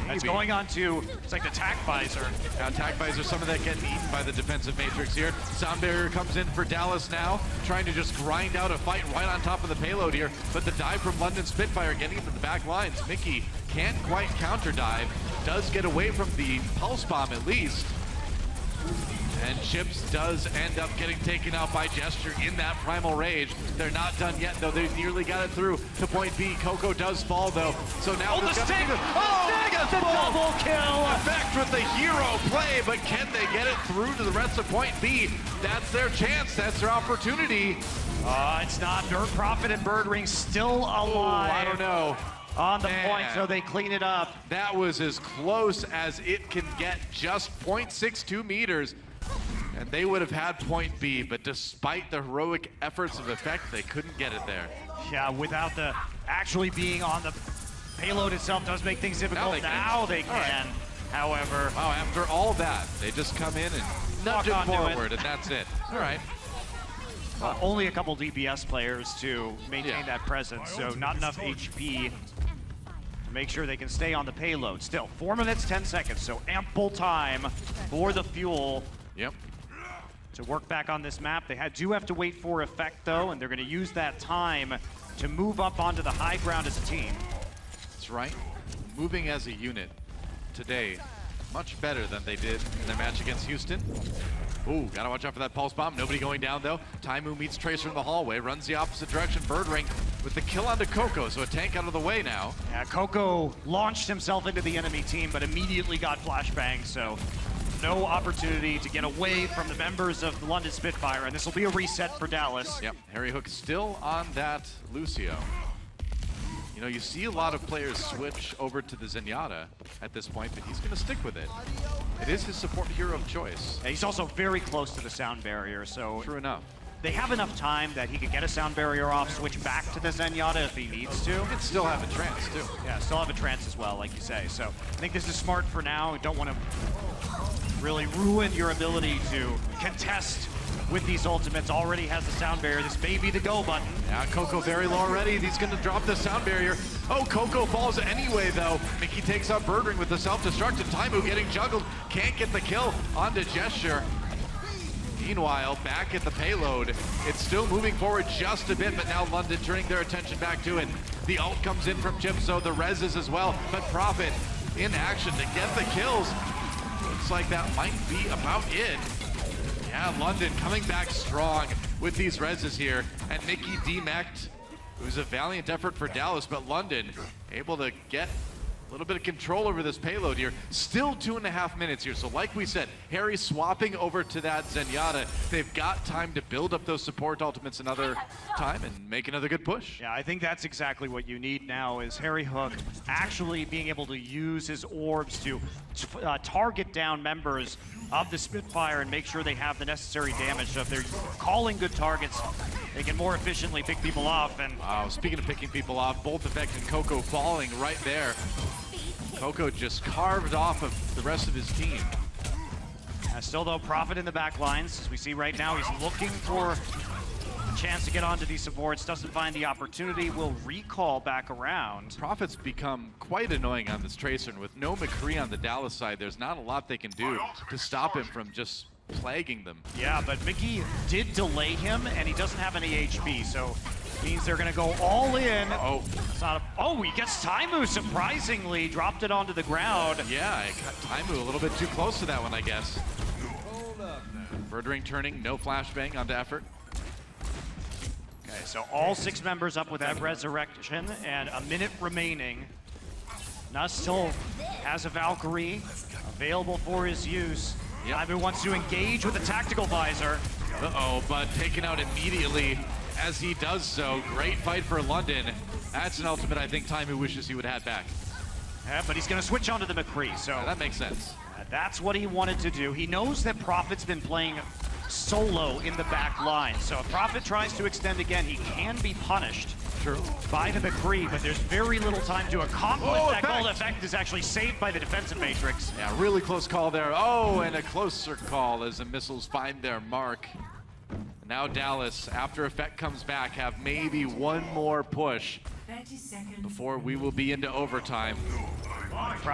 S7: That's going on to, it's like the tack visor.
S1: Now tack visor, some of that getting eaten by the defensive matrix here. Sound barrier comes in for Dallas now, trying to just grind out a fight right on top of the payload here. But the dive from London Spitfire getting into the back lines. Mickey can't quite counter dive, does get away from the pulse bomb at least. And Chips does end up getting taken out by Gesture in that primal rage. They're not done yet, though. They nearly got it through to point B. Coco does fall, though. So now
S7: the sting! The double kill!
S1: Effect with the hero play, but can they get it through to the rest of point B? That's their chance. That's their opportunity.
S7: It's not. Profit and Birdring still alive.
S1: Ooh, I don't know.
S7: On the point, so they clean it up.
S1: That was as close as it can get, just 0.62 meters. And they would have had point B, but despite the heroic efforts of Effect, they couldn't get it there.
S7: Yeah, without the actually being on the payload itself does make things difficult. Now they can. Right. However,
S1: wow, after all that, they just come in and nudge it forward, and that's it. All right.
S7: Only a couple DPS players to maintain that presence, so not enough HP to make sure they can stay on the payload. Still, 4 minutes, 10 seconds, so ample time for the fuel.
S1: Yep.
S7: To work back on this map. They do have to wait for Effect, though, and they're going to use that time to move up onto the high ground as a team.
S1: That's right. Moving as a unit today, much better than they did in their match against Houston. Ooh, gotta watch out for that pulse bomb. Nobody going down, though. Taimu meets Tracer in the hallway, runs the opposite direction. Birdring with the kill onto Coco, so a tank out of the way now.
S7: Yeah, Coco launched himself into the enemy team, but immediately got flashbang, so no opportunity to get away from the members of the London Spitfire, and this will be a reset for Dallas.
S1: Yep, Harry Hook still on that Lucio. You know, you see a lot of players switch over to the Zenyatta at this point, but he's going to stick with it. It is his support hero of choice.
S7: Yeah, he's also very close to the sound barrier, so
S1: true enough.
S7: They have enough time that he could get a sound barrier off, switch back to the Zenyatta if he needs to.
S1: He could still have a trance, too.
S7: Yeah, still have a trance as well, like you say. So I think this is smart for now. You don't want to really ruin your ability to contest with these ultimates. Already has the sound barrier. This may be the go button.
S1: Yeah, Coco very low already. He's going to drop the sound barrier. Oh, Coco falls anyway, though. Mickey takes out Birdring with the self-destruct, and Taimu getting juggled. Can't get the kill onto Gesture. Meanwhile, back at the payload, it's still moving forward just a bit, but now London turning their attention back to it. The ult comes in from Chip, so the reses as well, but Profit in action to get the kills. Looks like that might be about it. Yeah, London coming back strong with these reses here, and Mickey demec'd. It was a valiant effort for Dallas, but London able to get a little bit of control over this payload here. Still 2.5 minutes here, so like we said, Harry swapping over to that Zenyatta. They've got time to build up those support ultimates another time and make another good push.
S7: Yeah, I think that's exactly what you need now is Harry Hook actually being able to use his orbs to target down members of the Spitfire and make sure they have the necessary damage. So if they're calling good targets, they can more efficiently pick people off. And
S1: wow, speaking of picking people off, both Effect and Coco falling right there. Coco just carved off of the rest of his team.
S7: Still though, Profit in the back lines. As we see right now, he's looking for a chance to get onto these supports, doesn't find the opportunity, will recall back around.
S1: Profit's become quite annoying on this Tracer, and with no McCree on the Dallas side, there's not a lot they can do to stop him from just plaguing them.
S7: Yeah, but Mickey did delay him, and he doesn't have any HP, so means they're gonna go all in.
S1: Oh,
S7: it's not he gets Taimu, surprisingly, dropped it onto the ground.
S1: Yeah, it got Taimu a little bit too close to that one, I guess. Birdring turning, no flashbang onto effort.
S7: Okay, so all 6 members up with that resurrection, and a minute remaining. Nuss still has a Valkyrie available for his use.
S1: Yep.
S7: Taimu wants to engage with a tactical visor.
S1: Uh-oh, but taken out immediately as he does so. Great fight for London. That's an ultimate I think Taimu wishes he would have had back.
S7: Yeah, but he's going to switch onto the McCree, so
S1: yeah, that makes sense.
S7: That's what he wanted to do. He knows that Prophet's been playing solo in the back line. So if Prophet tries to extend again, he can be punished.
S1: True.
S7: By the McCree, but there's very little time to accomplish that
S1: effect.
S7: goal. Effect is actually saved by the defensive matrix.
S1: Yeah, really close call there. Oh, and a closer call as the missiles find their mark. Now Dallas, after Effect comes back, have maybe one more push before we will be into overtime.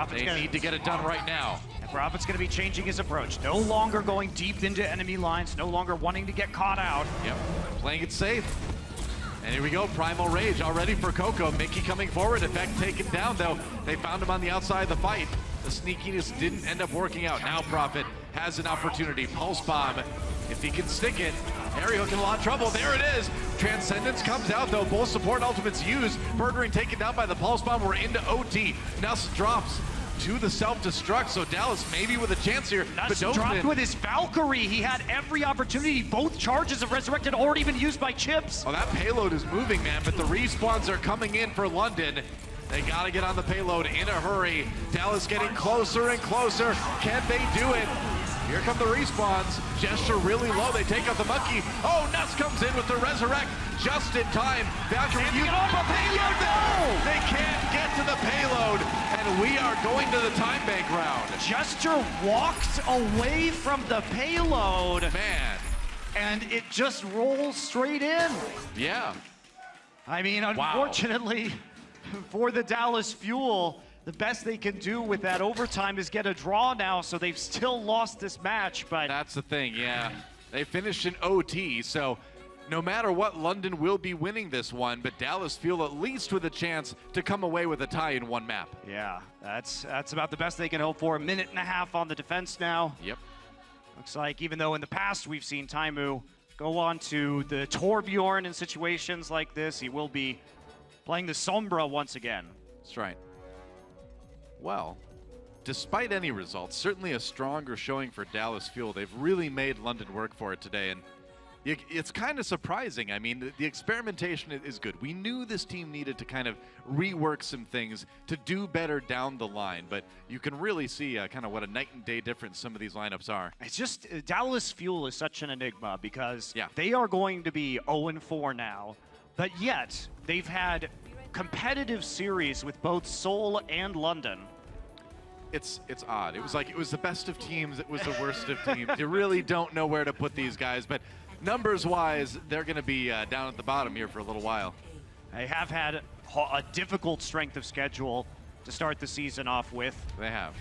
S1: They need to get it done right now.
S7: And Prophet's going to be changing his approach. No longer going deep into enemy lines, no longer wanting to get caught out.
S1: Yep, playing it safe. And here we go, Primal Rage already for Coco. Mickey coming forward, Effect taken down though. They found him on the outside of the fight. The sneakiness didn't end up working out. Now Prophet has an opportunity. Pulse Bomb, if he can stick it. Harry Hook in a lot of trouble, there it is. Transcendence comes out though, both support ultimates used. Birdring taken down by the Pulse Bomb, we're into OT. Nelson drops to the self-destruct, so Dallas maybe with a chance here.
S7: Nelson dropped with his Valkyrie. He had every opportunity. Both charges of Resurrected already been used by Chips.
S1: Oh, that payload is moving, man, but the respawns are coming in for London. They gotta get on the payload in a hurry. Dallas getting closer and closer. Can they do it? Here come the respawns. Gesture really low. They take out the monkey. Oh, Nuss comes in with the resurrect just in time. Valkyrie used the payload. They can't get to the payload, and we are going to the time bank round.
S7: Gesture walked away from the payload.
S1: Man.
S7: And it just rolls straight in.
S1: Yeah.
S7: I mean, unfortunately, for the Dallas Fuel, the best they can do with that overtime is get a draw now, so they've still lost this match, but...
S1: That's the thing, yeah. They finished in OT, so no matter what, London will be winning this one, but Dallas Fuel at least with a chance to come away with a tie in one map.
S7: Yeah, that's about the best they can hope for. A minute and a half on the defense now.
S1: Yep.
S7: Looks like even though in the past we've seen Taimu go on to the Torbjorn in situations like this, he will be playing the Sombra once again.
S1: That's right. Well, despite any results, certainly a stronger showing for Dallas Fuel. They've really made London work for it today, and it's kind of surprising. I mean, the experimentation is good. We knew this team needed to kind of rework some things to do better down the line, but you can really see kind of what a night and day difference some of these lineups are.
S7: It's just, Dallas Fuel is such an enigma because they are going to be 0-4 now, but yet they've had competitive series with both Seoul and London.
S1: It's odd. It was like it was the best of teams, it was the worst of teams. You really don't know where to put these guys, but numbers-wise, they're going to be down at the bottom here for a little while.
S7: They have had a difficult strength of schedule to start the season off with.
S1: They have.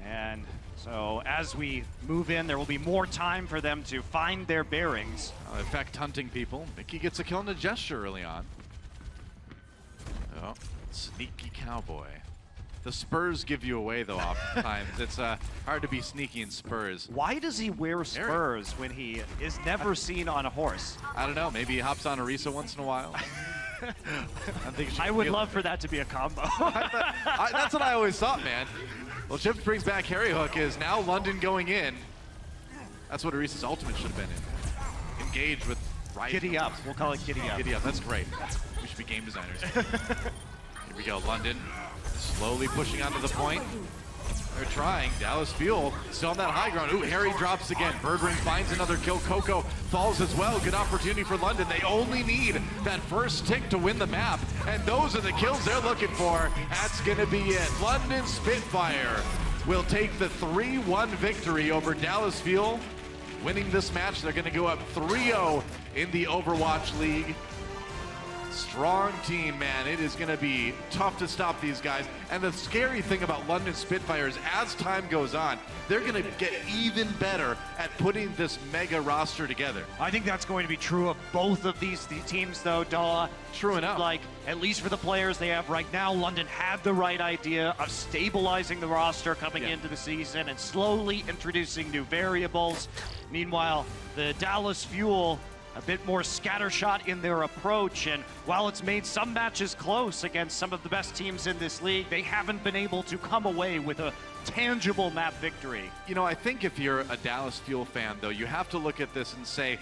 S7: And so as we move in, there will be more time for them to find their bearings.
S1: Effect hunting people. Mickey gets a kill in a gesture early on. Oh, sneaky cowboy. The spurs give you away, though, oftentimes. It's hard to be sneaky in spurs.
S7: Why does he wear spurs when he is never seen on a horse?
S1: I don't know. Maybe he hops on Orisa once in a while.
S7: I would love for that to be a combo.
S1: That's what I always thought, man. Well, Chips brings back Harry Hook. Is now London going in. That's what Orisa's ultimate should have been in. Engage with Riot.
S7: Giddy up. We'll call it giddy up.
S1: Giddy up. That's great. We should be game designers. Here we go. London slowly pushing onto the point. They're trying. Dallas Fuel still on that high ground. Ooh, Harry drops again. Birdring finds another kill. Coco falls as well. Good opportunity for London. They only need that first tick to win the map, and those are the kills they're looking for. That's going to be it. London Spitfire will take the 3-1 victory over Dallas Fuel. Winning this match, they're going to go up 3-0 in the Overwatch League. Strong team, man. It is going to be tough to stop these guys. And the scary thing about London Spitfire is as time goes on, they're going to get even better at putting this mega roster together.
S7: I think that's going to be true of both of these teams, though, Daw.
S1: True enough.
S7: Like, at least for the players they have right now, London had the right idea of stabilizing the roster coming into the season and slowly introducing new variables. Meanwhile, the Dallas Fuel, a bit more scattershot in their approach, and while it's made some matches close against some of the best teams in this league, they haven't been able to come away with a tangible map victory.
S1: You know, I think if you're a Dallas Fuel fan, though, you have to look at this and say,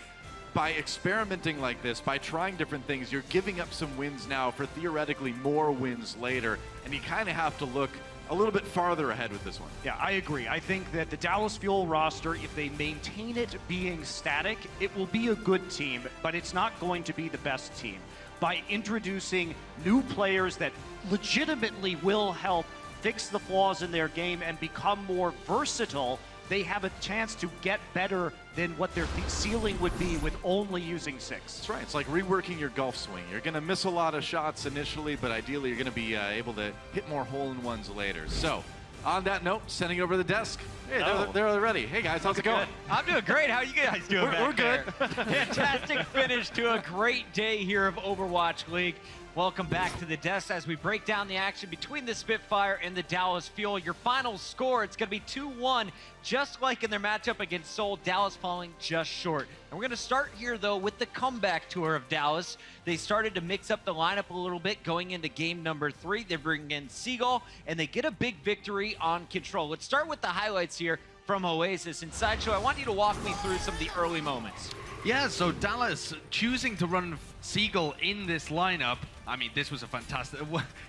S1: by experimenting like this, by trying different things, you're giving up some wins now for theoretically more wins later, and you kind of have to look a little bit farther ahead with this one.
S7: Yeah, I agree. I think that the Dallas Fuel roster, if they maintain it being static, it will be a good team, but it's not going to be the best team. By introducing new players that legitimately will help fix the flaws in their game and become more versatile, they have a chance to get better than what their ceiling would be with only using 6.
S1: That's right. It's like reworking your golf swing. You're going to miss a lot of shots initially, but ideally you're going to be able to hit more hole-in-ones later. So, on that note, sending over the desk. Hey, they're ready. Hey, guys, how's it going?
S3: I'm doing great. How are you guys doing?
S1: We're good.
S3: Fantastic finish to a great day here of Overwatch League. Welcome back to the desk as we break down the action between the Spitfire and the Dallas Fuel. Your final score, it's going to be 2-1, just like in their matchup against Seoul. Dallas falling just short. And we're going to start here, though, with the comeback tour of Dallas. They started to mix up the lineup a little bit going into game number 3. They bring in Seagull, and they get a big victory on Control. Let's start with the highlights here from Oasis. And Sideshow, I want you to walk me through some of the early moments.
S5: Yeah, so Dallas choosing to run Seagull in this lineup, I mean, this was a fantastic...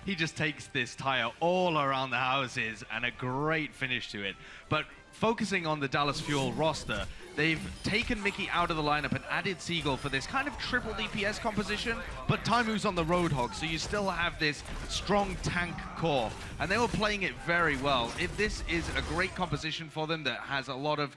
S5: He just takes this tire all around the houses and a great finish to it. But focusing on the Dallas Fuel roster, they've taken Mickey out of the lineup and added Seagull for this kind of triple DPS composition, but Taimu's on the Roadhog, so you still have this strong tank core. And they were playing it very well. This is a great composition for them that has a lot of...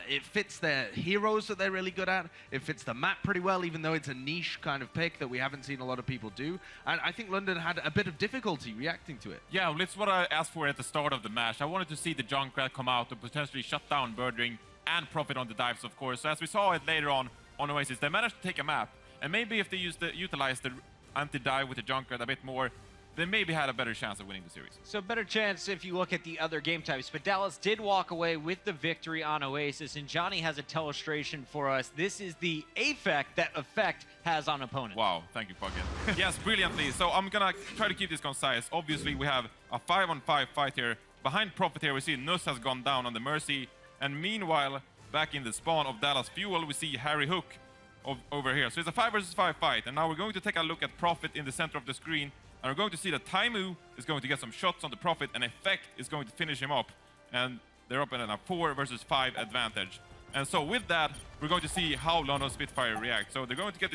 S5: it fits their heroes that they're really good at. It fits the map pretty well, even though it's a niche kind of pick that we haven't seen a lot of people do. And I think London had a bit of difficulty reacting to it.
S6: Yeah, well, it's what I asked for at the start of the match. I wanted to see the Junkrat come out to potentially shut down Birdring and profit on the dives, of course. So as we saw it later on Oasis, they managed to take a map. And maybe if they utilized the anti-dive with the Junkrat a bit more, they maybe had a better chance of winning the series.
S3: So better chance if you look at the other game types. But Dallas did walk away with the victory on Oasis, and Johnny has a telestration for us. This is the effect that Effect has on opponents.
S6: Wow, thank you, Puckett. Yes, brilliantly. So I'm gonna try to keep this concise. Obviously, we have a 5-on-5 fight here. Behind Profit here, we see Nuss has gone down on the Mercy. And meanwhile, back in the spawn of Dallas Fuel, we see Harry Hook over here. So it's a 5 versus 5 fight. And now we're going to take a look at Profit in the center of the screen. And we're going to see that Taimu is going to get some shots on the Prophet, and Effect is going to finish him up. And they're up in a 4 versus 5 advantage. And so with that, we're going to see how London Spitfire react. So they're going to get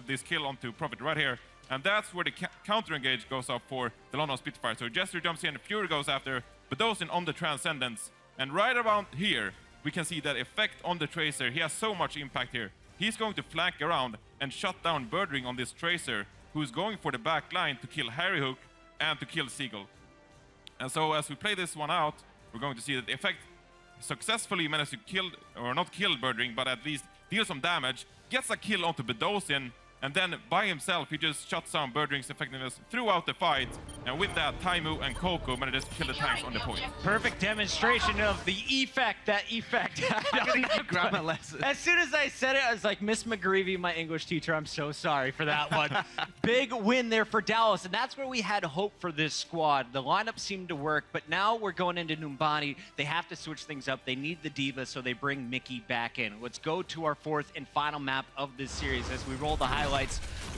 S6: this kill onto Prophet right here. And that's where the counter engage goes up for the London Spitfire. So Jester jumps in, Fury goes after, Bedosin on the Transcendence. And right around here, we can see that Effect on the Tracer. He has so much impact here. He's going to flank around and shut down Birdring on this Tracer, who's going for the back line to kill Harry Hook and to kill Seagull. And so as we play this one out, we're going to see that the Effect successfully managed to kill, or not kill Birdring, but at least deal some damage, gets a kill onto Bedosin, and then by himself, he just shuts down Birdring's effectiveness throughout the fight. And with that, Taimu and Coco managed to kill the tanks on the point.
S3: Perfect demonstration of the effect that Effect had.
S5: Grammar lesson.
S3: As soon as I said it, I was like, Miss McGreevy, my English teacher, I'm so sorry for that one. Big win there for Dallas, and that's where we had hope for this squad. The lineup seemed to work, but now we're going into Numbani. They have to switch things up. They need the Diva, so they bring Mickey back in. Let's go to our 4th and final map of this series as we roll the highlights.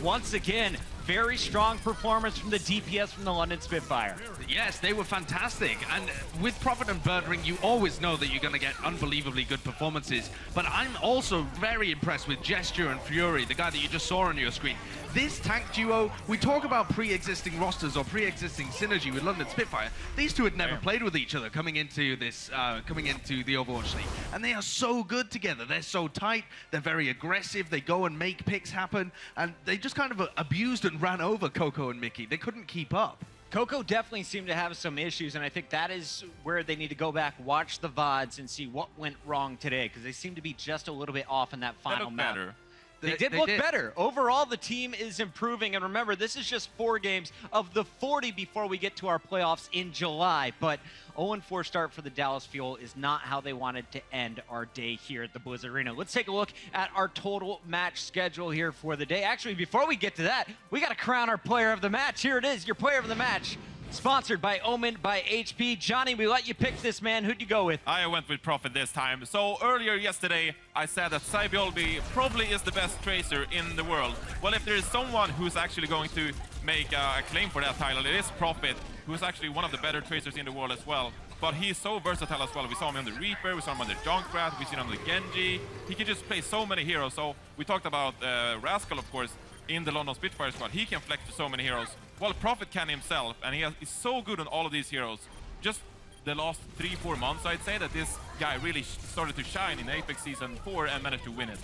S3: Once again, very strong performance from the DPS from the London Spitfire.
S5: Yes, they were fantastic. And with Prophet and Birdring, you always know that you're going to get unbelievably good performances. But I'm also very impressed with Gesture and Fury, the guy that you just saw on your screen. This tank duo, we talk about pre-existing rosters or pre-existing synergy with London Spitfire. These two had never played with each other coming into this, coming into the Overwatch League. And they are so good together. They're so tight. They're very aggressive. They go and make picks happen. And they just kind of abused and ran over Coco and Mickey. They couldn't keep up.
S3: Coco definitely seemed to have some issues, and I think that is where they need to go back, watch the VODs, and see what went wrong today, because they seem to be just a little bit off in that final map.
S6: Better.
S3: They did look better. Overall, the team is improving. And remember, this is just 4 games of the 40 before we get to our playoffs in July. But 0-4 start for the Dallas Fuel is not how they wanted to end our day here at the Blizzard Arena. Let's take a look at our total match schedule here for the day. Actually, before we get to that, we got to crown our player of the match. Here it is, your player of the match. Sponsored by Omen by HP. Johnny, we let you pick this man. Who'd you go with?
S6: I went with Prophet this time. So earlier yesterday, I said that Cybiolby probably is the best Tracer in the world. Well, if there is someone who's actually going to make a claim for that title, it is Prophet. who's actually one of the better tracers in the world as well. But he's so versatile as well. We saw him on the Reaper, we saw him on the Junkrat, we see him on the Genji. He can just play so many heroes. So we talked about Rascal, of course, in the London Spitfire squad. He can flex to so many heroes. Well, Prophet can himself, and he's so good on all of these heroes. Just the last 3-4 months, I'd say, that this guy really started to shine in Apex Season 4 and managed to win it.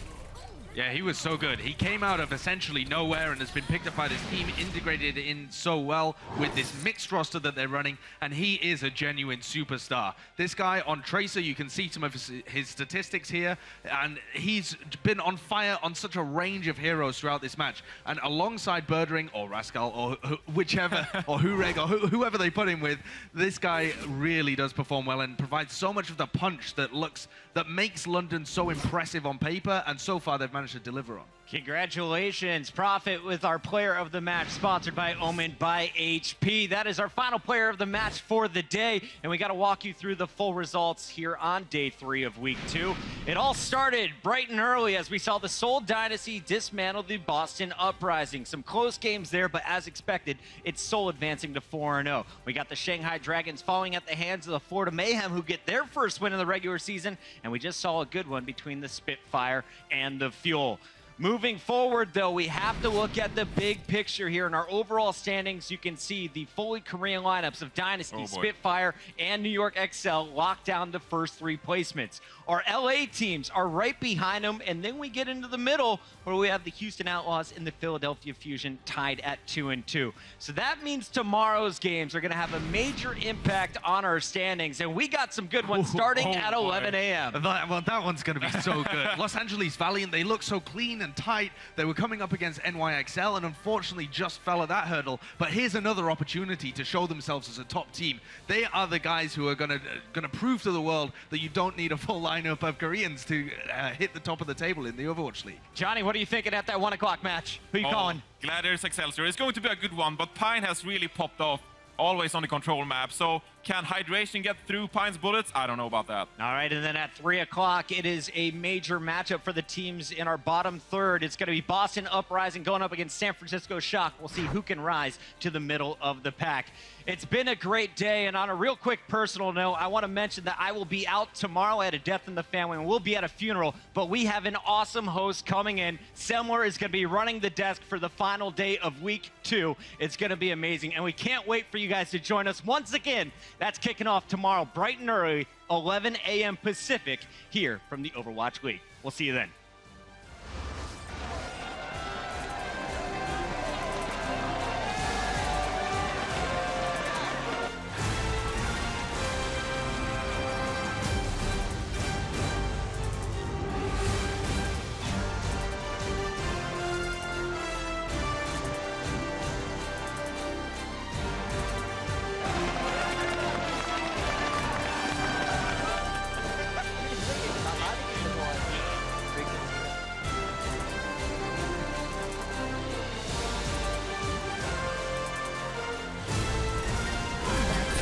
S5: Yeah, he was so good. He came out of essentially nowhere and has been picked up by this team, integrated in so well with this mixed roster that they're running, and he is a genuine superstar. This guy on Tracer, you can see some of his statistics here, and he's been on fire on such a range of heroes throughout this match. And alongside Birdring or Rascal or whichever, or Hureg or whoever they put him with, this guy really does perform well and provides so much of the punch that makes London so impressive on paper, and so far they've managed to deliver on.
S3: Congratulations, Prophet, with our player of the match, sponsored by Omen by HP. That is our final player of the match for the day, and we got to walk you through the full results here on day 3 of week 2. It all started bright and early as we saw the Seoul Dynasty dismantle the Boston Uprising. Some close games there, but as expected, it's Seoul advancing to 4-0. We got the Shanghai Dragons falling at the hands of the Florida Mayhem, who get their first win in the regular season, and we just saw a good one between the Spitfire and the Fuel. Moving forward, though, we have to look at the big picture here. In our overall standings, you can see the fully Korean lineups of Dynasty, Spitfire, and New York XL locked down the first 3 placements. Our LA teams are right behind them, and then we get into the middle where we have the Houston Outlaws and the Philadelphia Fusion tied at 2-2. So that means tomorrow's games are going to have a major impact on our standings, and we got some good ones starting at 11 a.m.
S5: Well, that one's going to be so good. Los Angeles Valiant, they look so clean and tight. They were coming up against NYXL and unfortunately just fell at that hurdle. But here's another opportunity to show themselves as a top team. They are the guys who are going to prove to the world that you don't need a full lineup of Koreans to hit the top of the table in the Overwatch League.
S3: Johnny, what are you thinking at that 1 o'clock match? Who are you calling?
S6: Gladiators Excelsior. It's going to be a good one, but Pine has really popped off, always on the control map. So can Hydration get through Pine's bullets? I don't know about that.
S3: All right, and then at 3 o'clock, it is a major matchup for the teams in our bottom third. It's going to be Boston Uprising going up against San Francisco Shock. We'll see who can rise to the middle of the pack. It's been a great day, and on a real quick personal note, I want to mention that I will be out tomorrow at a death in the family, and we'll be at a funeral, but we have an awesome host coming in. Semler is going to be running the desk for the final day of week 2. It's going to be amazing, and we can't wait for you guys to join us once again. That's kicking off tomorrow, bright and early, 11 a.m. Pacific, here from the Overwatch League. We'll see you then.